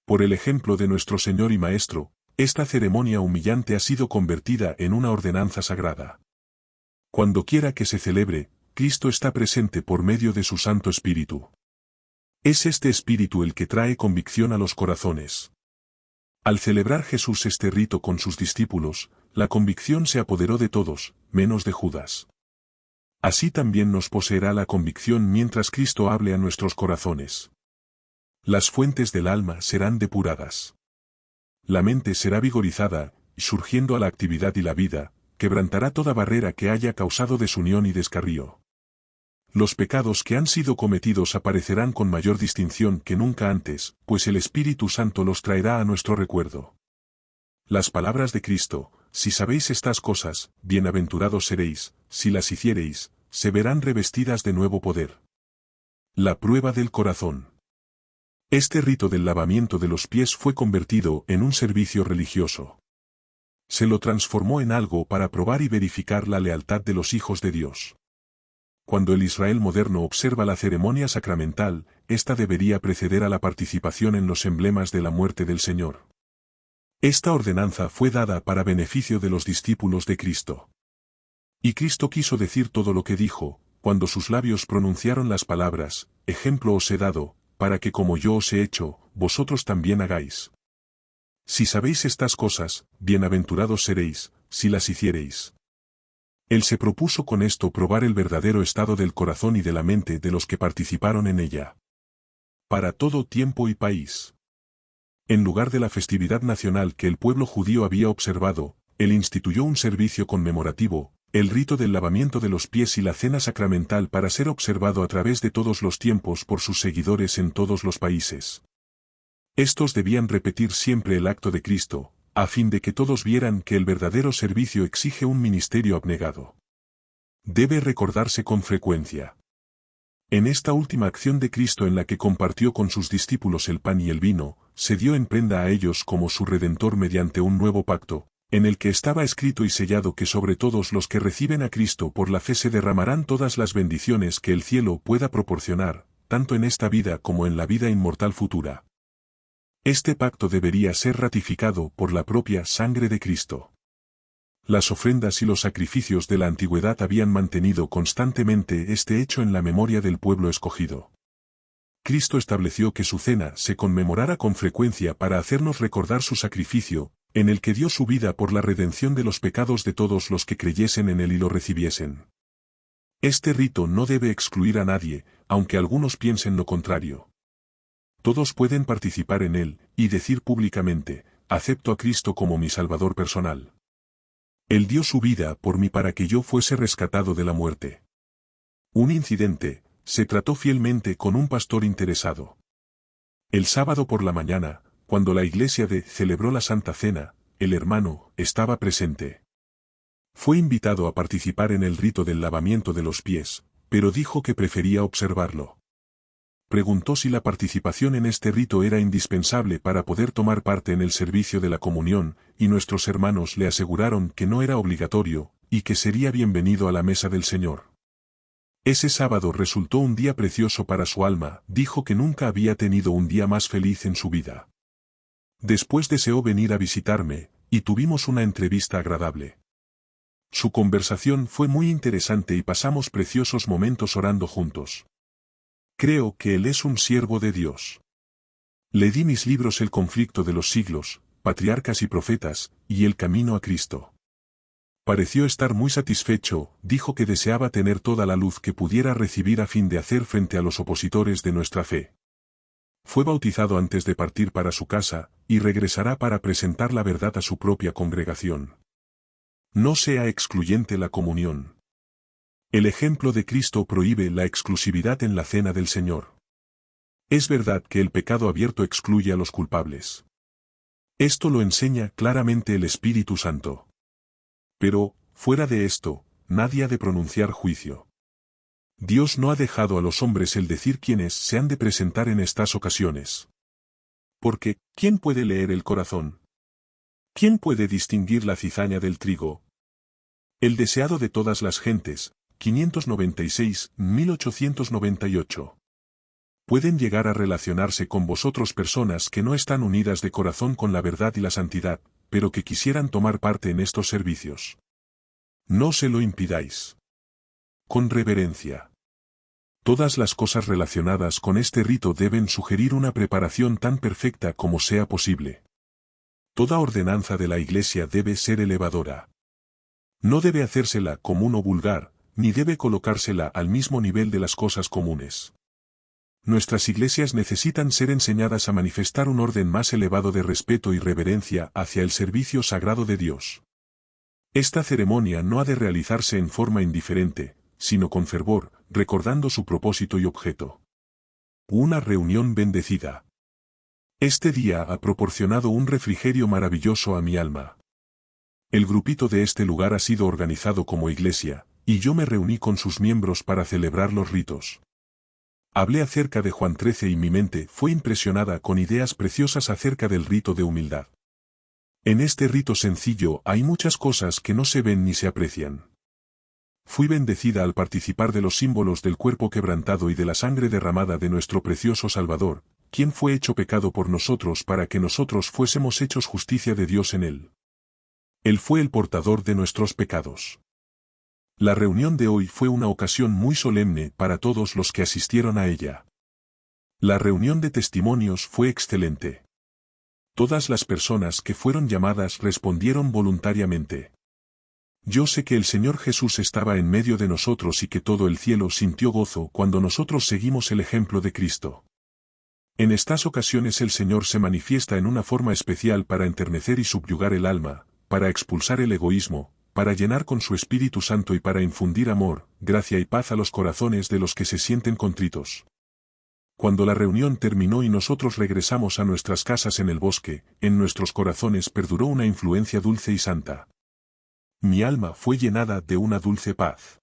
Por el ejemplo de nuestro Señor y Maestro, esta ceremonia humillante ha sido convertida en una ordenanza sagrada. Cuando quiera que se celebre, Cristo está presente por medio de su Santo Espíritu. Es este Espíritu el que trae convicción a los corazones. Al celebrar Jesús este rito con sus discípulos, la convicción se apoderó de todos, menos de Judas. Así también nos poseerá la convicción mientras Cristo hable a nuestros corazones. Las fuentes del alma serán depuradas. La mente será vigorizada, y surgiendo a la actividad y la vida, quebrantará toda barrera que haya causado desunión y descarrío. Los pecados que han sido cometidos aparecerán con mayor distinción que nunca antes, pues el Espíritu Santo los traerá a nuestro recuerdo. Las palabras de Cristo, si sabéis estas cosas, bienaventurados seréis, si las hiciereis, se verán revestidas de nuevo poder. La prueba del corazón. Este rito del lavamiento de los pies fue convertido en un servicio religioso. Se lo transformó en algo para probar y verificar la lealtad de los hijos de Dios. Cuando el Israel moderno observa la ceremonia sacramental, esta debería preceder a la participación en los emblemas de la muerte del Señor. Esta ordenanza fue dada para beneficio de los discípulos de Cristo. Y Cristo quiso decir todo lo que dijo, cuando sus labios pronunciaron las palabras: ejemplo os he dado, para que como yo os he hecho, vosotros también hagáis. Si sabéis estas cosas, bienaventurados seréis, si las hiciereis. Él se propuso con esto probar el verdadero estado del corazón y de la mente de los que participaron en ella. Para todo tiempo y país. En lugar de la festividad nacional que el pueblo judío había observado, él instituyó un servicio conmemorativo, el rito del lavamiento de los pies y la cena sacramental para ser observado a través de todos los tiempos por sus seguidores en todos los países. Estos debían repetir siempre el acto de Cristo, a fin de que todos vieran que el verdadero servicio exige un ministerio abnegado. Debe recordarse con frecuencia. En esta última acción de Cristo en la que compartió con sus discípulos el pan y el vino, se dio en prenda a ellos como su Redentor mediante un nuevo pacto, en el que estaba escrito y sellado que sobre todos los que reciben a Cristo por la fe se derramarán todas las bendiciones que el cielo pueda proporcionar, tanto en esta vida como en la vida inmortal futura. Este pacto debería ser ratificado por la propia sangre de Cristo. Las ofrendas y los sacrificios de la antigüedad habían mantenido constantemente este hecho en la memoria del pueblo escogido. Cristo estableció que su cena se conmemorara con frecuencia para hacernos recordar su sacrificio, en el que dio su vida por la redención de los pecados de todos los que creyesen en él y lo recibiesen. Este rito no debe excluir a nadie, aunque algunos piensen lo contrario. Todos pueden participar en él, y decir públicamente: acepto a Cristo como mi Salvador personal. Él dio su vida por mí para que yo fuese rescatado de la muerte. Un incidente: se trató fielmente con un pastor interesado. El sábado por la mañana, cuando la iglesia celebró la Santa Cena, el hermano estaba presente. Fue invitado a participar en el rito del lavamiento de los pies, pero dijo que prefería observarlo. Preguntó si la participación en este rito era indispensable para poder tomar parte en el servicio de la comunión, y nuestros hermanos le aseguraron que no era obligatorio, y que sería bienvenido a la mesa del Señor. Ese sábado resultó un día precioso para su alma, dijo que nunca había tenido un día más feliz en su vida. Después deseó venir a visitarme, y tuvimos una entrevista agradable. Su conversación fue muy interesante y pasamos preciosos momentos orando juntos. Creo que él es un siervo de Dios. Le di mis libros El conflicto de los siglos, Patriarcas y Profetas, y El camino a Cristo. Pareció estar muy satisfecho, dijo que deseaba tener toda la luz que pudiera recibir a fin de hacer frente a los opositores de nuestra fe. Fue bautizado antes de partir para su casa, y regresará para presentar la verdad a su propia congregación. No sea excluyente la comunión. El ejemplo de Cristo prohíbe la exclusividad en la cena del Señor. Es verdad que el pecado abierto excluye a los culpables. Esto lo enseña claramente el Espíritu Santo. Pero, fuera de esto, nadie ha de pronunciar juicio. Dios no ha dejado a los hombres el decir quiénes se han de presentar en estas ocasiones. Porque, ¿quién puede leer el corazón? ¿Quién puede distinguir la cizaña del trigo? El deseado de todas las gentes, 596-1898. Pueden llegar a relacionarse con vosotros personas que no están unidas de corazón con la verdad y la santidad, pero que quisieran tomar parte en estos servicios. No se lo impidáis. Con reverencia. Todas las cosas relacionadas con este rito deben sugerir una preparación tan perfecta como sea posible. Toda ordenanza de la Iglesia debe ser elevadora. No debe hacérsela común o vulgar, ni debe colocársela al mismo nivel de las cosas comunes. Nuestras iglesias necesitan ser enseñadas a manifestar un orden más elevado de respeto y reverencia hacia el servicio sagrado de Dios. Esta ceremonia no ha de realizarse en forma indiferente, sino con fervor, recordando su propósito y objeto. Una reunión bendecida. Este día ha proporcionado un refrigerio maravilloso a mi alma. El grupito de este lugar ha sido organizado como iglesia, y yo me reuní con sus miembros para celebrar los ritos. Hablé acerca de Juan 13 y mi mente fue impresionada con ideas preciosas acerca del rito de humildad. En este rito sencillo hay muchas cosas que no se ven ni se aprecian. Fui bendecida al participar de los símbolos del cuerpo quebrantado y de la sangre derramada de nuestro precioso Salvador, quien fue hecho pecado por nosotros para que nosotros fuésemos hechos justicia de Dios en él. Él fue el portador de nuestros pecados. La reunión de hoy fue una ocasión muy solemne para todos los que asistieron a ella. La reunión de testimonios fue excelente. Todas las personas que fueron llamadas respondieron voluntariamente. Yo sé que el Señor Jesús estaba en medio de nosotros y que todo el cielo sintió gozo cuando nosotros seguimos el ejemplo de Cristo. En estas ocasiones el Señor se manifiesta en una forma especial para enternecer y subyugar el alma, para expulsar el egoísmo, para llenar con su Espíritu Santo y para infundir amor, gracia y paz a los corazones de los que se sienten contritos. Cuando la reunión terminó y nosotros regresamos a nuestras casas en el bosque, en nuestros corazones perduró una influencia dulce y santa. Mi alma fue llenada de una dulce paz.